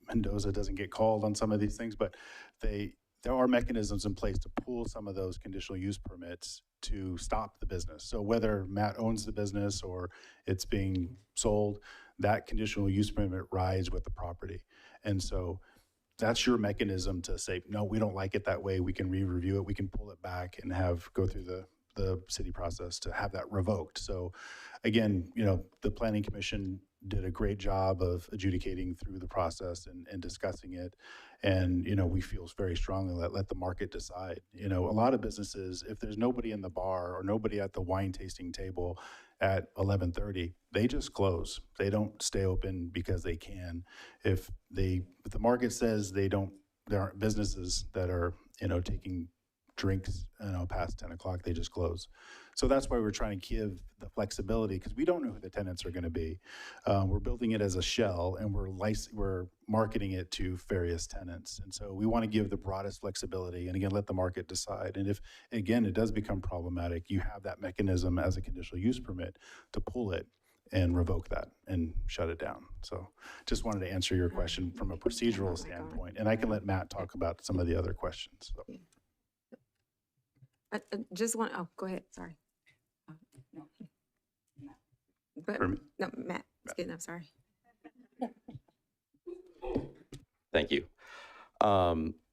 Speaker 14: Mendoza doesn't get called on some of these things, but there are mechanisms in place to pull some of those conditional use permits to stop the business. So whether Matt owns the business or it's being sold, that conditional use permit rides with the property. And so that's your mechanism to say, no, we don't like it that way. We can re-review it. We can pull it back and go through the city process to have that revoked. So again, the Planning Commission did a great job of adjudicating through the process and discussing it. And, we feel very strongly that let the market decide. A lot of businesses, if there's nobody in the bar or nobody at the wine tasting table at 11:30, they just close. They don't stay open because they can. If the market says there aren't businesses that are, taking drinks, past 10 o'clock, they just close. So that's why we're trying to give the flexibility, because we don't know who the tenants are going to be. We're building it as a shell, and we're marketing it to various tenants. And so we want to give the broadest flexibility, and again, let the market decide. And if, again, it does become problematic, you have that mechanism as a conditional use permit to pull it and revoke that and shut it down. So just wanted to answer your question from a procedural standpoint, and I can let Matt talk about some of the other questions. So.
Speaker 8: Go ahead, sorry.
Speaker 14: No.
Speaker 8: No, Matt, it's good enough, sorry.
Speaker 15: Thank you.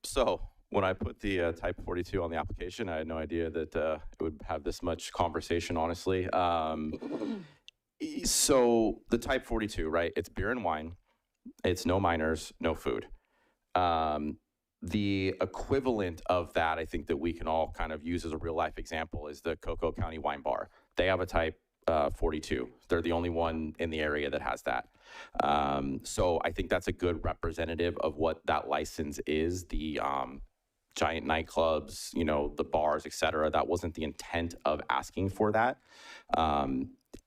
Speaker 15: So when I put the type 42 on the application, I had no idea that it would have this much conversation, honestly. So the type 42, right? It's beer and wine. It's no minors, no food. The equivalent of that, I think that we can all kind of use as a real life example, is the Cocoa County Wine Bar. They have a type 42. They're the only one in the area that has that. So I think that's a good representative of what that license is. The giant nightclubs, the bars, et cetera. That wasn't the intent of asking for that.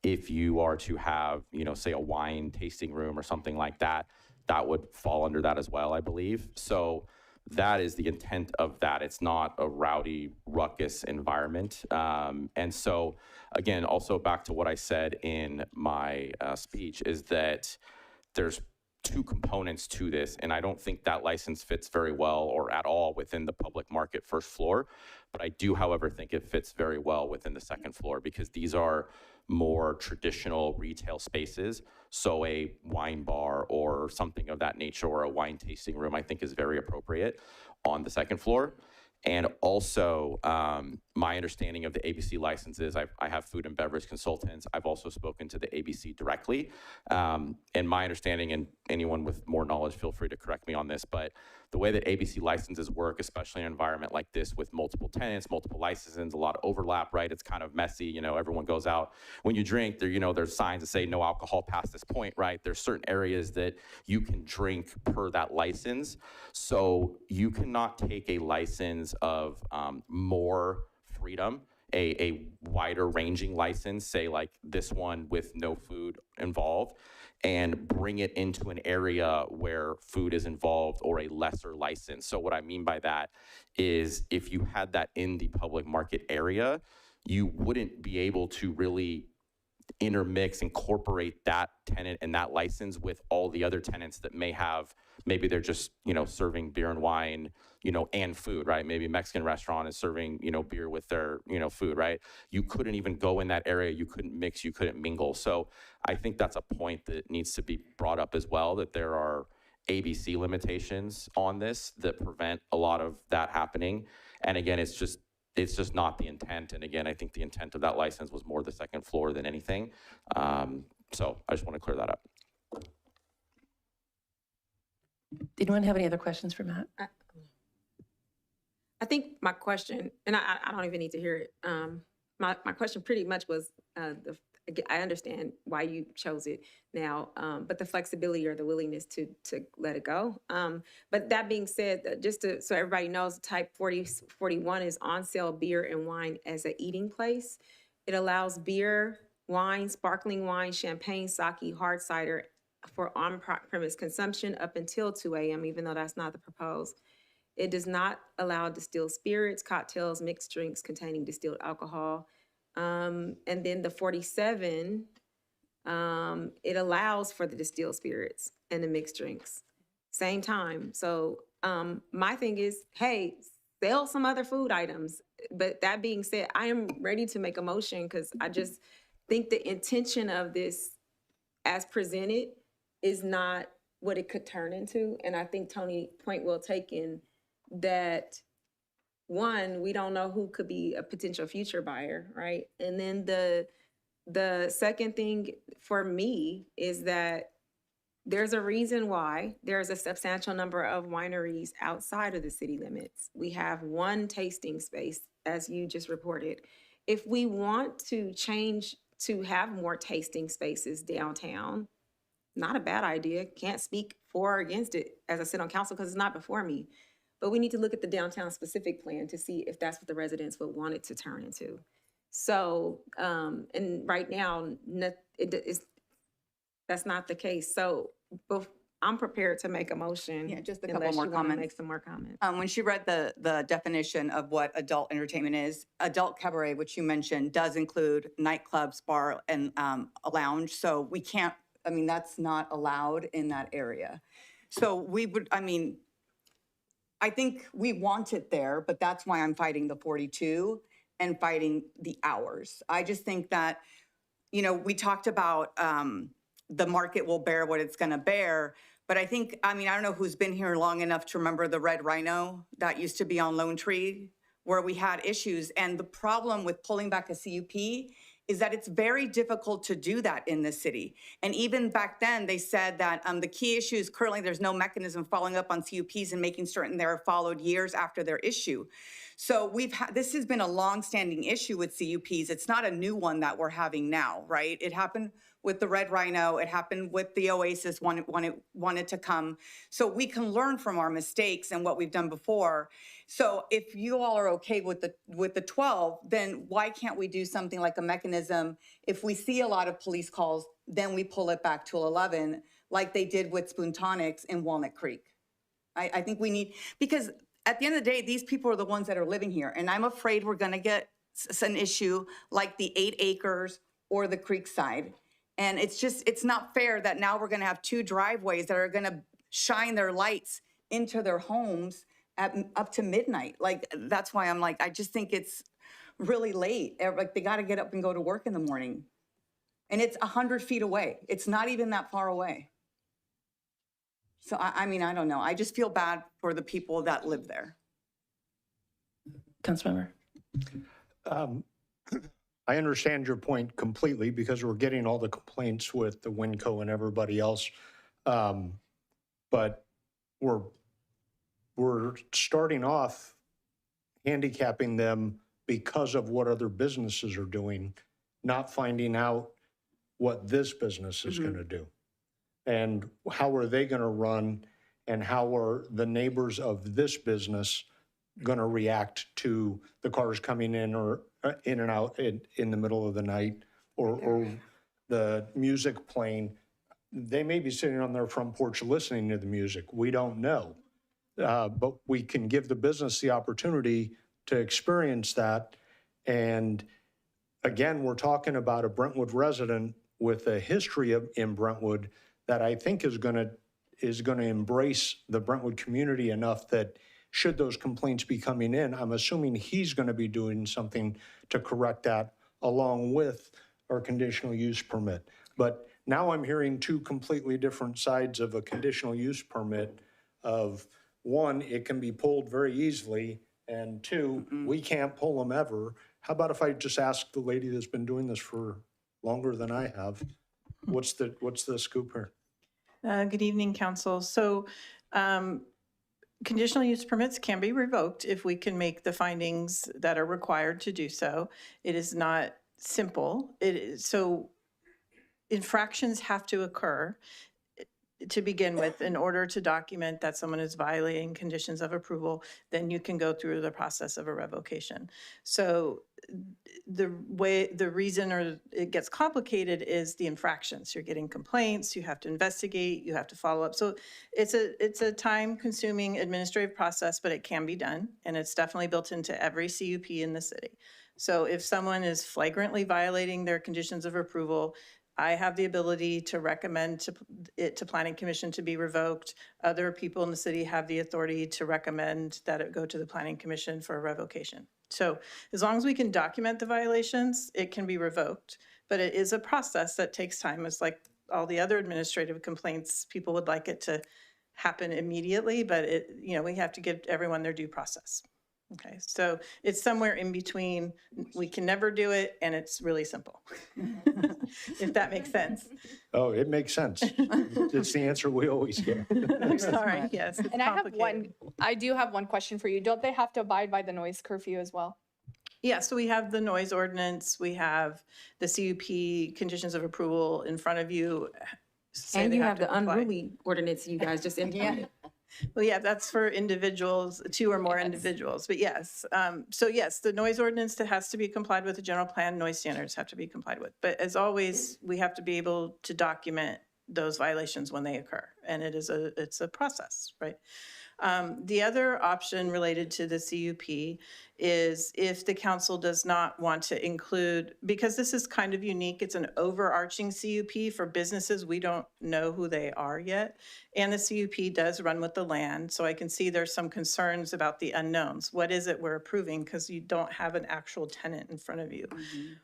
Speaker 15: If you are to have, say a wine tasting room or something like that, that would fall under that as well, I believe. So that is the intent of that. It's not a rowdy, ruckus environment. And so, again, also back to what I said in my speech is that there's two components to this, and I don't think that license fits very well or at all within the public market first floor. But I do, however, think it fits very well within the second floor, because these are more traditional retail spaces. So a wine bar or something of that nature, or a wine tasting room, I think is very appropriate on the second floor. And also, my understanding of the ABC licenses, I have food and beverage consultants. I've also spoken to the ABC directly. And my understanding, and anyone with more knowledge, feel free to correct me on this, but the way that ABC licenses work, especially in an environment like this with multiple tenants, multiple licenses, a lot of overlap, right? It's kind of messy. Everyone goes out. When you drink, there's signs that say no alcohol past this point, right? There's certain areas that you can drink per that license. So you cannot take a license of more freedom, a wider ranging license, say like this one with no food involved, and bring it into an area where food is involved, or a lesser license. So what I mean by that is, if you had that in the public market area, you wouldn't be able to really intermix, incorporate that tenant and that license with all the other tenants that maybe they're just, serving beer and wine, and food, right? Maybe a Mexican restaurant is serving, beer with their, food, right? You couldn't even go in that area. You couldn't mix, you couldn't mingle. So I think that's a point that needs to be brought up as well, that there are ABC limitations on this that prevent a lot of that happening. And again, it's just not the intent. And again, I think the intent of that license was more the second floor than anything. So I just want to clear that up.
Speaker 1: Did anyone have any other questions for Matt?
Speaker 8: I think my question, and I don't even need to hear it. My question pretty much was, I understand why you chose it now, but the flexibility or the willingness to let it go. But that being said, so everybody knows, type 41 is on sale beer and wine as an eating place. It allows beer, wine, sparkling wine, champagne, sake, hard cider for on-premise consumption up until 2 a.m., even though that's not the proposed. It does not allow distilled spirits, cocktails, mixed drinks containing distilled alcohol. And then the 47, it allows for the distilled spirits and the mixed drinks, same time. So my thing is, hey, sell some other food items. But that being said, I am ready to make a motion, because I just think the intention of this as presented is not what it could turn into. And I think Tony, point well taken, that one, we don't know who could be a potential future buyer, right? And then the The second thing for me is that there's a reason why there's a substantial number of wineries outside of the city limits. We have one tasting space, as you just reported. If we want to change to have more tasting spaces downtown, not a bad idea. Can't speak for or against it as I sit on council because it's not before me. But we need to look at the downtown specific plan to see if that's what the residents would want it to turn into. So, and right now, that's not the case. So I'm prepared to make a motion.
Speaker 16: Yeah, just a couple
Speaker 8: unless
Speaker 16: more
Speaker 8: you wanna
Speaker 16: comments.
Speaker 8: Make some more comments.
Speaker 16: When she read the definition of what adult entertainment is, adult cabaret, which you mentioned, does include nightclubs, bar, and a lounge. So we can't, I mean, that's not allowed in that area. So we would, I mean, I think we want it there, but that's why I'm fighting the 42 and fighting the hours. I just think that, you know, we talked about the market will bear what it's gonna bear. But I think, I mean, I don't know who's been here long enough to remember the Red Rhino that used to be on Lone Tree, where we had issues. And the problem with pulling back a CUP is that it's very difficult to do that in the city. And even back then, they said that the key issue is currently there's no mechanism following up on CUPs and making certain they're followed years after their issue. So this has been a long-standing issue with CUPs. It's not a new one that we're having now, right? It happened with the Red Rhino. It happened with the Oasis when it wanted to come. So we can learn from our mistakes and what we've done before. So if you all are okay with the 12, then why can't we do something like a mechanism? If we see a lot of police calls, then we pull it back to 11, like they did with Spoontonics in Walnut Creek. I think we need, because at the end of the day, these people are the ones that are living here. And I'm afraid we're gonna get an issue like the 8 acres or the Creekside. And it's not fair that now we're gonna have 2 driveways that are gonna shine their lights into their homes up to midnight. Like, that's why I'm like, I just think it's really late. Like, they gotta get up and go to work in the morning. And it's 100 feet away. It's not even that far away. So I mean, I don't know. I just feel bad for the people that live there.
Speaker 1: Councilmember.
Speaker 17: I understand your point completely because we're getting all the complaints with the Winco and everybody else. But we're starting off handicapping them because of what other businesses are doing, not finding out what this business is going to do. And how are they going to run, and how are the neighbors of this business going to react to the cars coming in or in and out in the middle of the night, or the music playing? They may be sitting on their front porch listening to the music. We don't know. But we can give the business the opportunity to experience that. And again, we're talking about a Brentwood resident with a history in Brentwood that I think is going to embrace the Brentwood community enough that should those complaints be coming in, I'm assuming he's going to be doing something to correct that along with our conditional use permit. But now I'm hearing 2 completely different sides of a conditional use permit of, 1, it can be pulled very easily, and 2, we can't pull them ever. How about if I just ask the lady that's been doing this for longer than I have, what's the scoop here?
Speaker 19: Good evening, council. So conditional use permits can be revoked if we can make the findings that are required to do so. It is not simple. So infractions have to occur to begin with in order to document that someone is violating conditions of approval. Then you can go through the process of a revocation. So the reason or it gets complicated is the infractions. You're getting complaints, you have to investigate, you have to follow up. So it's a time-consuming administrative process, but it can be done, and it's definitely built into every CUP in the city. So if someone is flagrantly violating their conditions of approval, I have the ability to recommend to Planning Commission to be revoked. Other people in the city have the authority to recommend that it go to the Planning Commission for a revocation. So as long as we can document the violations, it can be revoked. But it is a process that takes time. It's like all the other administrative complaints. People would like it to happen immediately, but we have to give everyone their due process. Okay, so it's somewhere in between, we can never do it, and it's really simple. If that makes sense.
Speaker 17: Oh, it makes sense. It's the answer we always get.
Speaker 19: Sorry, yes, it's
Speaker 23: And
Speaker 19: complicated.
Speaker 23: I do have one question for you. Don't they have to abide by the noise curfew as well?
Speaker 19: Yeah, so we have the noise ordinance, we have the CUP conditions of approval in front of you. say
Speaker 8: And
Speaker 19: they
Speaker 8: you have
Speaker 19: to
Speaker 8: the
Speaker 19: comply.
Speaker 8: unruly ordinance you guys just implemented.
Speaker 19: Well, yeah, that's for individuals, 2 or more individuals, but yes. So yes, the noise ordinance that has to be complied with, the general plan noise standards have to be complied with. But as always, we have to be able to document those violations when they occur. And it's a process, right? The other option related to the CUP is if the council does not want to include, because this is kind of unique, it's an overarching CUP for businesses. We don't know who they are yet. And the CUP does run with the land. So I can see there's some concerns about the unknowns. What is it we're approving? Because you don't have an actual tenant in front of you.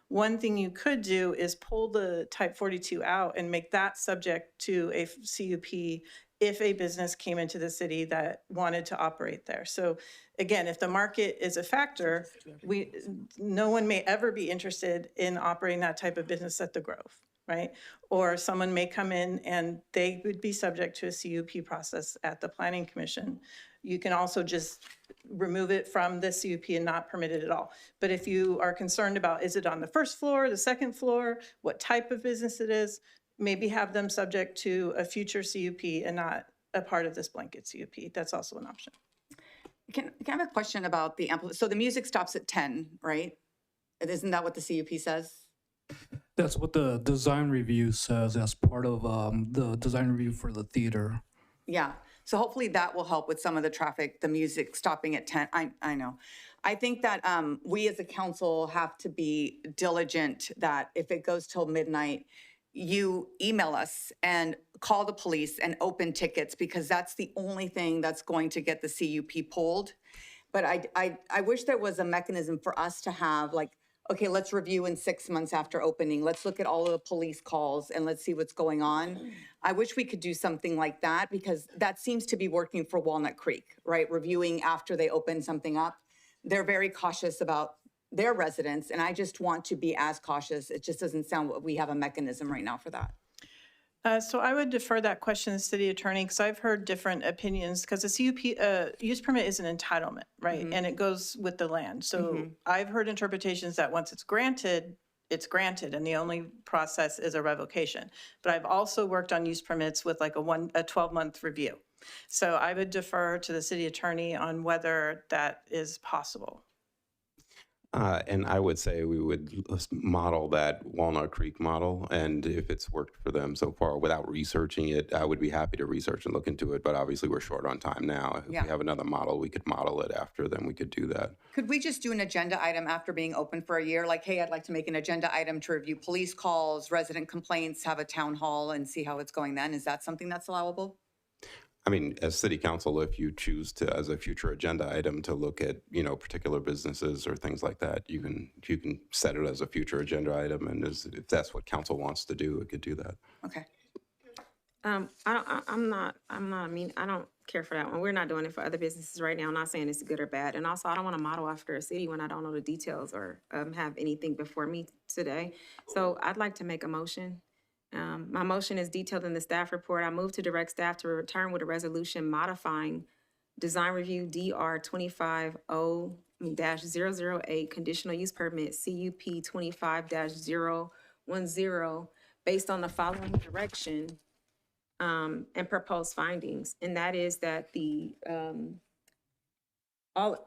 Speaker 19: One thing you could do is pull the type 42 out and make that subject to a CUP if a business came into the city that wanted to operate there. So again, if the market is a factor, no one may ever be interested in operating that type of business at the Grove, right? Or someone may come in and they would be subject to a CUP process at the Planning Commission. You can also just remove it from the CUP and not permit it at all. But if you are concerned about, is it on the first floor, the second floor, what type of business it is, maybe have them subject to a future CUP and not a part of this blanket CUP. That's also an option.
Speaker 16: Can I have a question about the so the music stops at 10, right? Isn't that what the CUP says?
Speaker 18: That's what the design review says as part of the design review for the theater.
Speaker 16: Yeah, so hopefully that will help with some of the traffic, the music stopping at 10. I know. I think that we as a council have to be diligent that if it goes till midnight, you email us and call the police and open tickets, because that's the only thing that's going to get the CUP pulled. But I wish there was a mechanism for us to have, like, okay, let's review in 6 months after opening. Let's look at all of the police calls and let's see what's going on. I wish we could do something like that, because that seems to be working for Walnut Creek, right? Reviewing after they open something up. They're very cautious about their residents, and I just want to be as cautious. It just doesn't sound we have a mechanism right now for that.
Speaker 19: So I would defer that question to the city attorney, because I've heard different opinions, because a CUP use permit is an entitlement, right? And it goes with the land. So I've heard interpretations that once it's granted, and the only process is a revocation. But I've also worked on use permits with like a 12-month review. So I would defer to the city attorney on whether that is possible.
Speaker 6: And I would say we would model that Walnut Creek model, and if it's worked for them so far without researching it, I would be happy to research and look into it, but obviously we're short on time now. If we have another model, we could model it after, then we could do that.
Speaker 16: Could we just do an agenda item after being open for a year? Like, hey, I'd like to make an agenda item to review police calls, resident complaints, have a town hall and see how it's going then. Is that something that's allowable?
Speaker 6: I mean, as city council, if you choose to, as a future agenda item, to look at, particular businesses or things like that, you can set it as a future agenda item, and if that's what council wants to do, it could do that.
Speaker 16: Okay.
Speaker 8: I don't care for that one. We're not doing it for other businesses right now. I'm not saying it's good or bad. And also, I don't want to model after a city when I don't know the details or have anything before me today. So I'd like to make a motion. My motion is detailed in the staff report. I move to direct staff to return with a resolution modifying design review DR 25-008 conditional use permit CUP 25-010 based on the following direction and proposed findings. And that is that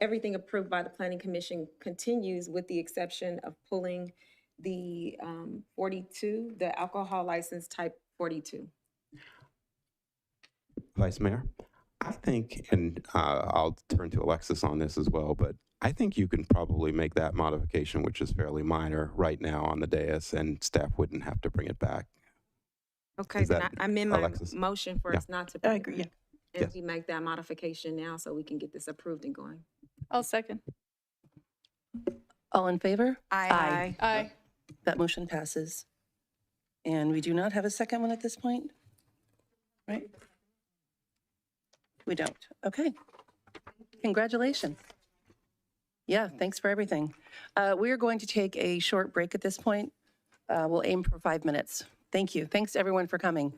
Speaker 8: everything approved by the Planning Commission continues with the exception of pulling the 42, the alcohol license type 42.
Speaker 6: Vice Mayor, I think, and I'll turn to Alexis on this as well, but I think you can probably make that modification, which is fairly minor right now on the dais, and staff wouldn't have to bring it back.
Speaker 8: Okay, then I amend my motion for us not to.
Speaker 19: I agree, yeah.
Speaker 8: And we make that modification now so we can get this approved and going.
Speaker 23: I'll second.
Speaker 1: All in favor?
Speaker 8: Aye.
Speaker 23: Aye.
Speaker 1: That motion passes. And we do not have a second one at this point, right? We don't. Okay. Congratulations. Yeah, thanks for everything. We are going to take a short break at this point. We'll aim for 5 minutes. Thank you. Thanks everyone for coming.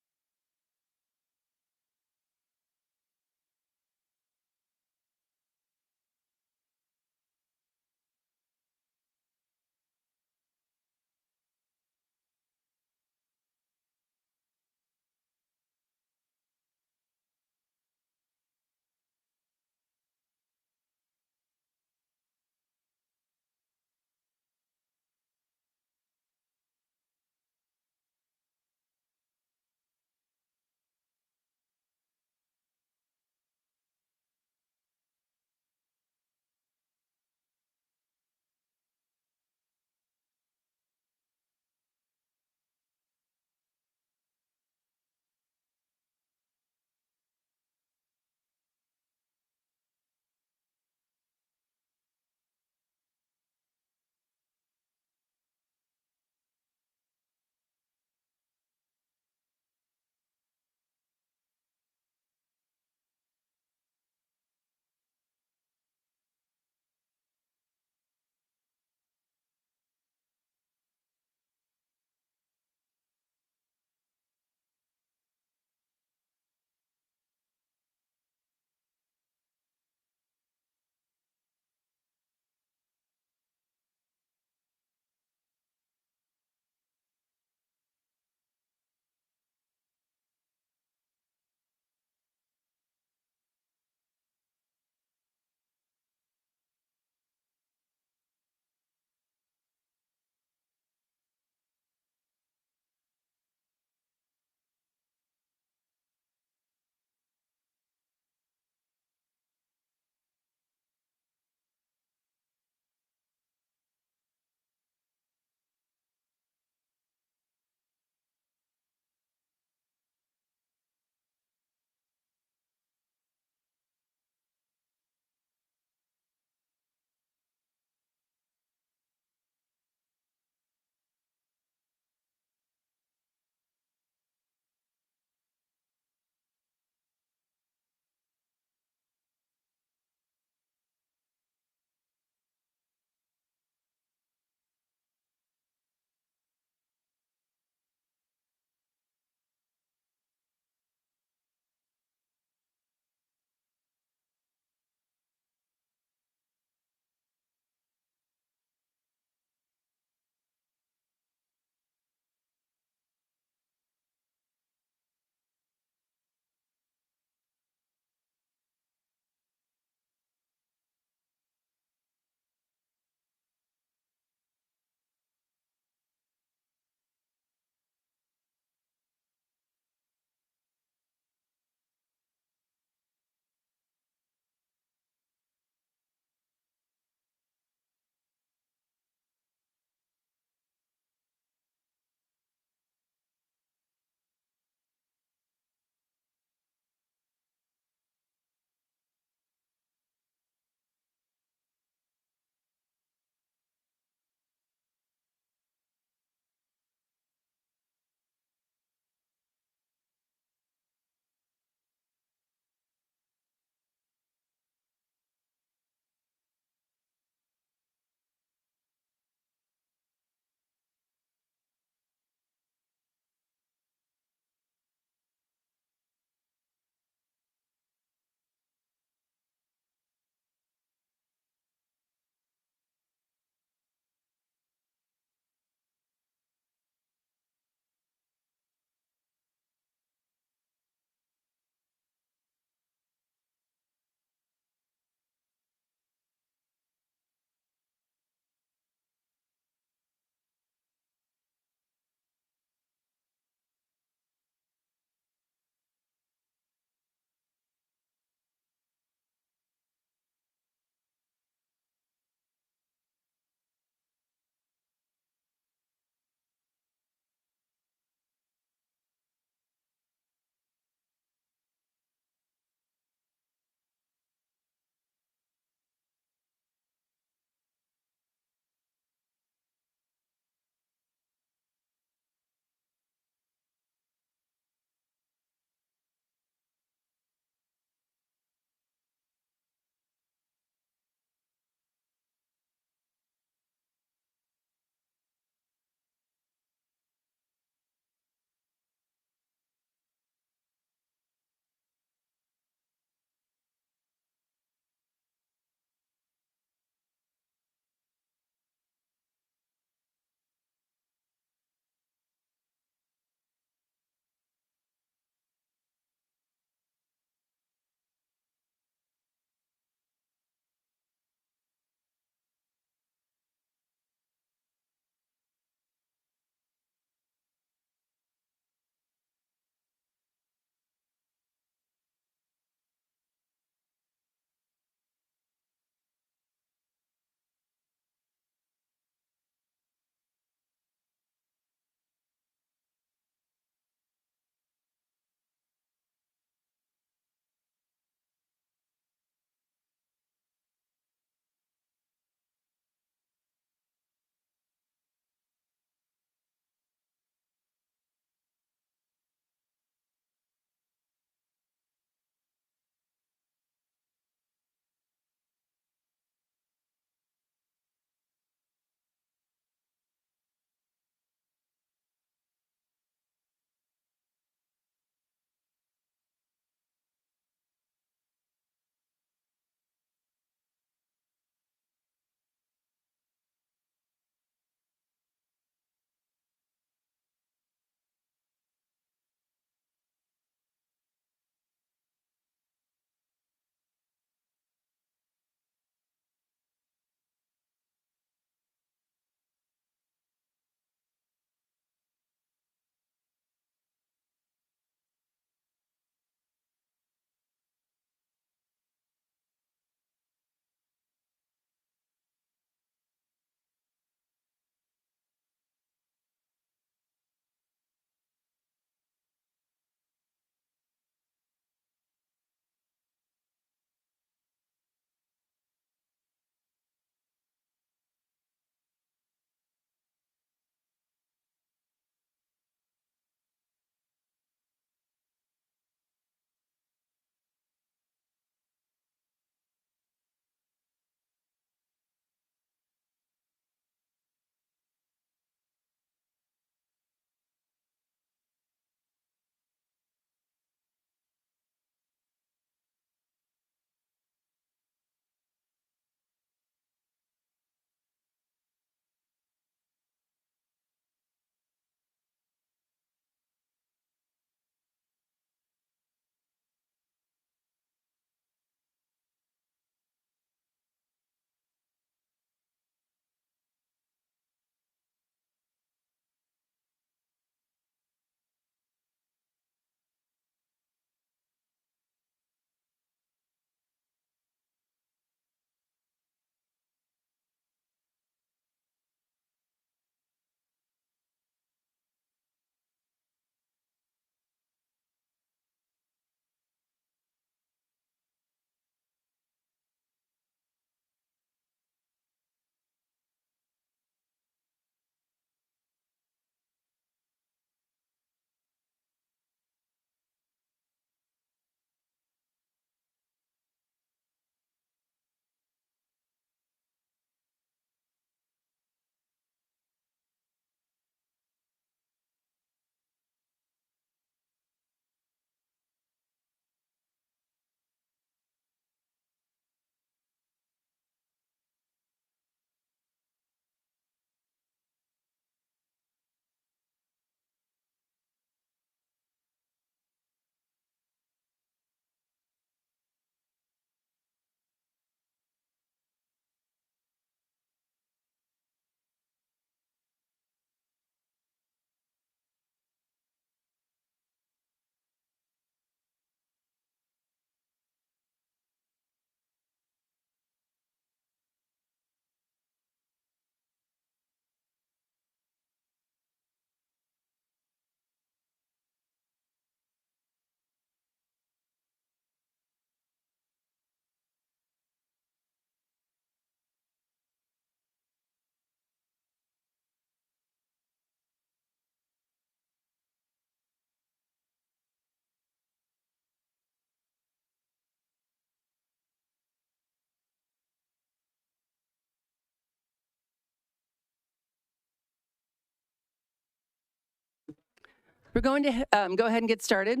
Speaker 1: We're going to go ahead and get started.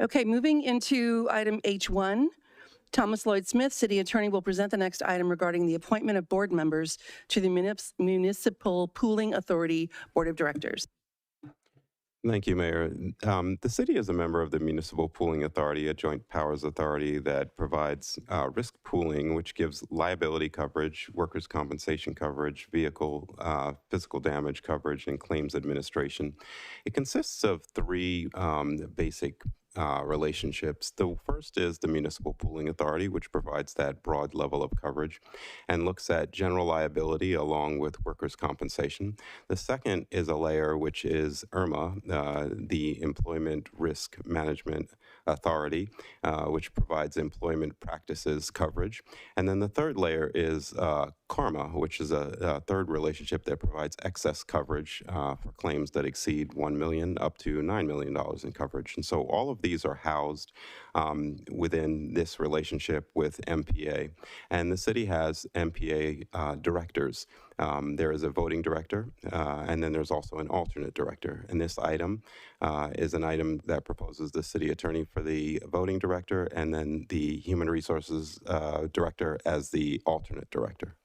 Speaker 1: Okay, moving into item H1. Thomas Lloyd Smith, City Attorney, will present the next item regarding the appointment of board members to the Municipal Pooling Authority Board of Directors.
Speaker 6: Thank you, Mayor. The city is a member of the Municipal Pooling Authority, a joint powers authority that provides risk pooling, which gives liability coverage, workers' compensation coverage, vehicle physical damage coverage, and claims administration. It consists of three basic relationships. The first is the Municipal Pooling Authority, which provides that broad level of coverage and looks at general liability along with workers' compensation. The second is a layer, which is IRMA, the Employment Risk Management Authority, which provides employment practices coverage. And then the third layer is CARMA, which is a third relationship that provides excess coverage for claims that exceed $1 million up to $9 million in coverage. And so all of these are housed within this relationship with MPA. And the city has MPA directors. There is a voting director, and then there's also an alternate director. And this item is an item that proposes the city attorney for the voting director and then the human resources director as the alternate director.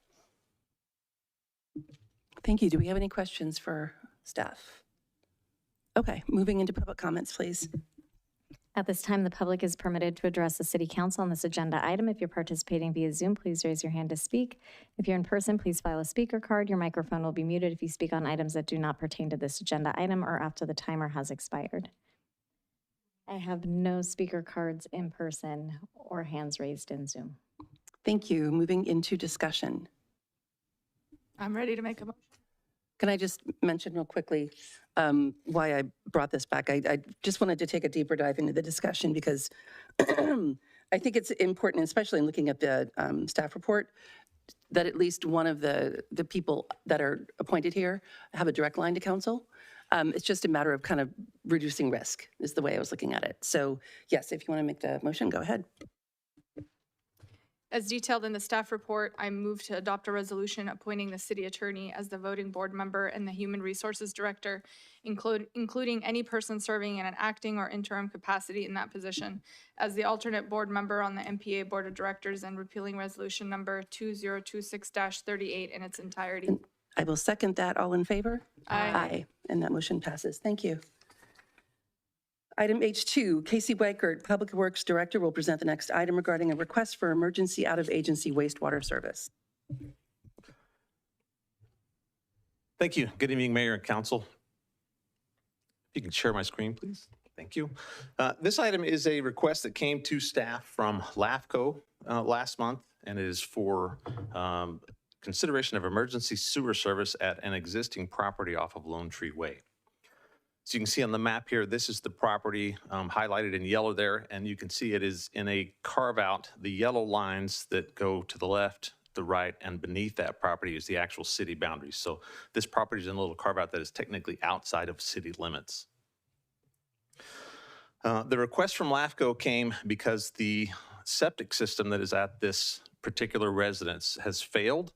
Speaker 1: Thank you. Do we have any questions for staff? Okay, moving into public comments, please.
Speaker 2: At this time, the public is permitted to address the City Council on this agenda item. If you're participating via Zoom, please raise your hand to speak. If you're in person, please file a speaker card. Your microphone will be muted if you speak on items that do not pertain to this agenda item or after the timer has expired. I have no speaker cards in person or hands raised in Zoom.
Speaker 1: Thank you. Moving into discussion.
Speaker 23: I'm ready to make a motion.
Speaker 1: Can I just mention real quickly why I brought this back? I just wanted to take a deeper dive into the discussion because I think it's important, especially in looking at the staff report, that at least one of the people that are appointed here have a direct line to council. It's just a matter of kind of reducing risk is the way I was looking at it. So yes, if you want to make the motion, go ahead.
Speaker 23: As detailed in the staff report, I move to adopt a resolution appointing the city attorney as the voting board member and the human resources director, including any person serving in an acting or interim capacity in that position, as the alternate board member on the MPA Board of Directors, and repealing resolution number 2026-38 in its entirety.
Speaker 1: I will second that. All in favor?
Speaker 23: Aye.
Speaker 1: Aye. And that motion passes. Thank you. Item H2, Casey Weichert, Public Works Director, will present the next item regarding a request for emergency out-of-agency wastewater service.
Speaker 20: Thank you. Good evening, Mayor and Council. If you can share my screen, please. Thank you. This item is a request that came to staff from LAFCO last month, and it is for consideration of emergency sewer service at an existing property off of Lone Tree Way. So you can see on the map here, this is the property highlighted in yellow there, and you can see it is in a carve out. The yellow lines that go to the left, the right, and beneath that property is the actual city boundaries. So this property is in a little carve out that is technically outside of city limits. The request from LAFCO came because the septic system that is at this particular residence has failed.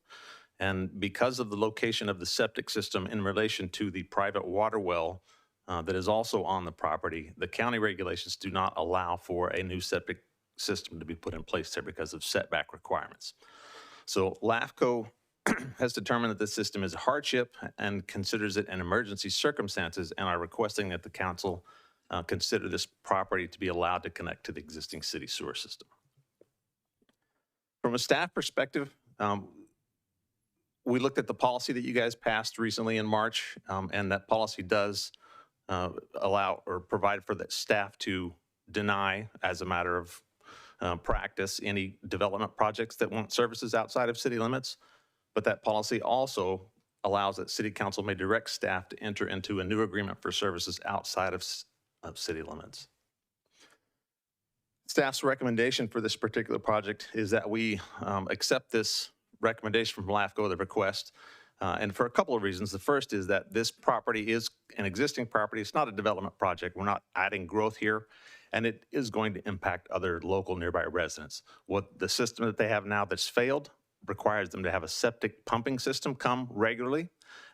Speaker 20: And because of the location of the septic system in relation to the private water well that is also on the property, the county regulations do not allow for a new septic system to be put in place there because of setback requirements. So LAFCO has determined that this system is a hardship and considers it an emergency circumstances, and are requesting that the council consider this property to be allowed to connect to the existing city sewer system. From a staff perspective, we looked at the policy that you guys passed recently in March, and that policy does allow or provide for the staff to deny, as a matter of practice, any development projects that want services outside of city limits. But that policy also allows that city council may direct staff to enter into a new agreement for services outside of city limits. Staff's recommendation for this particular project is that we accept this recommendation from LAFCO, the request, And for a couple of reasons. The first is that this property is an existing property. It's not a development project. We're not adding growth here, and it is going to impact other local nearby residents. What the system that they have now that's failed requires them to have a septic pumping system come regularly, and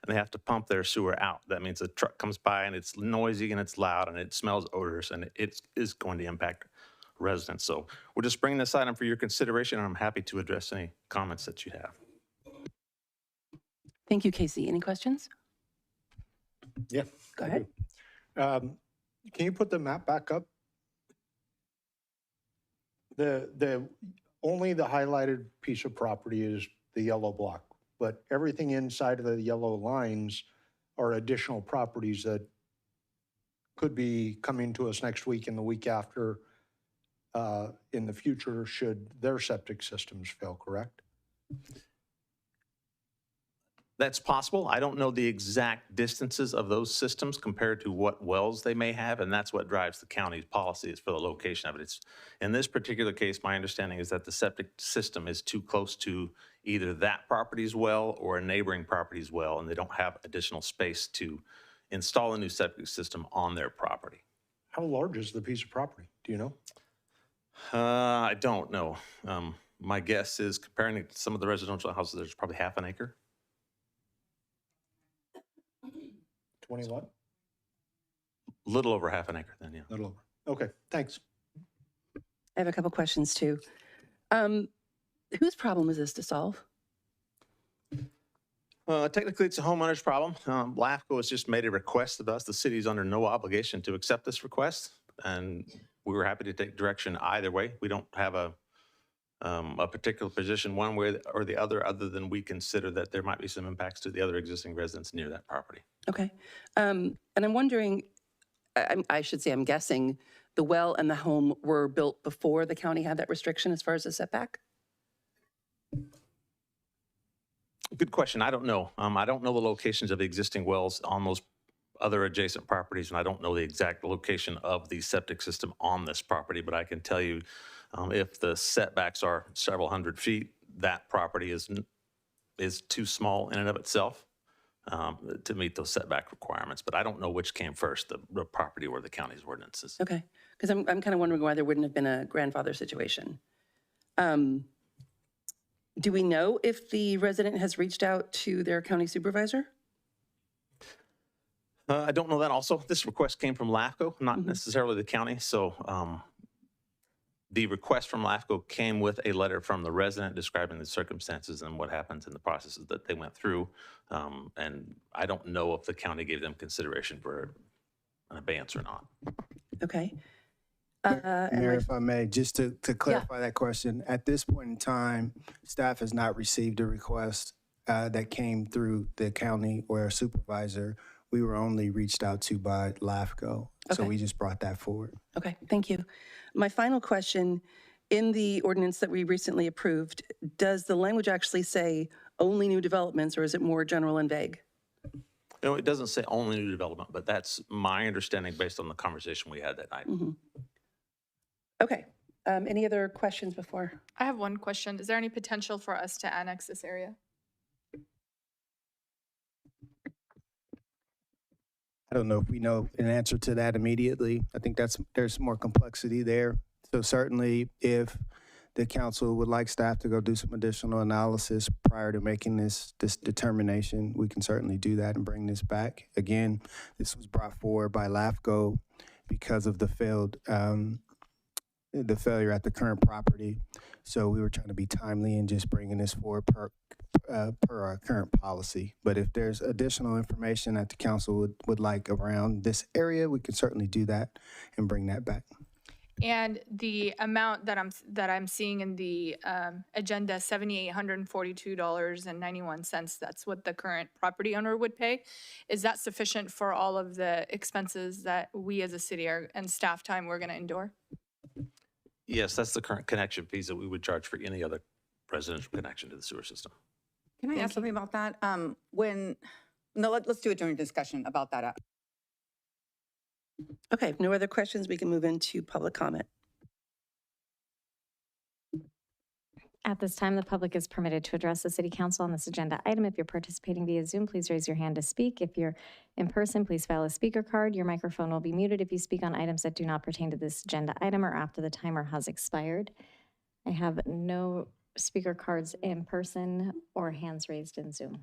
Speaker 20: they have to pump their sewer out. That means a truck comes by and it's noisy and it's loud and it smells odorous, and it is going to impact residents. So we're just bringing this item for your consideration, and I'm happy to address any comments that you have.
Speaker 1: Thank you, Casey. Any questions?
Speaker 17: Yeah.
Speaker 1: Go
Speaker 17: I
Speaker 1: ahead.
Speaker 17: do. Can you put the map back up? Only the highlighted piece of property is the yellow block, but everything inside of the yellow lines are additional properties that could be coming to us next week and the week after in the future should their septic systems fail, correct?
Speaker 20: That's possible. I don't know the exact distances of those systems compared to what wells they may have, and that's what drives the county's policies for the location of it. It's, in this particular case, my understanding is that the septic system is too close to either that property's well or a neighboring property's well, and they don't have additional space to install a new septic system on their property.
Speaker 17: How large is the piece of property? Do you know?
Speaker 20: I don't know. My guess is comparing it to some of the residential houses, there's probably half an acre.
Speaker 17: 20 what?
Speaker 20: Little over half an acre then, yeah.
Speaker 17: Little over. Okay, thanks.
Speaker 1: I have a couple questions too. Whose problem is this to solve?
Speaker 20: Technically, it's a homeowner's problem. LAFCO has just made a request of us. The city's under no obligation to accept this request, and we were happy to take direction either way. We don't have a particular position one way or the other than we consider that there might be some impacts to the other existing residents near that property.
Speaker 1: Okay. And I'm wondering, I should say, I'm guessing the well and the home were built before the county had that restriction as far as the setback?
Speaker 20: Good question. I don't know. I don't know the locations of the existing wells on those other adjacent properties, and I don't know the exact location of the septic system on this property, but I can tell you if the setbacks are several hundred feet, that property is too small in and of itself to meet those setback requirements. But I don't know which came first, the property or the county's ordinances.
Speaker 1: Okay, because I'm kind of wondering why there wouldn't have been a grandfather situation. Do we know if the resident has reached out to their county supervisor?
Speaker 20: I don't know that also. This request came from LAFCO, not necessarily the county. So the request from LAFCO came with a letter from the resident describing the circumstances and what happens in the processes that they went through. And I don't know if the county gave them consideration for an abeyance or not.
Speaker 1: Okay.
Speaker 4: Mayor, if I may, just to clarify that question, at this point in time, staff has not received a request that came through the county or a supervisor. We were only reached out to by LAFCO, so we just brought that forward.
Speaker 1: Okay, thank you. My final question, in the ordinance that we recently approved, does the language actually say only new developments, or is it more general and vague?
Speaker 20: No, it doesn't say only new development, but that's my understanding based on the conversation we had that night.
Speaker 1: Okay, any other questions before?
Speaker 23: I have one question. Is there any potential for us to annex this area?
Speaker 4: I don't know if we know an answer to that immediately. I think there's more complexity there. So certainly if the council would like staff to go do some additional analysis prior to making this determination, we can certainly do that and bring this back. Again, this was brought forward by LAFCO because of the failure at the current property. So we were trying to be timely in just bringing this forward per our current policy. But if there's additional information that the council would like around this area, we can certainly do that and bring that back.
Speaker 23: And the amount that I'm seeing in the agenda, $7,842.91. That's what the current property owner would pay. Is that sufficient for all of the expenses that we as a city and staff time we're going to endure?
Speaker 20: Yes, that's the current connection fees that we would charge for any other residential connection to the sewer system.
Speaker 16: Can I ask something about that? Let's do it during discussion about that.
Speaker 1: Okay, if no other questions, we can move into public comment.
Speaker 2: At this time, the public is permitted to address the city council on this agenda item. If you're participating via Zoom, please raise your hand to speak. If you're in person, please file a speaker card. Your microphone will be muted if you speak on items that do not pertain to this agenda item or after the timer has expired. I have no speaker cards in person or hands raised in Zoom.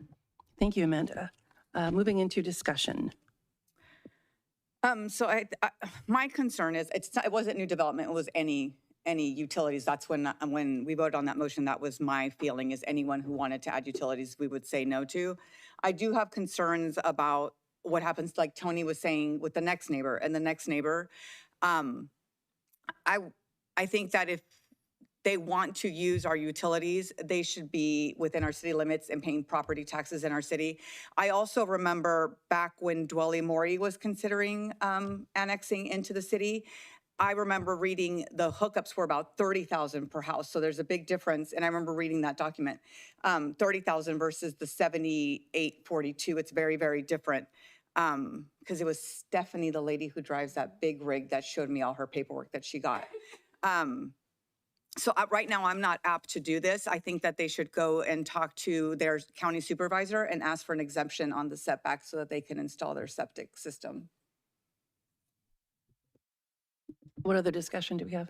Speaker 1: Thank you, Amanda. Moving into discussion.
Speaker 16: So my concern is, it wasn't new development, it was any utilities. That's when we voted on that motion, that was my feeling, is anyone who wanted to add utilities, we would say no to. I do have concerns about what happens, like Tony was saying, with the next neighbor and the next neighbor. I think that if they want to use our utilities, they should be within our city limits and paying property taxes in our city. I also remember back when Dwelly Mori was considering annexing into the city, I remember reading the hookups were about $30,000 per house. So there's a big difference. And I remember reading that document, $30,000 versus the $78.42. It's very, very different. Because it was Stephanie, the lady who drives that big rig, that showed me all her paperwork that she got. So right now, I'm not apt to do this. I think that they should go and talk to their county supervisor and ask for an exemption on the setback so that they can install their septic system.
Speaker 1: What other discussion do we have?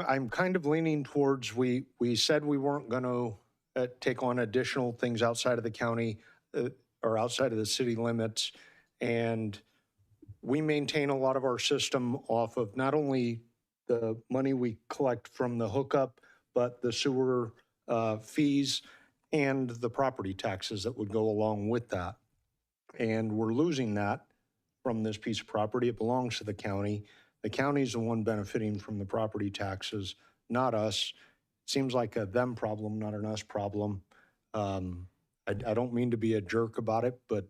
Speaker 17: I'm kind of leaning towards, we said we weren't going to take on additional things outside of the county or outside of the city limits. And we maintain a lot of our system off of not only the money we collect from the hookup, but the sewer fees and the property taxes that would go along with that. And we're losing that from this piece of property. It belongs to the county. The county's the one benefiting from the property taxes, not us. It seems like a them problem, not an us problem. I don't mean to be a jerk about it, but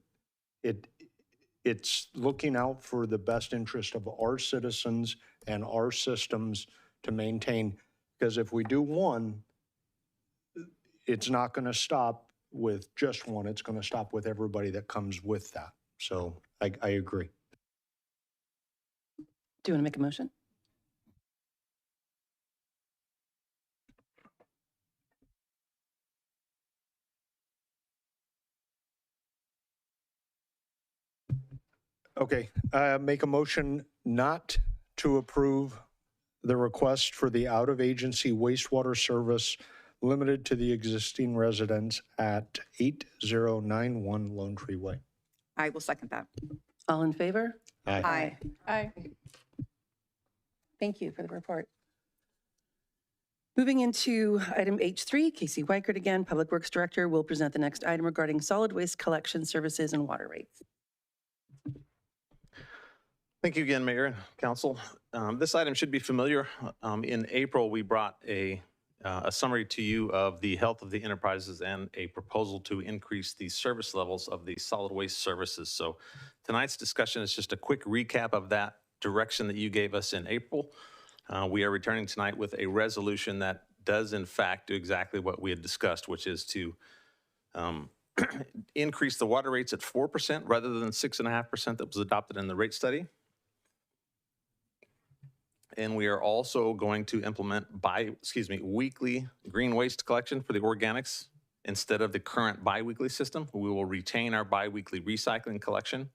Speaker 17: it's looking out for the best interest of our citizens and our systems to maintain. Because if we do one, it's not going to stop with just one. It's going to stop with everybody that comes with that. So I agree.
Speaker 1: Do you want to make a motion?
Speaker 17: Okay, make a motion not to approve the request for the out-of-agency wastewater service limited to the existing residents at 8091 Lone Tree Way.
Speaker 16: I will second that.
Speaker 1: All in favor?
Speaker 17: Aye.
Speaker 23: Aye.
Speaker 1: Thank you for the report. Moving into item H3, Casey Weichert again, Public Works Director, will present the next item regarding solid waste collection services and water rates.
Speaker 20: Thank you again, Mayor and Council. This item should be familiar. In April, we brought a summary to you of the health of the enterprises and a proposal to increase the service levels of the solid waste services. So tonight's discussion is just a quick recap of that direction that you gave us in April. We are returning tonight with a resolution that does in fact do exactly what we had discussed, which is to increase the water rates at 4% rather than 6.5% that was adopted in the rate study. And we are also going to implement weekly green waste collection for the organics instead of the current biweekly system. We will retain our biweekly recycling collection.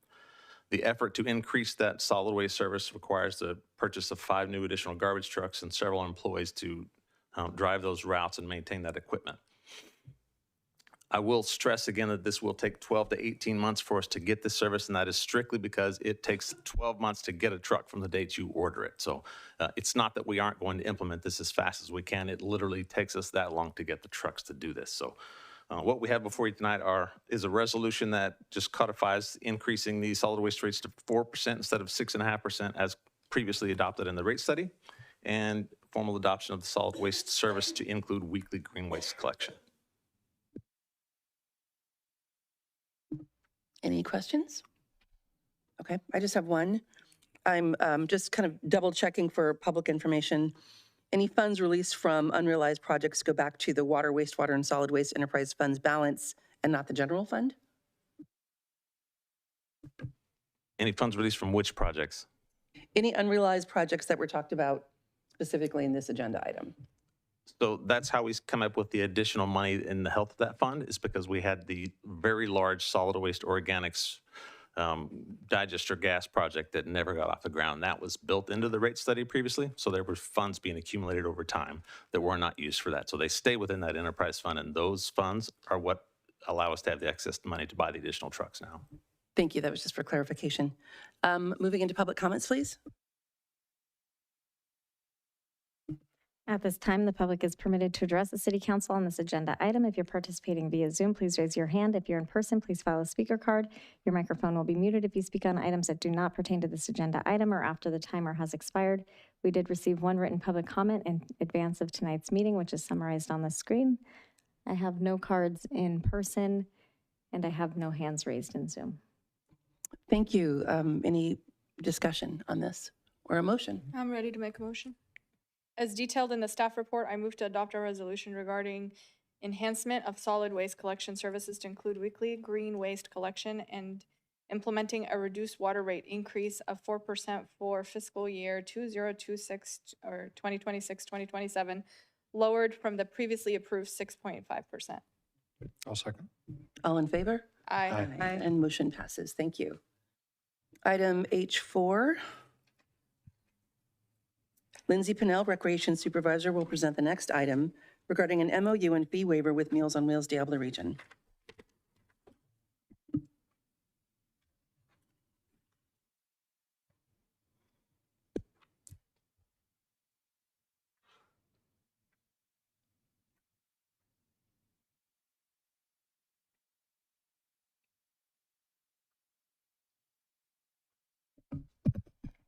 Speaker 20: The effort to increase that solid waste service requires the purchase of 5 new additional garbage trucks and several employees to drive those routes and maintain that equipment. I will stress again that this will take 12 to 18 months for us to get this service, and that is strictly because it takes 12 months to get a truck from the date you order it. So it's not that we aren't going to implement this as fast as we can. It literally takes us that long to get the trucks to do this. So what we have before you tonight is a resolution that just codifies increasing the solid waste rates to 4% instead of 6.5% as previously adopted in the rate study, and formal adoption of the solid waste service to include weekly green waste collection.
Speaker 1: Any questions? Okay, I just have one. I'm just kind of double checking for public information. Any funds released from unrealized projects go back to the water, wastewater, and solid waste enterprise funds balance and not the general fund?
Speaker 20: Any funds released from which projects?
Speaker 1: Any unrealized projects that were talked about specifically in this agenda item?
Speaker 20: So that's how we come up with the additional money in the health of that fund, is because we had the very large solid waste organics digester gas project that never got off the ground. That was built into the rate study previously. So there were funds being accumulated over time that were not used for that. So they stay within that enterprise fund, and those funds are what allow us to have the excess money to buy the additional trucks now.
Speaker 1: Thank you. That was just for clarification. Moving into public comments, please.
Speaker 2: At this time, the public is permitted to address the city council on this agenda item. If you're participating via Zoom, please raise your hand. If you're in person, please file a speaker card. Your microphone will be muted if you speak on items that do not pertain to this agenda item or after the timer has expired. We did receive one written public comment in advance of tonight's meeting, which is summarized on the screen. I have no cards in person, and I have no hands raised in Zoom.
Speaker 1: Thank you. Any discussion on this or a motion?
Speaker 23: I'm ready to make a motion. As detailed in the staff report, I move to adopt a resolution regarding enhancement of solid waste collection services to include weekly green waste collection and implementing a reduced water rate increase of 4% for fiscal year 2026 or 2026-2027, lowered from the previously approved 6.5%.
Speaker 17: I'll second.
Speaker 1: All in favor?
Speaker 23: Aye.
Speaker 1: And motion passes. Thank you. Item H4. Lindsay Pinnell, Recreation Supervisor, will present the next item regarding an MOU and fee waiver with Meals on Wheels Diablo Region.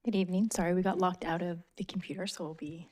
Speaker 9: Good evening. Sorry, we got locked out of the computer, so we'll be.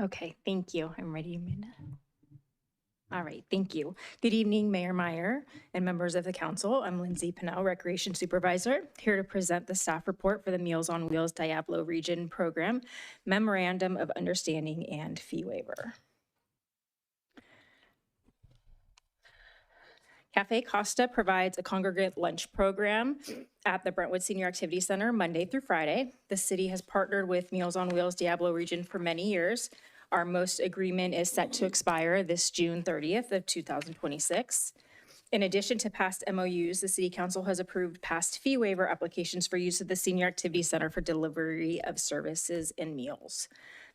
Speaker 9: Okay, thank you. I'm ready, Amanda. All right, thank you. Good evening, Mayor Meyer and members of the council. I'm Lindsay Pinnell, Recreation Supervisor, here to present the staff report for the Meals on Wheels Diablo Region Program, Memorandum of Understanding and Fee Waiver. Cafe Costa provides a congregate lunch program at the Brentwood Senior Activity Center Monday through Friday. The city has partnered with Meals on Wheels Diablo Region for many years. Our most agreement is set to expire this June 30th of 2026. In addition to past MOUs, the City Council has approved past fee waiver applications for use of the Senior Activity Center for delivery of services and meals.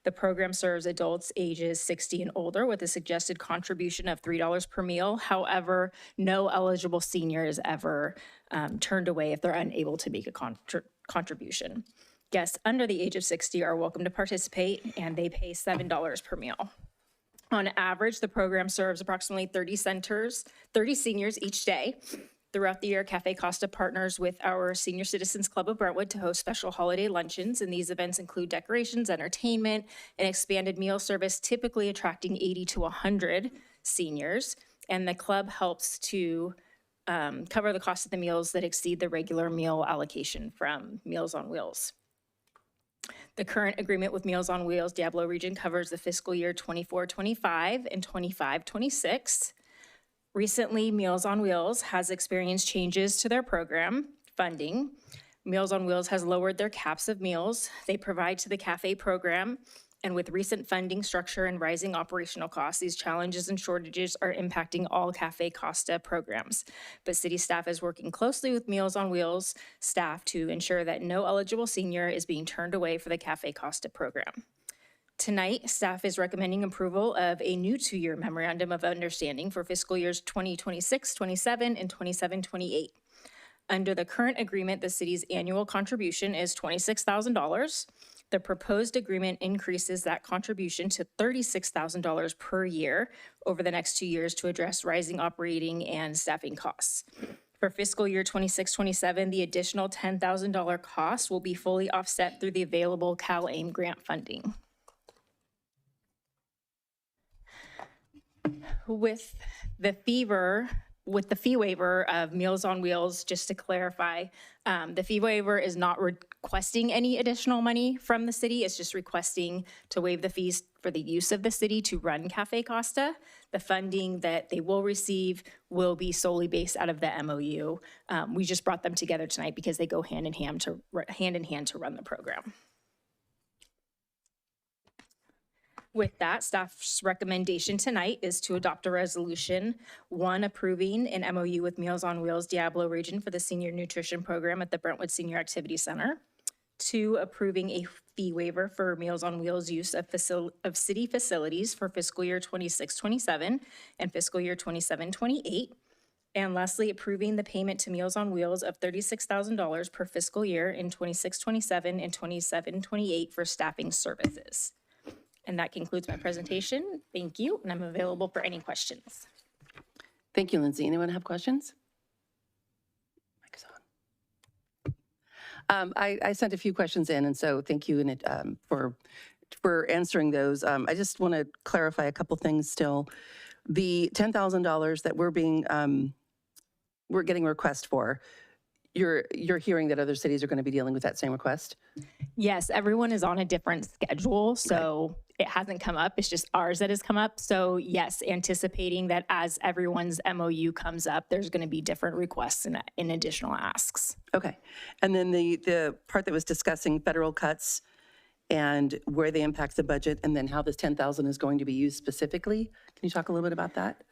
Speaker 9: The program serves adults ages 60 and older with a suggested contribution of $3 per meal. However, no eligible senior is ever turned away if they're unable to make a contribution. Guests under the age of 60 are welcome to participate, and they pay $7 per meal. On average, the program serves approximately 30 seniors each day. Throughout the year, Cafe Costa partners with our Senior Citizens Club of Brentwood to host special holiday luncheons, and these events include decorations, entertainment, and expanded meal service, typically attracting 80 to 100 seniors. And the club helps to cover the cost of the meals that exceed the regular meal allocation from Meals on Wheels. The current agreement with Meals on Wheels Diablo Region covers the fiscal year 24-25 and 25-26. Recently, Meals on Wheels has experienced changes to their program funding. Meals on Wheels has lowered their caps of meals they provide to the cafe program And with recent funding structure and rising operational costs, these challenges and shortages are impacting all Cafe Costa programs. But city staff is working closely with Meals on Wheels staff to ensure that no eligible senior is being turned away for the Cafe Costa program. Tonight, staff is recommending approval of a new 2-year memorandum of understanding for fiscal years 2026-27 and 27-28. Under the current agreement, the city's annual contribution is $26,000. The proposed agreement increases that contribution to $36,000 per year over the next 2 years to address rising operating and staffing costs. For fiscal year 26-27, the additional $10,000 cost will be fully offset through the available CalAIM grant funding. With the fee waiver of Meals on Wheels, just to clarify, the fee waiver is not requesting any additional money from the city. It's just requesting to waive the fees for the use of the city to run Cafe Costa. The funding that they will receive will be solely based out of the MOU. We just brought them together tonight because they go hand in hand to run the program. With that, staff's recommendation tonight is to adopt a resolution, 1, approving an MOU with Meals on Wheels Diablo Region for the senior nutrition program at the Brentwood Senior Activity Center. 2, approving a fee waiver for Meals on Wheels use of city facilities for fiscal year 26-27 and fiscal year 27-28. And lastly, approving the payment to Meals on Wheels of $36,000 per fiscal year in 26-27 and 27-28 for staffing services. And that concludes my presentation. Thank you, and I'm available for any questions.
Speaker 1: Thank you, Lindsay. Anyone have questions? Mic's on. I sent a few questions in, and so thank you for answering those. I just want to clarify a couple things still. The $10,000 that we're getting a request for, you're hearing that other cities are going to be dealing with that same request?
Speaker 9: Yes, everyone is on a different schedule, so it hasn't come up. It's just ours that has come up. So yes, anticipating that as everyone's MOU comes up, there's going to be different requests and additional asks.
Speaker 1: Okay. And then the part that was discussing federal cuts and where they impact the budget, and then how this $10,000 is going to be used specifically. Can you talk a little bit about that?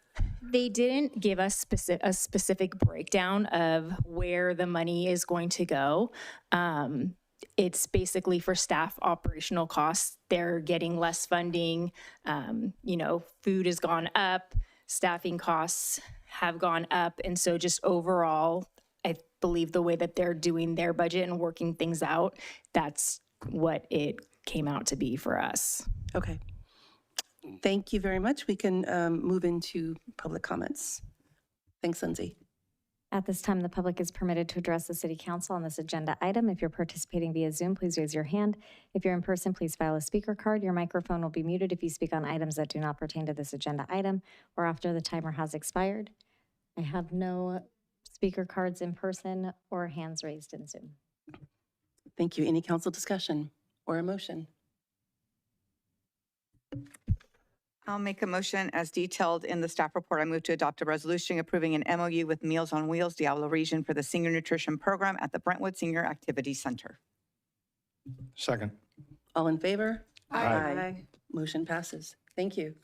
Speaker 9: They didn't give us a specific breakdown of where the money is going to go. It's basically for staff operational costs. They're getting less funding. Food has gone up, staffing costs have gone up. And so just overall, I believe the way that they're doing their budget and working things out, that's what it came out to be for us.
Speaker 1: Okay. Thank you very much. We can move into public comments. Thanks, Lindsay.
Speaker 2: At this time, the public is permitted to address the City Council on this agenda item. If you're participating via Zoom, please raise your hand. If you're in person, please file a speaker card. Your microphone will be muted if you speak on items that do not pertain to this agenda item or after the timer has expired. I have no speaker cards in person or hands raised in Zoom.
Speaker 1: Thank you. Any council discussion or a motion?
Speaker 16: I'll make a motion as detailed in the staff report. I move to adopt a resolution approving an MOU with Meals on Wheels Diablo Region for the senior nutrition program at the Brentwood Senior Activity Center.
Speaker 17: Second.
Speaker 1: All in favor?
Speaker 19: Aye.
Speaker 1: Motion passes. Thank you.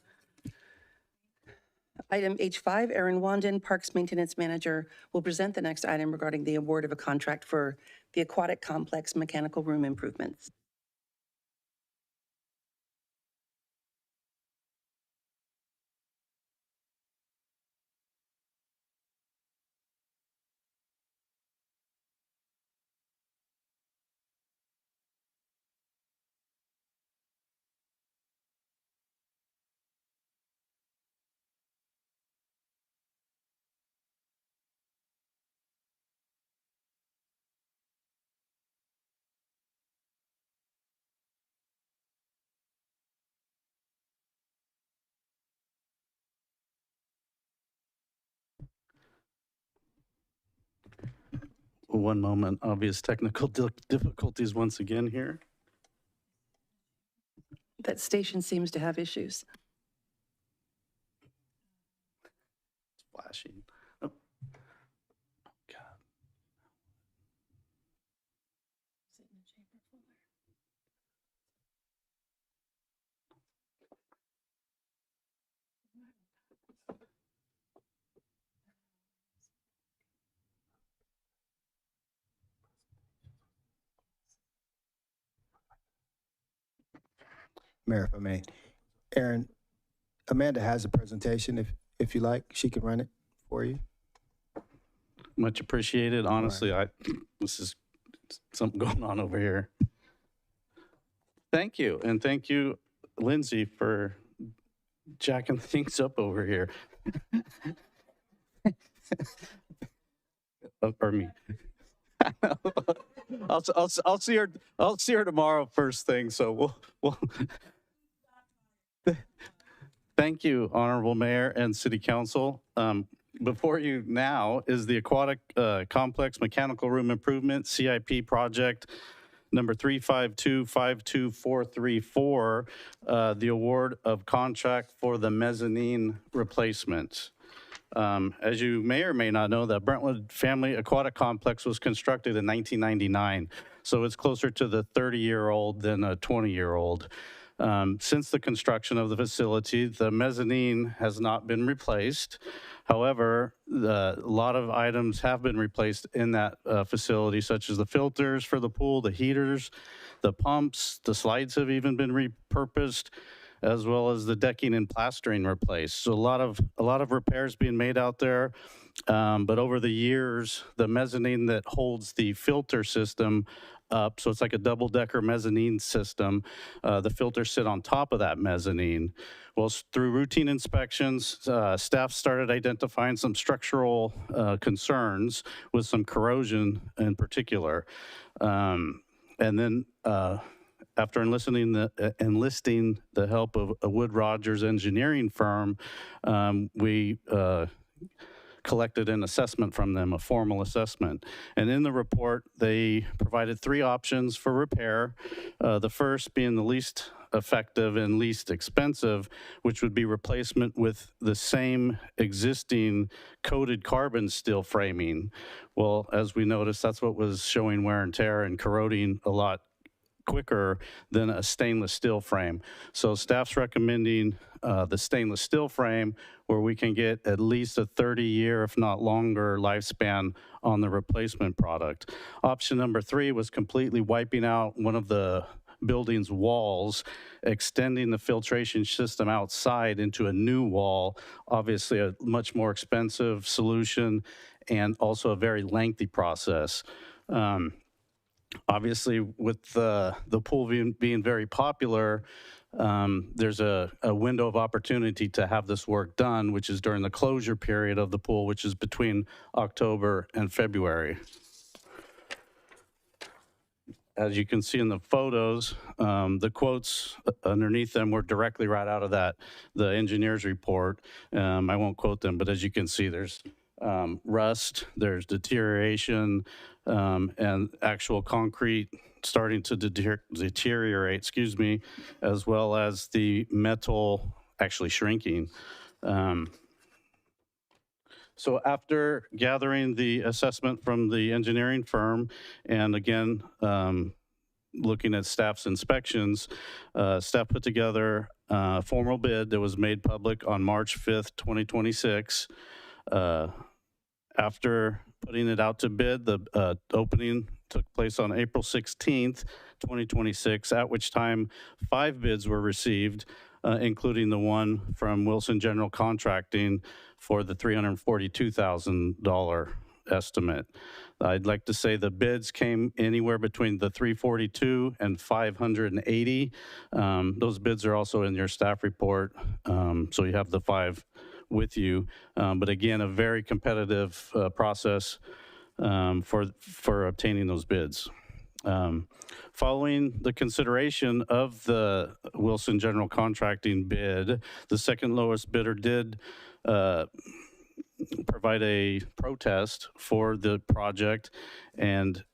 Speaker 1: Item H5, Aaron Wandin, Parks Maintenance Manager, will present the next item regarding the award of a contract for the aquatic complex mechanical room improvements.
Speaker 10: One moment, obvious technical difficulties once again here.
Speaker 1: That station seems to have issues.
Speaker 10: It's flashing. Oh. God.
Speaker 4: Mayor, if I may. Aaron, Amanda has a presentation. If you like, she can run it for you.
Speaker 10: Much appreciated. Honestly, this is something going on over here. Thank you. And thank you, Lindsay, for jacking things up over here. Or me. I'll see her. I'll see her tomorrow first thing. So we'll Thank you, Honorable Mayor and City Council. Before you now is the Aquatic Complex Mechanical Room Improvement, CIP project number 352-52434, the award of contract for the mezzanine replacement. As you may or may not know, the Brentwood Family Aquatic Complex was constructed in 1999, so it's closer to the 30-year-old than a 20-year-old. Since the construction of the facility, the mezzanine has not been replaced. However, a lot of items have been replaced in that facility, such as the filters for the pool, the heaters, the pumps, the slides have even been repurposed, as well as the decking and plastering replaced. So a lot of repairs being made out there. But over the years, the mezzanine that holds the filter system up, so it's like a double-decker mezzanine system, the filters sit on top of that mezzanine. Well, through routine inspections, staff started identifying some structural concerns with some corrosion in particular. And then after enlisting the help of a Wood Rogers engineering firm, we collected an assessment from them, a formal assessment. And in the report, they provided 3 options for repair. The first being the least effective and least expensive, which would be replacement with the same existing coated carbon steel framing. Well, as we noticed, that's what was showing wear and tear and corroding a lot quicker than a stainless steel frame. So staff's recommending the stainless steel frame, where we can get at least a 30-year, if not longer, lifespan on the replacement product. Option number 3 was completely wiping out one of the building's walls, extending the filtration system outside into a new wall, obviously a much more expensive solution and also a very lengthy process. Obviously, with the pool being very popular, there's a window of opportunity to have this work done, which is during the closure period of the pool, which is between October and February. As you can see in the photos, the quotes underneath them were directly right out of the engineer's report. I won't quote them, but as you can see, there's rust, there's deterioration, and actual concrete starting to deteriorate, as well as the metal actually shrinking. So after gathering the assessment from the engineering firm, and again, looking at staff's inspections, staff put together a formal bid that was made public on March 5th, 2026. After putting it out to bid, the opening took place on April 16th, 2026, at which time 5 bids were received, including the one from Wilson General Contracting for the $342,000 estimate. I'd like to say the bids came anywhere between the $342 and $580. Those bids are also in your staff report, so you have the 5 with you. But again, a very competitive process for obtaining those bids. Following the consideration of the Wilson General Contracting bid, the second lowest bidder did provide a protest for the project, and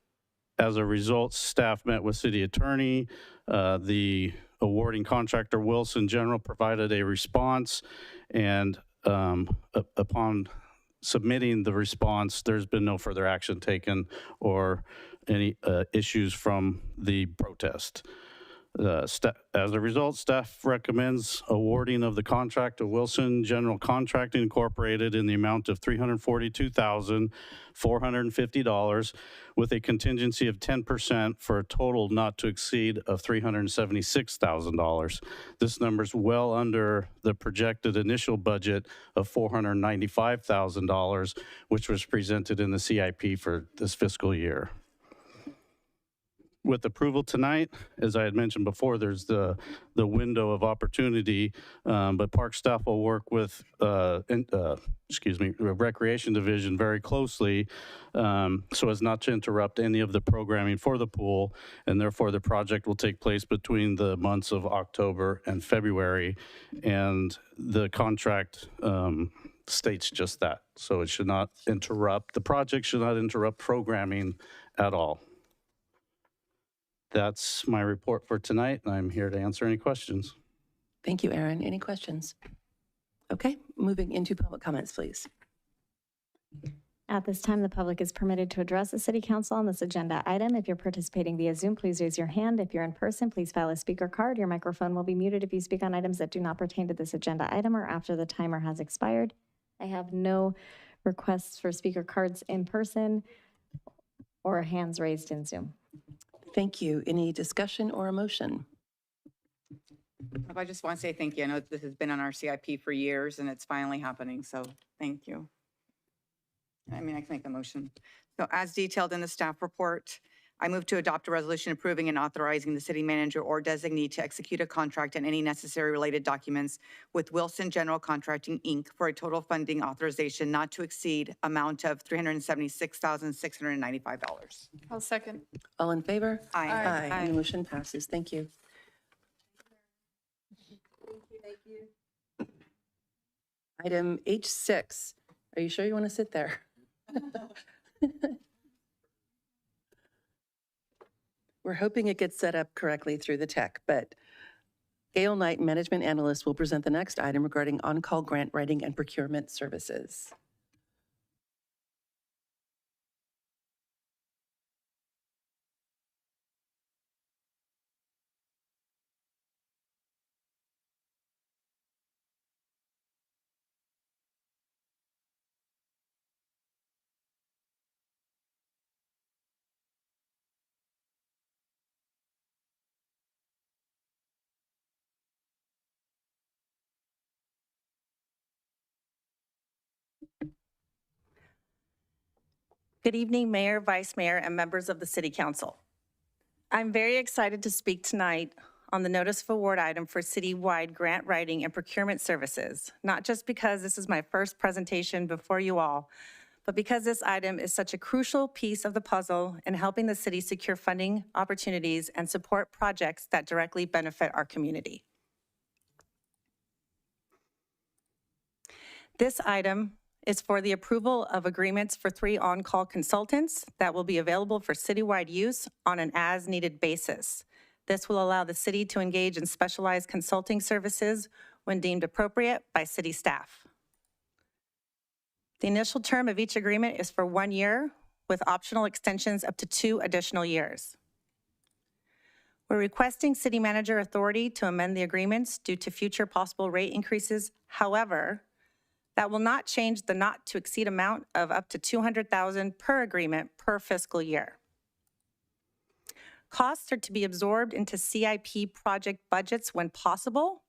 Speaker 10: as a result, staff met with city attorney. The awarding contractor, Wilson General, provided a response, and upon submitting the response, there's been no further action taken or any issues from the protest. As a result, staff recommends awarding of the contract to Wilson General Contracting Incorporated in the amount of $342,450 with a contingency of 10% for a total not to exceed of $376,000. This number is well under the projected initial budget of $495,000, which was presented in the CIP for this fiscal year. With approval tonight, as I had mentioned before, there's the window of opportunity, but park staff will work with, the Recreation Division very closely so as not to interrupt any of the programming for the pool, and therefore the project will take place between the months of October and February, and the contract states just that. So it should not interrupt, the project should not interrupt programming at all. That's my report for tonight, and I'm here to answer any questions.
Speaker 1: Thank you, Aaron. Any questions? Okay, moving into public comments, please.
Speaker 2: At this time, the public is permitted to address the City Council on this agenda item. If you're participating via Zoom, please raise your hand. If you're in person, please file a speaker card. Your microphone will be muted if you speak on items that do not pertain to this agenda item or after the timer has expired. I have no requests for speaker cards in person or hands raised in Zoom.
Speaker 1: Thank you. Any discussion or a motion?
Speaker 16: I just want to say thank you. I know this has been on our CIP for years and it's finally happening, so thank you. I mean, I can make a motion. So as detailed in the staff report, I move to adopt a resolution approving and authorizing the city manager or designee to execute a contract and any necessary related documents with Wilson General Contracting, Inc. for a total funding authorization not to exceed amount of $376,695.
Speaker 11: I'll second.
Speaker 1: All in favor?
Speaker 16: Aye.
Speaker 1: Aye.
Speaker 16: Aye.
Speaker 1: The motion passes. Thank you.
Speaker 11: Thank you.
Speaker 1: Item H6. Are you sure you want to sit there? We're hoping it gets set up correctly through the tech, but Gail Knight, Management Analyst, will present the next item regarding on-call grant writing and procurement services.
Speaker 3: Good evening, Mayor, Vice Mayor, and members of the City Council. I'm very excited to speak tonight on the notice of award item for citywide grant writing and procurement services, not just because this is my first presentation before you all, but because this item is such a crucial piece of the puzzle in helping the city secure funding opportunities and support projects that directly benefit our community. This item is for the approval of agreements for 3 on-call consultants that will be available for citywide use on an as-needed basis. This will allow the city to engage in specialized consulting services when deemed appropriate by city staff. The initial term of each agreement is for 1 year, with optional extensions up to 2 additional years. We're requesting city manager authority to amend the agreements due to future possible rate increases. However, that will not change the not to exceed amount of up to $200,000 per agreement per fiscal year. Costs are to be absorbed into CIP project budgets when possible.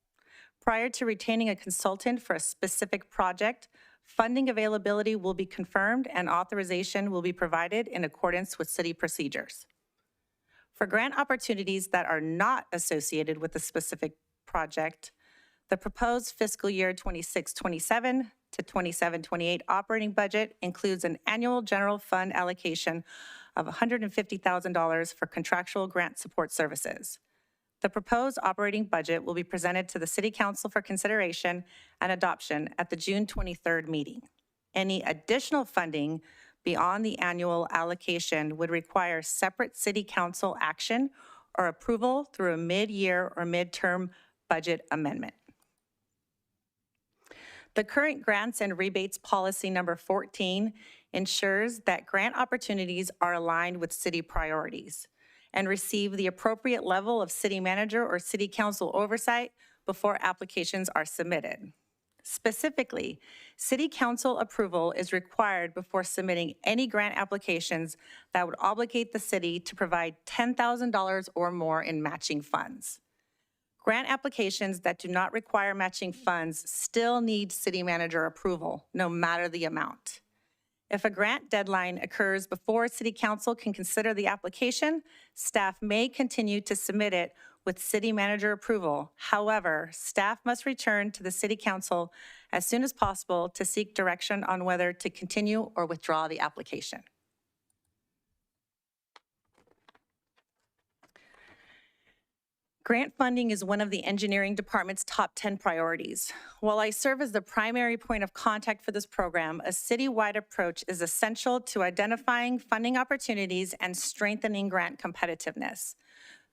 Speaker 3: Prior to retaining a consultant for a specific project, funding availability will be confirmed and authorization will be provided in accordance with city procedures. For grant opportunities that are not associated with a specific project, the proposed fiscal year 26-27 to 27-28 operating budget includes an annual general fund allocation of $150,000 for contractual grant support services. The proposed operating budget will be presented to the City Council for consideration and adoption at the June 23rd meeting. Any additional funding beyond the annual allocation would require separate City Council action or approval through a mid-year or midterm budget amendment. The current grants and rebates policy number 14 ensures that grant opportunities are aligned with city priorities and receive the appropriate level of city manager or city council oversight before applications are submitted. Specifically, city council approval is required before submitting any grant applications that would obligate the city to provide $10,000 or more in matching funds. Grant applications that do not require matching funds still need city manager approval, no matter the amount. If a grant deadline occurs before city council can consider the application, staff may continue to submit it with city manager approval. However, staff must return to the city council as soon as possible to seek direction on whether to continue or withdraw the application. Grant funding is one of the engineering department's top 10 priorities. While I serve as the primary point of contact for this program, a citywide approach is essential to identifying funding opportunities and strengthening grant competitiveness.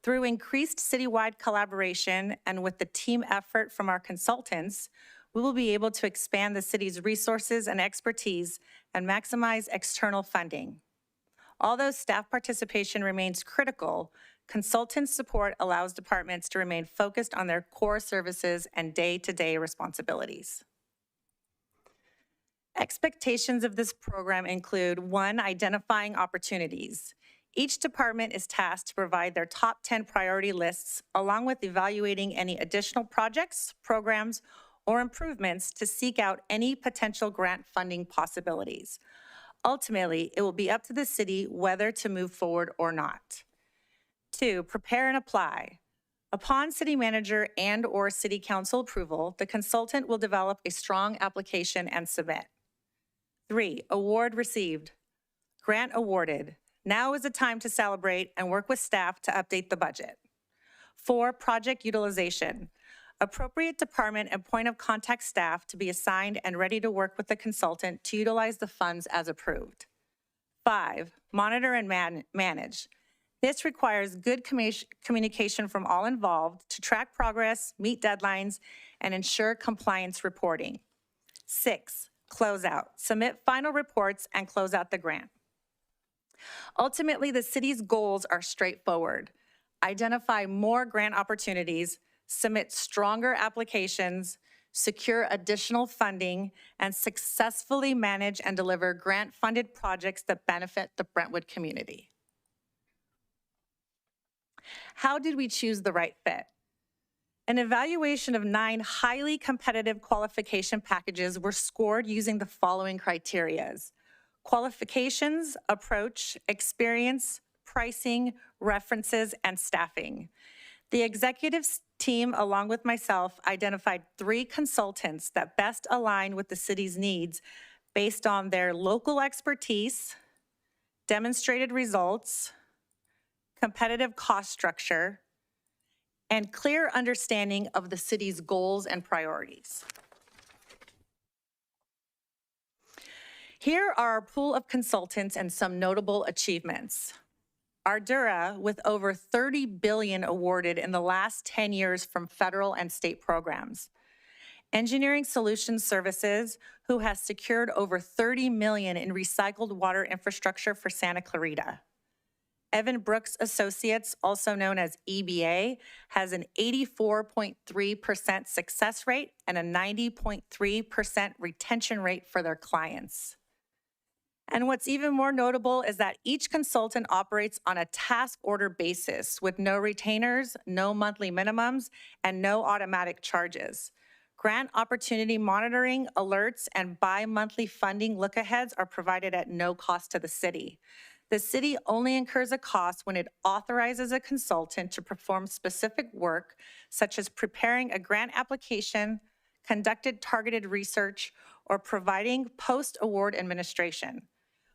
Speaker 3: Through increased citywide collaboration and with the team effort from our consultants, we will be able to expand the city's resources and expertise and maximize external funding. Although staff participation remains critical, consultant support allows departments to remain focused on their core services and day-to-day responsibilities. Expectations of this program include 1, identifying opportunities. Each department is tasked to provide their top 10 priority lists, along with evaluating any additional projects, programs, or improvements to seek out any potential grant funding possibilities. Ultimately, it will be up to the city whether to move forward or not. 2, prepare and apply. Upon city manager and/or city council approval, the consultant will develop a strong application and submit. 3, award received. Grant awarded. Now is the time to celebrate and work with staff to update the budget. 4, project utilization. Appropriate department and point of contact staff to be assigned and ready to work with the consultant to utilize the funds as approved. 5, monitor and manage. This requires good communication from all involved to track progress, meet deadlines, and ensure compliance reporting. 6, close out. Submit final reports and close out the grant. Ultimately, the city's goals are straightforward. Identify more grant opportunities, submit stronger applications, secure additional funding, and successfully manage and deliver grant-funded projects that benefit the Brentwood community. How did we choose the right fit? An evaluation of 9 highly competitive qualification packages were scored using the following criteria: qualifications, approach, experience, pricing, references, and staffing. The executive team, along with myself, identified 3 consultants that best align with the city's needs based on their local expertise, demonstrated results, competitive cost structure, and clear understanding of the city's goals and priorities. Here are our pool of consultants and some notable achievements. Ardura, with over $30 billion awarded in the last 10 years from federal and state programs. Engineering Solutions Services, who has secured over $30 million in recycled water infrastructure for Santa Clarita. Evan Brooks Associates, also known as EBA, has an 84.3% success rate and a 90.3% retention rate for their clients. And what's even more notable is that each consultant operates on a task order basis with no retainers, no monthly minimums, and no automatic charges. Grant opportunity monitoring, alerts, and bi-monthly funding look-aheads are provided at no cost to the city. The city only incurs a cost when it authorizes a consultant to perform specific work, such as preparing a grant application, conducted targeted research, or providing post-award administration.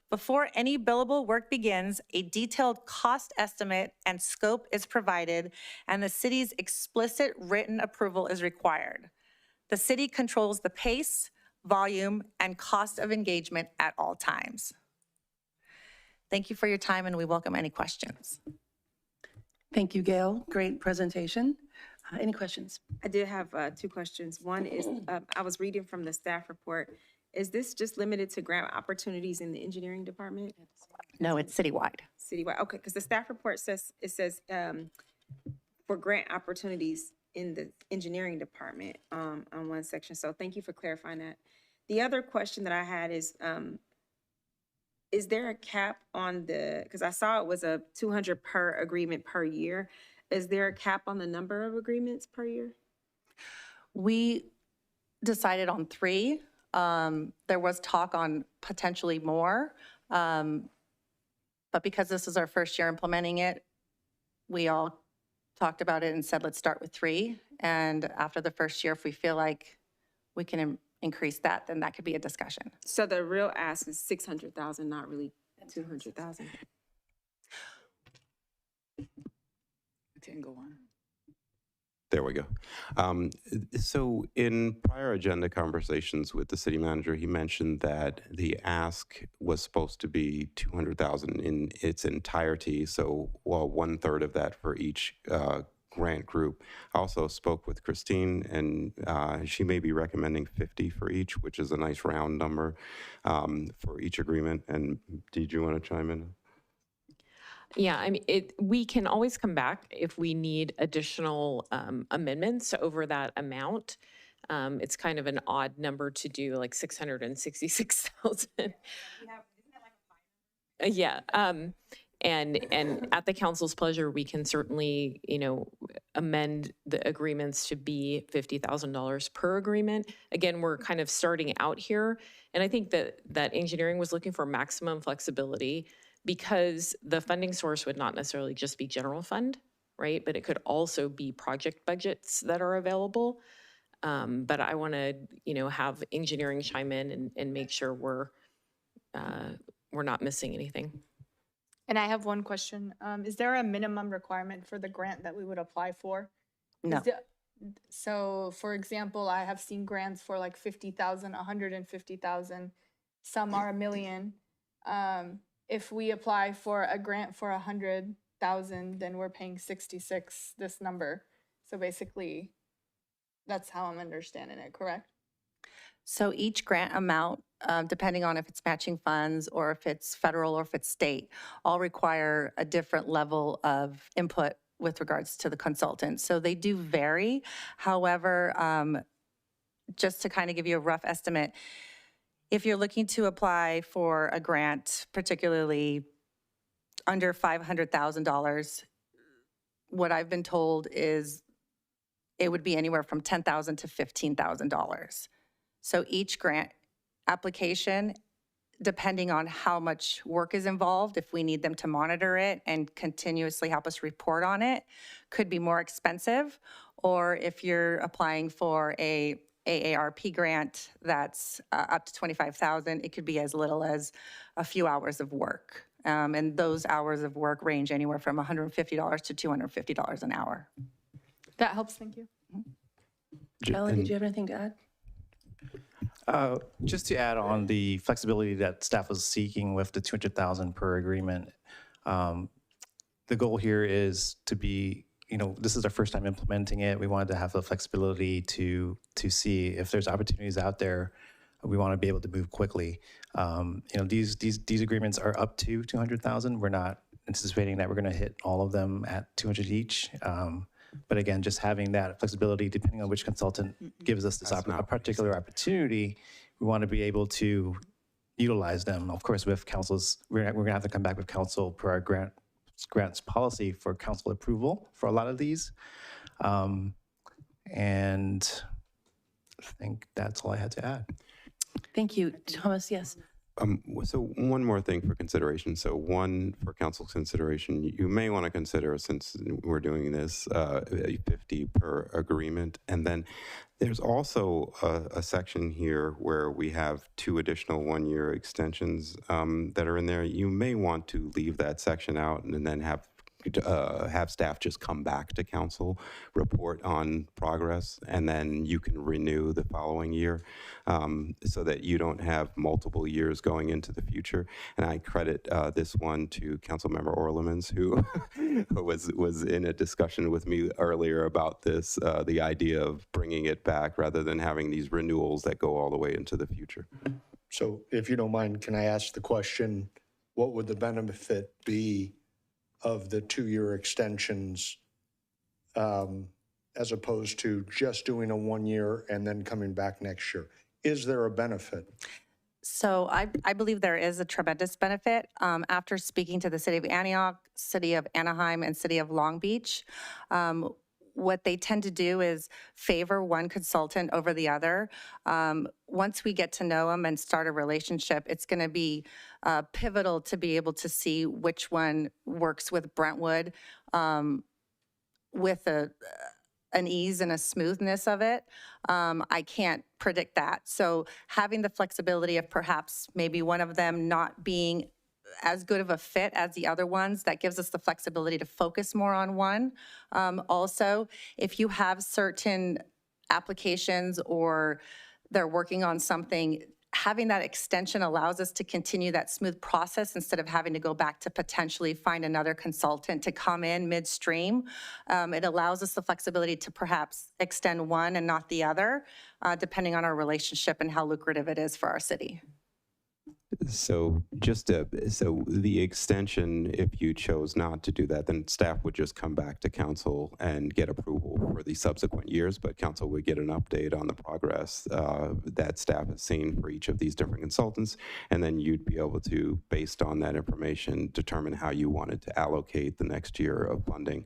Speaker 3: Before any billable work begins, a detailed cost estimate and scope is provided, and the city's explicit written approval is required. The city controls the pace, volume, and cost of engagement at all times. Thank you for your time, and we welcome any questions.
Speaker 1: Thank you, Gail. Great presentation. Any questions?
Speaker 8: I did have 2 questions. One is, I was reading from the staff report, Is this just limited to grant opportunities in the engineering department?
Speaker 3: No, it's citywide.
Speaker 8: Citywide, okay, because the staff report says, for grant opportunities in the engineering department, on one section, so thank you for clarifying that. The other question that I had is there a cap on because I saw it was a 200 per agreement per year. Is there a cap on the number of agreements per year?
Speaker 3: We decided on 3. There was talk on potentially more, but because this is our first year implementing it, we all talked about it and said, let's start with 3. And after the first year, if we feel like we can increase that, then that could be a discussion.
Speaker 8: So the real ask is 600,000, not really 200,000.
Speaker 16: Didn't go on.
Speaker 6: There we go. So in prior agenda conversations with the city manager, he mentioned that the ask was supposed to be 200,000 in its entirety. So, well, 1/3 of that for each grant group. I also spoke with Christine, and she may be recommending 50 for each, which is a nice round number for each agreement. And did you want to chime in?
Speaker 12: Yeah, I mean, we can always come back if we need additional amendments over that amount. It's kind of an odd number to do, like 666,000. Yeah, and at the council's pleasure, we can certainly, amend the agreements to be $50,000 per agreement. Again, we're kind of starting out here, and I think that engineering was looking for maximum flexibility, because the funding source would not necessarily just be general fund, right? But it could also be project budgets that are available. But I want to, have engineering chime in and make sure we're not missing anything.
Speaker 23: And I have one question. Is there a minimum requirement for the grant that we would apply for?
Speaker 3: No.
Speaker 23: So, for example, I have seen grants for like 50,000, 150,000. Some are $1 million. If we apply for a grant for 100,000, then we're paying 66 this number. So basically, that's how I'm understanding it, correct?
Speaker 3: So each grant amount, depending on if it's matching funds or if it's federal or if it's state, all require a different level of input with regards to the consultant. So they do vary. However, just to kind of give you a rough estimate, if you're looking to apply for a grant, particularly under $500,000, what I've been told is it would be anywhere from $10,000 to $15,000. So each grant application, depending on how much work is involved, if we need them to monitor it and continuously help us report on it, could be more expensive. Or if you're applying for a AARP grant that's up to $25,000, it could be as little as a few hours of work. And those hours of work range anywhere from $150 to $250 an hour.
Speaker 23: That helps, thank you.
Speaker 1: Ellen, did you have anything to add?
Speaker 21: Just to add on the flexibility that staff was seeking with the 200,000 per agreement, the goal here is to be, this is our first time implementing it. We wanted to have the flexibility to see if there's opportunities out there. We want to be able to move quickly. These agreements are up to 200,000. We're not anticipating that we're going to hit all of them at 200 each. But again, just having that flexibility, depending on which consultant gives us this a particular opportunity, we want to be able to utilize them. Of course, with council's, we're going to have to come back with council per our grants policy for council approval for a lot of these. And I think that's all I had to add.
Speaker 1: Thank you. Thomas, yes.
Speaker 6: So one more thing for consideration. So one for council's consideration, you may want to consider, since we're doing this, 50 per agreement. And then there's also a section here where we have 2 additional 1-year extensions that are in there. You may want to leave that section out and then have have staff just come back to council, report on progress, and then you can renew the following year, so that you don't have multiple years going into the future. And I credit this one to Councilmember Orlemans, who was in a discussion with me earlier about this, the idea of bringing it back rather than having these renewals that go all the way into the future.
Speaker 17: So if you don't mind, can I ask the question, what would the benefit be of the 2-year extensions as opposed to just doing a 1 year and then coming back next year? Is there a benefit?
Speaker 3: So I believe there is a tremendous benefit. After speaking to the city of Antioch, city of Anaheim, and city of Long Beach, what they tend to do is favor one consultant over the other. Once we get to know them and start a relationship, it's going to be pivotal to be able to see which one works with Brentwood with an ease and a smoothness of it. I can't predict that. So having the flexibility of perhaps maybe one of them not being as good of a fit as the other ones, that gives us the flexibility to focus more on one. Also, if you have certain applications or they're working on something, having that extension allows us to continue that smooth process instead of having to go back to potentially find another consultant to come in midstream. It allows us the flexibility to perhaps extend one and not the other, depending on our relationship and how lucrative it is for our city.
Speaker 6: So so the extension, if you chose not to do that, then staff would just come back to council and get approval for the subsequent years, but council would get an update on the progress that staff has seen for each of these different consultants, and then you'd be able to, based on that information, determine how you wanted to allocate the next year of funding.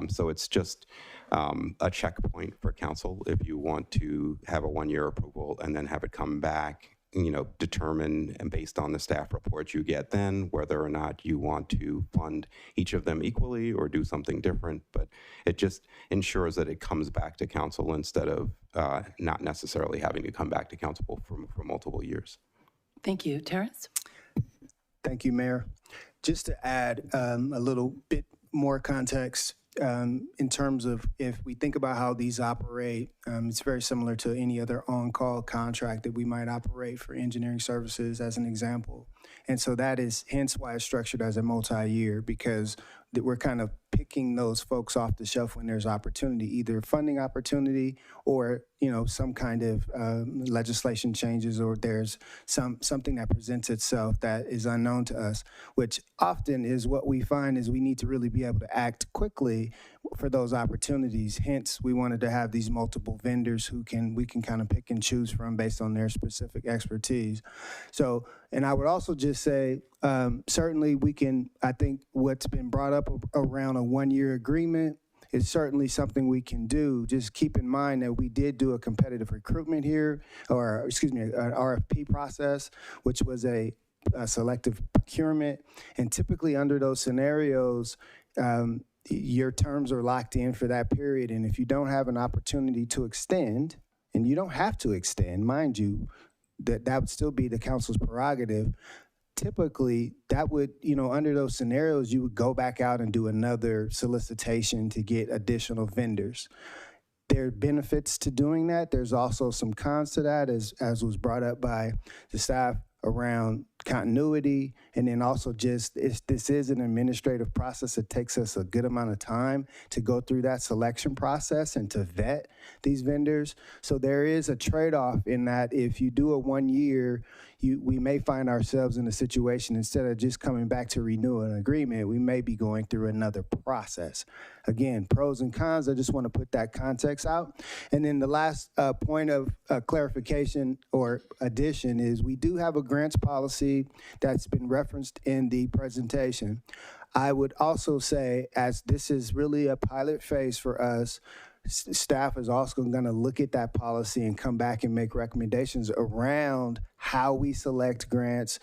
Speaker 6: So it's just a checkpoint for council if you want to have a 1-year approval and then have it come back, determine, and based on the staff reports you get then, whether or not you want to fund each of them equally or do something different. But it just ensures that it comes back to council instead of not necessarily having to come back to council for multiple years.
Speaker 1: Thank you. Terrence?
Speaker 4: Thank you, Mayor. Just to add a little bit more context, in terms of if we think about how these operate, it's very similar to any other on-call contract that we might operate for engineering services as an example. And so that is hence why it's structured as a multi-year, because we're kind of picking those folks off the shelf when there's opportunity, either funding opportunity or, some kind of legislation changes, or there's something that presents itself that is unknown to us, which often is what we find is we need to really be able to act quickly for those opportunities. Hence, we wanted to have these multiple vendors who we can kind of pick and choose from based on their specific expertise. So, and I would also just say, certainly I think what's been brought up around a 1-year agreement is certainly something we can do. Just keep in mind that we did do a competitive recruitment here, an RFP process, which was a selective procurement. And typically under those scenarios, your terms are locked in for that period. And if you don't have an opportunity to extend, and you don't have to extend, mind you, that would still be the council's prerogative. Typically, that would, under those scenarios, you would go back out and do another solicitation to get additional vendors. There are benefits to doing that. There's also some cons to that, as was brought up by the staff, around continuity, and then also just this is an administrative process. It takes us a good amount of time to go through that selection process and to vet these vendors. So there is a trade-off in that if you do a 1 year, we may find ourselves in a situation, instead of just coming back to renew an agreement, we may be going through another process. Again, pros and cons, I just want to put that context out. And then the last point of clarification or addition is we do have a grants policy that's been referenced in the presentation. I would also say, as this is really a pilot phase for us, staff is also going to look at that policy and come back and make recommendations around how we select grants,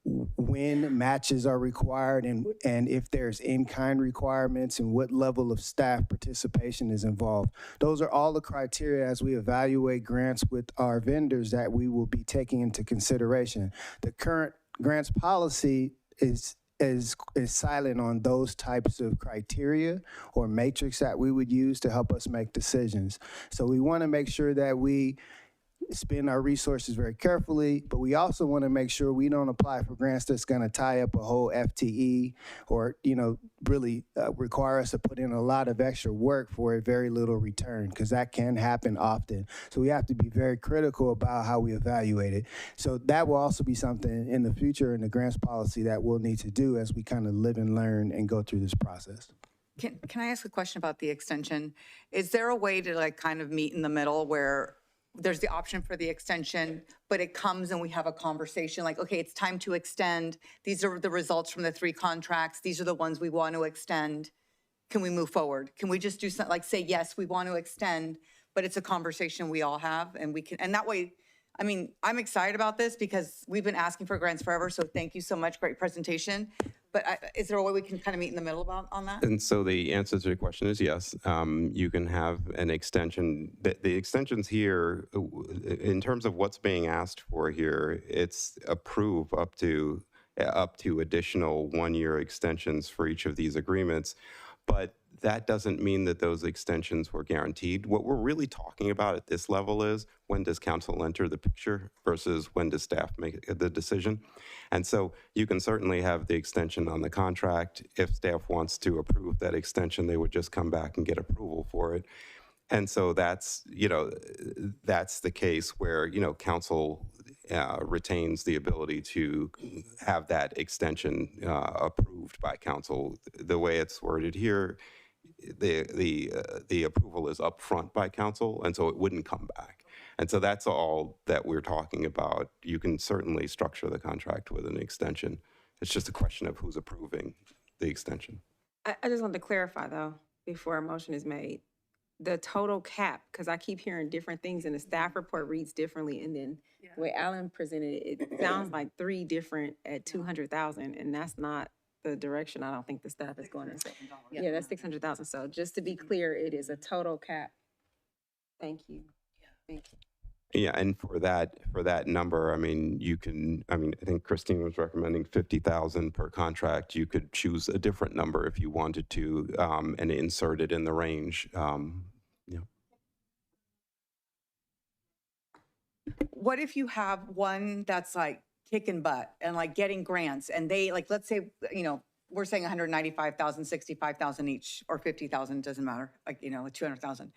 Speaker 4: when matches are required, and if there's in-kind requirements and what level of staff participation is involved. Those are all the criteria as we evaluate grants with our vendors that we will be taking into consideration. The current grants policy is is silent on those types of criteria or matrix that we would use to help us make decisions. So we want to make sure that we spend our resources very carefully, but we also want to make sure we don't apply for grants that's going to tie up a whole FTE or, really require us to put in a lot of extra work for a very little return, because that can happen often. So we have to be very critical about how we evaluate it. So that will also be something in the future in the grants policy that we'll need to do as we kind of live and learn and go through this process.
Speaker 16: Can I ask a question about the extension? Is there a way to kind of meet in the middle where there's the option for the extension, but it comes and we have a conversation like, okay, it's time to extend. These are the results from the 3 contracts. These are the ones we want to extend. Can we move forward? Can we just do something like say, yes, we want to extend, but it's a conversation we all have and we can, and that way, I'm excited about this because we've been asking for grants forever. So thank you so much. Great presentation. But is there a way we can kind of meet in the middle on that?
Speaker 6: And so the answer to your question is yes. You can have an extension. The extensions here, in terms of what's being asked for here, it's approve up to additional 1-year extensions for each of these agreements. But that doesn't mean that those extensions were guaranteed. What we're really talking about at this level is when does council enter the picture versus when does staff make the decision. And so you can certainly have the extension on the contract. If staff wants to approve that extension, they would just come back and get approval for it. And so that's the case where, council retains the ability to have that extension approved by council. The way it's worded here, the approval is upfront by council, and so it wouldn't come back. And so that's all that we're talking about. You can certainly structure the contract with an extension. It's just a question of who's approving the extension.
Speaker 8: I just want to clarify though, before a motion is made, the total cap, because I keep hearing different things and the staff report reads differently. And then the way Alan presented it, it sounds like 3 different at 200,000, and that's not the direction I don't think the staff is going in. Yeah, that's 600,000. So just to be clear, it is a total cap. Thank you. Thank you.
Speaker 6: Yeah, and for that number, I think Christine was recommending 50,000 per contract. You could choose a different number if you wanted to, and insert it in the range.
Speaker 16: What if you have one that's like kicking butt and like getting grants and they let's say, we're saying 195,000, 65,000 each, or 50,000, doesn't matter, 200,000.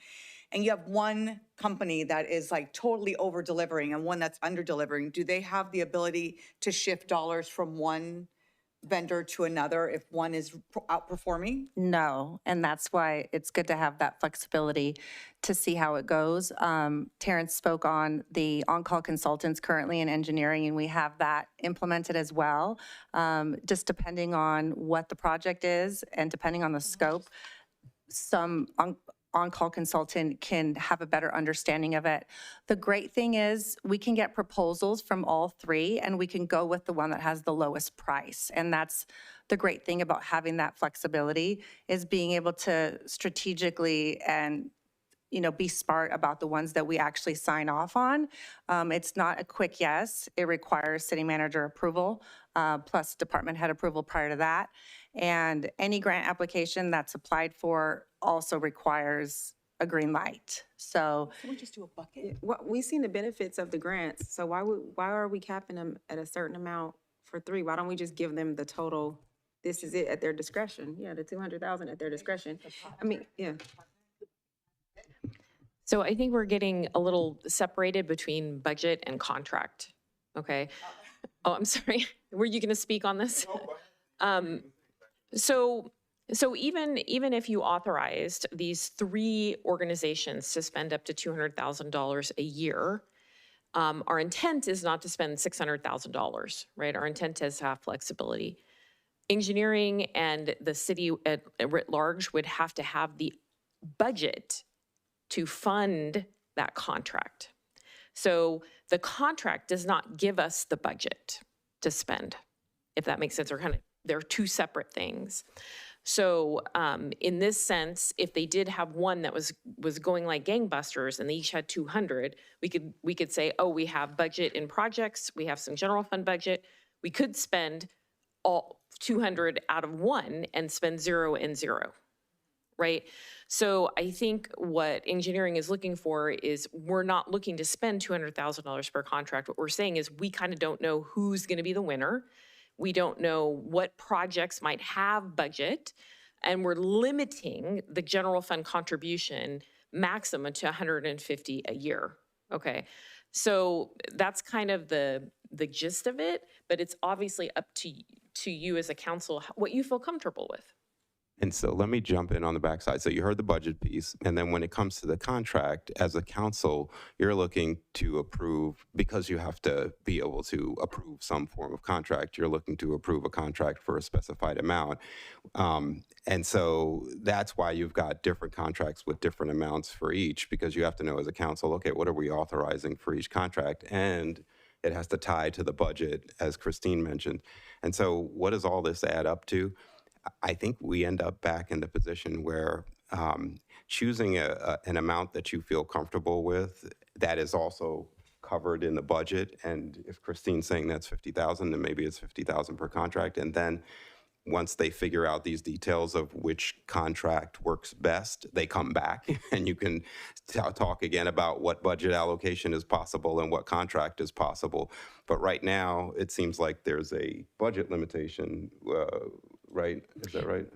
Speaker 16: And you have one company that is totally over delivering and one that's under delivering. Do they have the ability to shift dollars from one vendor to another if one is outperforming?
Speaker 3: No, and that's why it's good to have that flexibility to see how it goes. Terrence spoke on the on-call consultants currently in engineering, and we have that implemented as well. Just depending on what the project is and depending on the scope, some on-call consultant can have a better understanding of it. The great thing is we can get proposals from all 3 and we can go with the one that has the lowest price. And that's the great thing about having that flexibility, is being able to strategically and be smart about the ones that we actually sign off on. It's not a quick yes. It requires city manager approval, plus department head approval prior to that. And any grant application that's applied for also requires a green light. So
Speaker 16: Can we just do a bucket?
Speaker 8: We've seen the benefits of the grants. So why are we capping them at a certain amount for 3? Why don't we just give them the total? This is it at their discretion. Yeah, the 200,000 at their discretion. Yeah.
Speaker 12: So I think we're getting a little separated between budget and contract, okay? Oh, I'm sorry. Were you going to speak on this? So even if you authorized these 3 organizations to spend up to $200,000 a year, our intent is not to spend $600,000, right? Our intent is to have flexibility. Engineering and the city at writ large would have to have the budget to fund that contract. So the contract does not give us the budget to spend, if that makes sense, or they're 2 separate things. So in this sense, if they did have one that was going like gangbusters and they each had 200, we could say, oh, we have budget in projects, we have some general fund budget, we could spend all 200 out of one and spend 0 and 0, right? So I think what engineering is looking for is we're not looking to spend $200,000 per contract. What we're saying is we kind of don't know who's going to be the winner. We don't know what projects might have budget, and we're limiting the general fund contribution maximum to 150 a year. Okay, so that's kind of the gist of it, but it's obviously up to you as a council what you feel comfortable with.
Speaker 6: And so let me jump in on the backside. So you heard the budget piece, and then when it comes to the contract, as a council, you're looking to approve, because you have to be able to approve some form of contract, you're looking to approve a contract for a specified amount. And so that's why you've got different contracts with different amounts for each, because you have to know as a council, okay, what are we authorizing for each contract? And it has to tie to the budget, as Christine mentioned. And so what does all this add up to? I think we end up back in the position where choosing an amount that you feel comfortable with that is also covered in the budget. And if Christine's saying that's 50,000, then maybe it's 50,000 per contract. And then once they figure out these details of which contract works best, they come back and you can talk again about what budget allocation is possible and what contract is possible. But right now, it seems like there's a budget limitation, right? Is that right?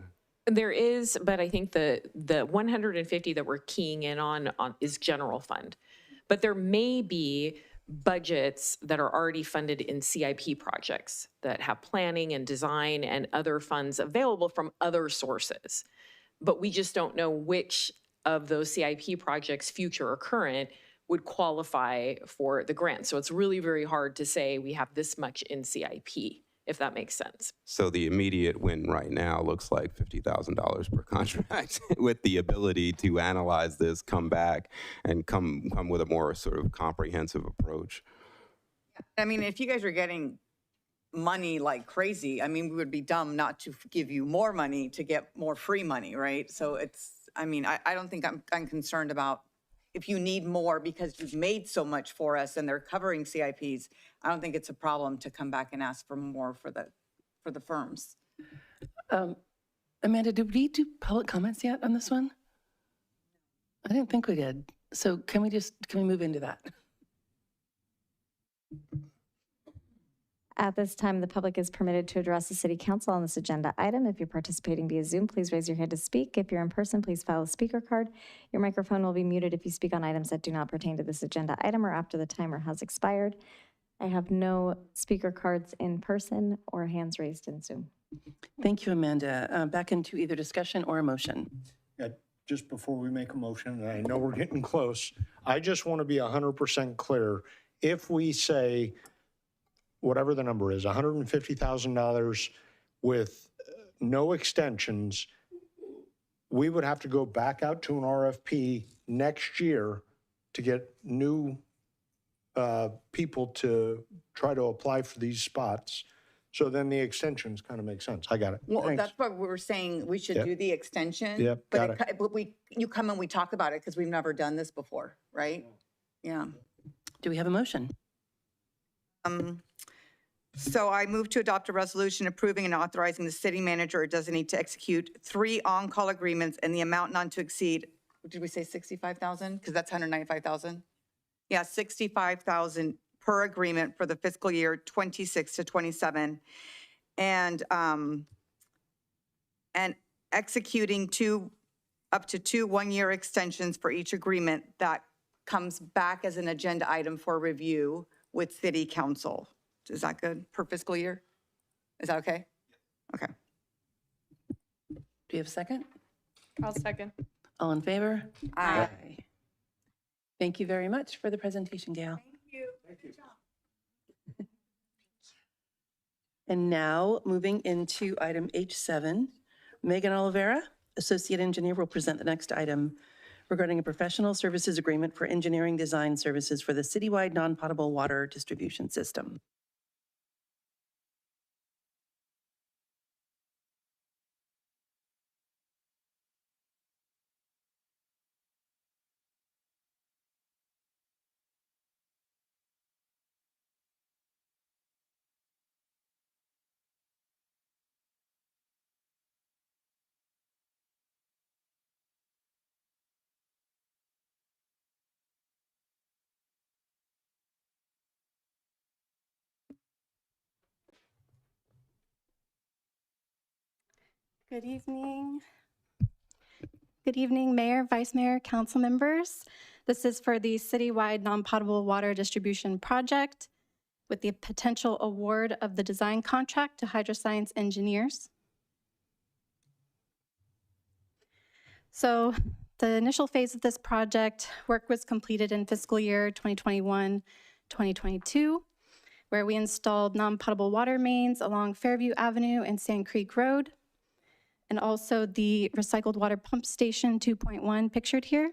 Speaker 12: There is, but I think the 150 that we're keying in on is general fund. But there may be budgets that are already funded in CIP projects that have planning and design and other funds available from other sources. But we just don't know which of those CIP projects, future or current, would qualify for the grant. So it's really very hard to say we have this much in CIP, if that makes sense.
Speaker 6: So the immediate win right now looks like $50,000 per contract with the ability to analyze this, come back, and come with a more sort of comprehensive approach.
Speaker 16: I mean, if you guys are getting money like crazy, I mean, we would be dumb not to give you more money to get more free money, right? So it's, I mean, I don't think I'm concerned about if you need more because you've made so much for us and they're covering CIPs. I don't think it's a problem to come back and ask for more for the firms.
Speaker 1: Amanda, did we do public comments yet on this one? I didn't think we did. So can we move into that?
Speaker 2: At this time, the public is permitted to address the city council on this agenda item. If you're participating via Zoom, please raise your hand to speak. If you're in person, please file a speaker card. Your microphone will be muted if you speak on items that do not pertain to this agenda item or after the timer has expired. I have no speaker cards in person or hands raised in Zoom.
Speaker 1: Thank you, Amanda. Back into either discussion or a motion.
Speaker 17: Yeah, just before we make a motion, and I know we're getting close, I just want to be 100% clear. If we say, whatever the number is, $150,000 with no extensions, we would have to go back out to an RFP next year to get new people to try to apply for these spots. So then the extensions kind of make sense. I got it.
Speaker 16: Well,
Speaker 17: Thanks.
Speaker 16: that's what we were saying. We should
Speaker 17: Yep.
Speaker 16: do the extension.
Speaker 17: Yep, got it.
Speaker 16: But you come and we talk about it because we've never done this before, right? Yeah.
Speaker 1: Do we have a motion?
Speaker 16: So I move to adopt a resolution approving and authorizing the city manager or designate to execute 3 on-call agreements and the amount not to exceed, did we say 65,000? Because that's 195,000. Yeah, 65,000 per agreement for the fiscal year 26 to 27. And executing up to 2 one-year extensions for each agreement that comes back as an agenda item for review with city council. Is that good per fiscal year? Is that okay? Okay.
Speaker 1: Do you have a second?
Speaker 23: I'll second.
Speaker 1: All in favor?
Speaker 16: Aye.
Speaker 1: Thank you very much for the presentation, Gail.
Speaker 16: Thank you.
Speaker 1: And now, moving into item H7, Megan Oliveira, Associate Engineer, will present the next item regarding a professional services agreement for engineering design services for the citywide non-potable water distribution system.
Speaker 5: Good evening. Good evening, Mayor, Vice Mayor, council members. This is for the citywide non-potable water distribution project with the potential award of the design contract to Hydroscience Engineers. So the initial phase of this project, work was completed in fiscal year 2021-2022, where we installed non-potable water mains along Fairview Avenue and Sand Creek Road, and also the recycled water pump station 2.1 pictured here,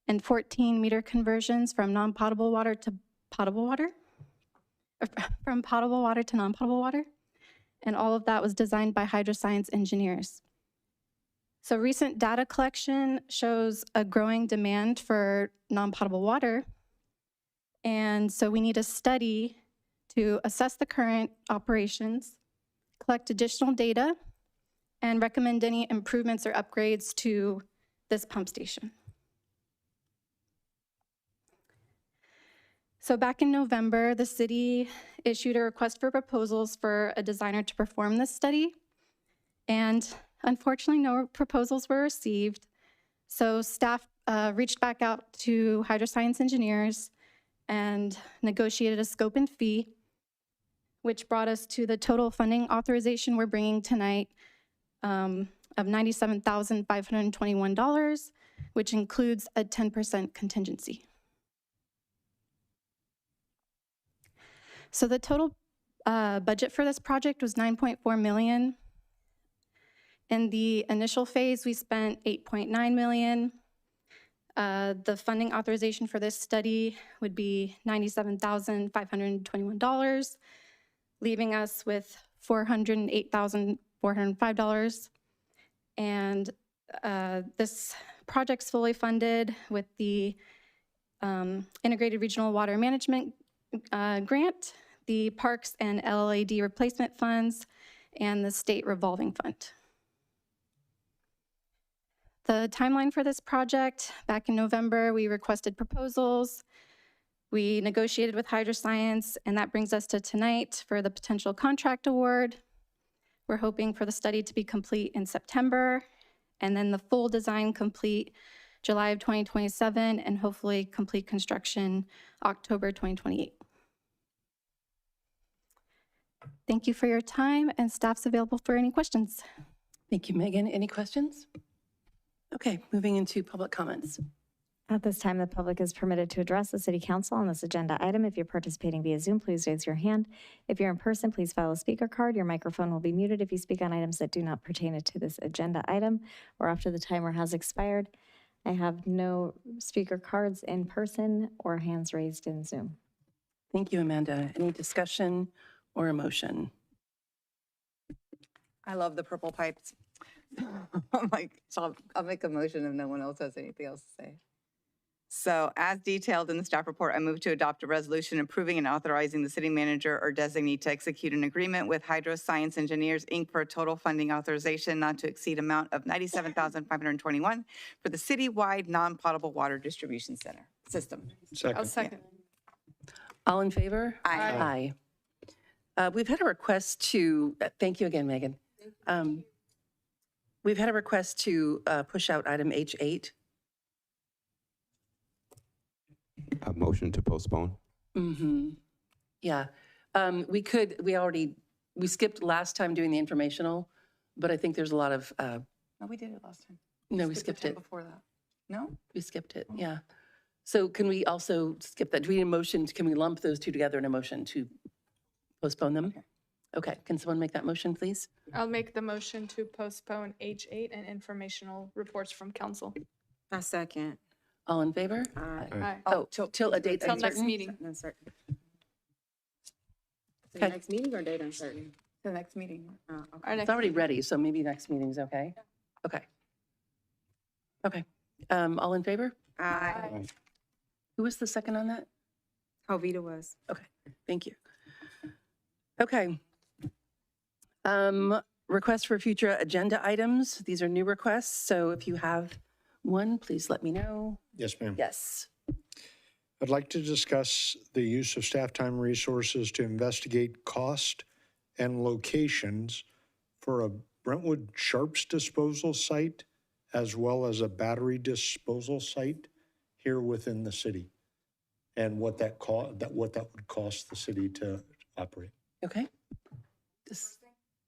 Speaker 5: and 14 meter conversions from non-potable water to potable water, from potable water to non-potable water, and all of that was designed by Hydroscience Engineers. So recent data collection shows a growing demand for non-potable water, and so we need a study to assess the current operations, collect additional data, and recommend any improvements or upgrades to this pump station. So back in November, the city issued a request for proposals for a designer to perform this study. And unfortunately, no proposals were received. So staff reached back out to Hydroscience Engineers and negotiated a scope and fee, which brought us to the total funding authorization we're bringing tonight of $97,521, which includes a 10% contingency. So the total budget for this project was $9.4 million. In the initial phase, we spent $8.9 million. The funding authorization for this study would be $97,521, leaving us with $408,405. And this project's fully funded with the Integrated Regional Water Management Grant, the Parks and LLAD replacement funds, and the state revolving fund. The timeline for this project, back in November, we requested proposals. We negotiated with Hydroscience, and that brings us to tonight for the potential contract award. We're hoping for the study to be complete in September, and then the full design complete July of 2027, and hopefully complete construction October 2028. Thank you for your time, and staff's available for any questions.
Speaker 1: Thank you, Megan. Any questions? Okay, moving into public comments.
Speaker 2: At this time, the public is permitted to address the city council on this agenda item. If you're participating via Zoom, please raise your hand. If you're in person, please file a speaker card. Your microphone will be muted if you speak on items that do not pertain to this agenda item or after the timer has expired. I have no speaker cards in person or hands raised in Zoom.
Speaker 1: Thank you, Amanda. Any discussion or a motion?
Speaker 16: I love the purple pipes. I'm like, so I'll make a motion if no one else has anything else to say. So as detailed in the staff report, I move to adopt a resolution approving and authorizing the city manager or designee to execute an agreement with Hydroscience Engineers, Inc. for a total funding authorization not to exceed amount of $97,521 for the citywide non-potable water distribution center system.
Speaker 17: Second.
Speaker 23: I'll second.
Speaker 1: All in favor?
Speaker 16: Aye.
Speaker 1: Aye. We've had a request to, thank you again, Megan. We've had a request to push out item H8.
Speaker 6: A motion to postpone.
Speaker 1: Mm-hmm. Yeah. We skipped last time doing the informational, but I think there's a lot of,
Speaker 16: No, we did it last time.
Speaker 1: no, we skipped it.
Speaker 16: Before that. No?
Speaker 1: We skipped it, yeah. So can we also skip that? Do we need a motion? Can we lump those two together in a motion to postpone them? Okay, can someone make that motion, please?
Speaker 23: I'll make the motion to postpone H8 and informational reports from council.
Speaker 8: A second.
Speaker 1: All in favor?
Speaker 23: Aye.
Speaker 1: Oh, till a date
Speaker 23: Till next
Speaker 1: uncertain?
Speaker 23: meeting.
Speaker 8: Uncertain.
Speaker 1: Okay.
Speaker 8: Next meeting or date uncertain?
Speaker 16: The next meeting.
Speaker 8: Okay.
Speaker 23: Our
Speaker 1: It's
Speaker 23: next
Speaker 1: already
Speaker 23: meeting.
Speaker 1: ready, so maybe next meeting's okay? Okay. Okay. All in favor?
Speaker 8: Aye.
Speaker 1: Who was the second on that?
Speaker 8: Hovita was.
Speaker 1: Okay, thank you. Okay. Requests for future agenda items. These are new requests, so if you have one, please let me know.
Speaker 17: Yes, ma'am.
Speaker 1: Yes.
Speaker 17: I'd like to discuss the use of staff time resources to investigate cost and locations for a Brentwood Sharps disposal site as well as a battery disposal site here within the city, and what that would cost the city to operate.
Speaker 1: Okay.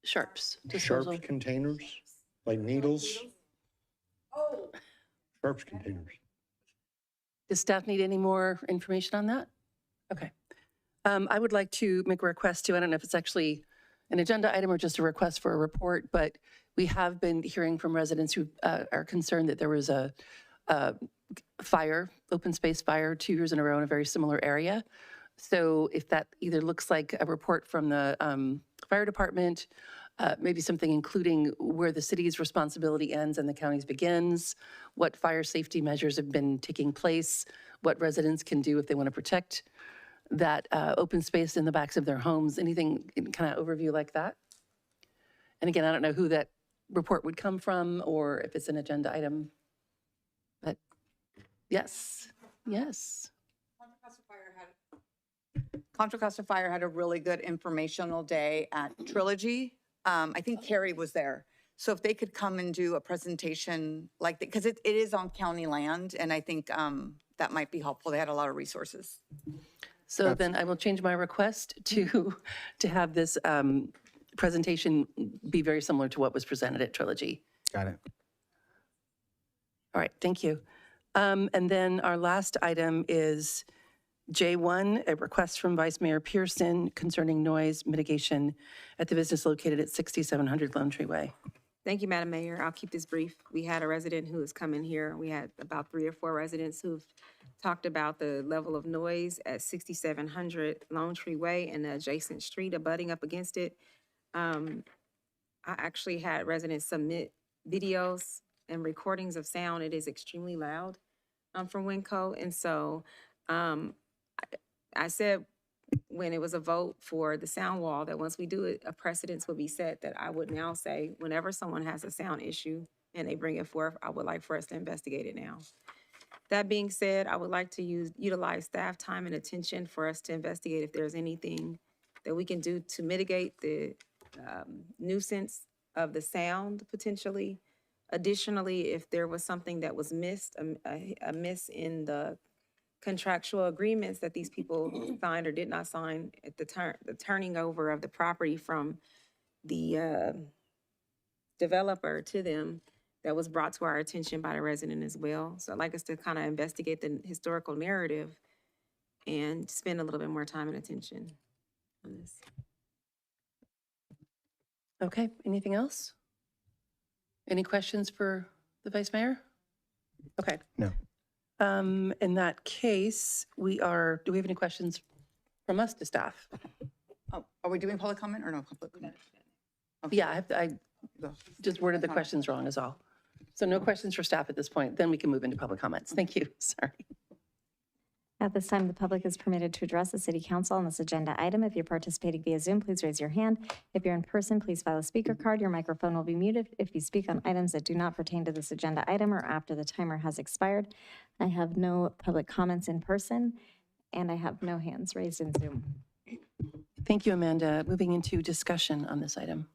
Speaker 1: Sharps disposal.
Speaker 17: Sharps containers, like needles. Sharps containers.
Speaker 1: Does staff need any more information on that? Okay. I would like to make a request too. I don't know if it's actually an agenda item or just a request for a report, but we have been hearing from residents who are concerned that there was a fire, open space fire, 2 years in a row in a very similar area. So if that either looks like a report from the fire department, maybe something including where the city's responsibility ends and the county's begins, what fire safety measures have been taking place, what residents can do if they want to protect that open space in the backs of their homes, anything in kind of overview like that. And again, I don't know who that report would come from or if it's an agenda item, but yes, yes.
Speaker 16: Contra Costa Fire had a really good informational day at Trilogy. I think Carrie was there. So if they could come and do a presentation like that, because it is on county land, and I think that might be helpful. They had a lot of resources.
Speaker 1: So then I will change my request to have this presentation be very similar to what was presented at Trilogy.
Speaker 4: Got it.
Speaker 1: All right, thank you. And then our last item is J1, a request from Vice Mayor Pearson concerning noise mitigation at the business located at 6700 Lone Tree Way.
Speaker 8: Thank you, Madam Mayor. I'll keep this brief. We had a resident who has come in here. We had about 3 or 4 residents who've talked about the level of noise at 6700 Lone Tree Way and the adjacent street abutting up against it. I actually had residents submit videos and recordings of sound. It is extremely loud from Winco. And so I said when it was a vote for the sound wall that once we do it, a precedence would be set that I would now say whenever someone has a sound issue and they bring it forth, I would like for us to investigate it now. That being said, I would like to utilize staff time and attention for us to investigate if there's anything that we can do to mitigate the nuisance of the sound potentially. Additionally, if there was something that was missed, a miss in the contractual agreements that these people signed or did not sign at the turning over of the property from the developer to them, that was brought to our attention by the resident as well. So I'd like us to kind of investigate the historical narrative and spend a little bit more time and attention on this.
Speaker 1: Okay, anything else? Any questions for the Vice Mayor? Okay.
Speaker 4: No.
Speaker 1: In that case, do we have any questions from us to staff?
Speaker 16: Oh, are we doing public comment or no public comment?
Speaker 1: Yeah, I just worded the questions wrong is all. So no questions for staff at this point. Then we can move into public comments. Thank you. Sorry.
Speaker 2: At this time, the public is permitted to address the city council on this agenda item. If you're participating via Zoom, please raise your hand. If you're in person, please file a speaker card. Your microphone will be muted if you speak on items that do not pertain to this agenda item or after the timer has expired. I have no public comments in person, and I have no hands raised in Zoom.
Speaker 1: Thank you, Amanda. Moving into discussion on this item.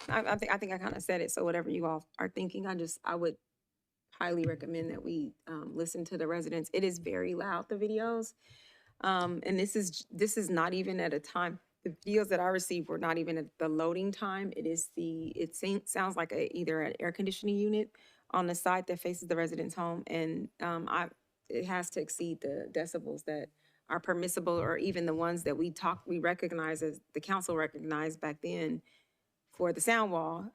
Speaker 8: I think I kind of said it, so whatever you all are thinking, I would highly recommend that we listen to the residents. It is very loud, the videos. And this is not even at a time, the videos that I received were not even at the loading time. It sounds like either an air conditioning unit on the side that faces the resident's home. And it has to exceed the decibels that are permissible, or even the ones that we recognize as the council recognized back then for the sound wall.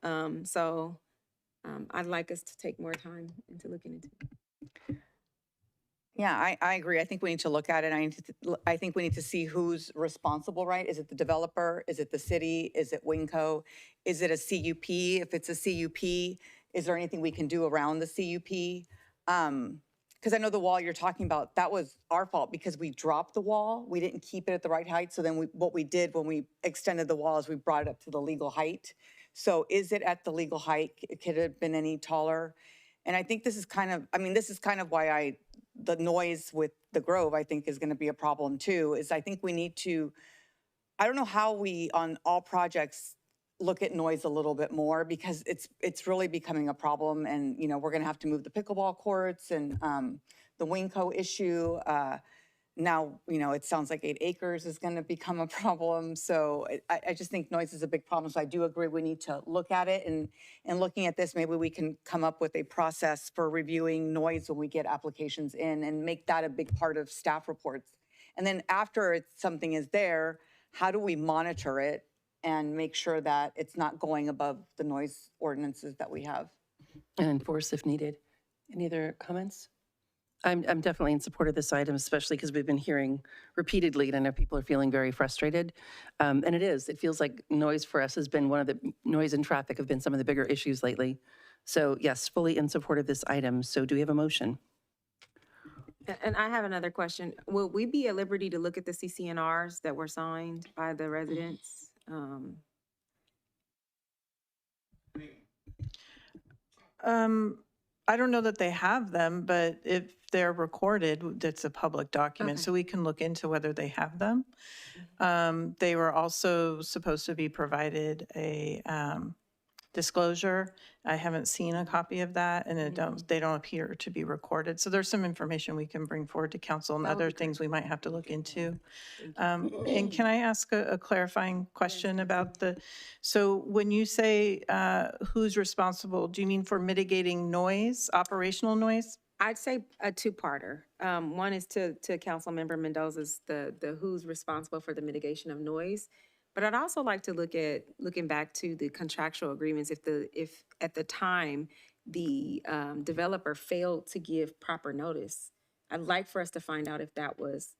Speaker 8: I'd like us to take more time into looking into it.
Speaker 16: Yeah, I agree. I think we need to look at it. I think we need to see who's responsible, right? Is it the developer? Is it the city? Is it Winco? Is it a CUP? If it's a CUP, is there anything we can do around the CUP? Because I know the wall you're talking about, that was our fault because we dropped the wall. We didn't keep it at the right height. So then what we did when we extended the wall is we brought it up to the legal height. So is it at the legal height? Could it have been any taller? And I think this is kind of why the noise with the Grove, I think, is going to be a problem too, is I think we need to, I don't know how we, on all projects, look at noise a little bit more because it's really becoming a problem. And, you know, we're going to have to move the pickleball courts and the Winco issue. Now, you know, it sounds like 8 acres is going to become a problem. So I just think noise is a big problem. So I do agree we need to look at it. And looking at this, maybe we can come up with a process for reviewing noise when we get applications in and make that a big part of staff reports. And then after something is there, how do we monitor it and make sure that it's not going above the noise ordinances that we have?
Speaker 1: And enforce if needed. Any other comments? I'm definitely in support of this item, especially because we've been hearing repeatedly, and I know people are feeling very frustrated. And it feels like noise for us has been noise and traffic have been some of the bigger issues lately. So yes, fully in support of this item. So do we have a motion?
Speaker 8: And I have another question. Will we be at liberty to look at the CCNRs that were signed by the residents?
Speaker 19: I don't know that they have them, but if they're recorded, that's a public document,
Speaker 8: Okay.
Speaker 19: so we can look into whether they have them. They were also supposed to be provided a disclosure. I haven't seen a copy of that, and they don't appear to be recorded. So there's some information we can bring forward to council and other things we might have to look into. And can I ask a clarifying question about so when you say who's responsible, do you mean for mitigating noise, operational noise?
Speaker 8: I'd say a two-parter. One is to Councilmember Mendoza's, the who's responsible for the mitigation of noise. But I'd also like to looking back to the contractual agreements, if at the time the developer failed to give proper notice, I'd like for us to find out if that was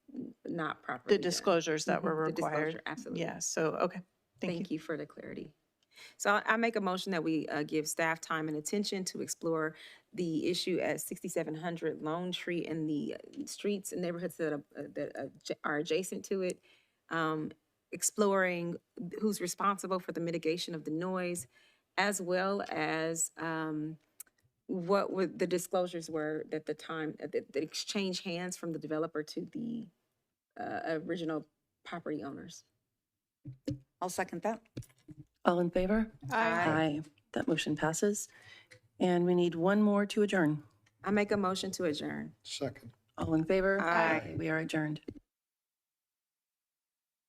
Speaker 8: not properly
Speaker 19: The
Speaker 8: done.
Speaker 19: disclosures that were
Speaker 8: The
Speaker 19: required?
Speaker 8: disclosure, absolutely.
Speaker 19: Yeah, so, okay,
Speaker 8: Thank you for the clarity. So I make a motion that we give staff time and attention to explore the issue at 6700 Lone Tree and the streets and neighborhoods that are adjacent to it. Exploring who's responsible for the mitigation of the noise, as well as what the disclosures were at the time, that exchange hands from the developer to the original property owners.
Speaker 16: I'll second that.
Speaker 1: All in favor?
Speaker 8: Aye.
Speaker 1: That motion passes. And we need one more to adjourn.
Speaker 8: I make a motion to adjourn.
Speaker 17: Second.
Speaker 1: All in favor?
Speaker 8: Aye.
Speaker 1: We are adjourned.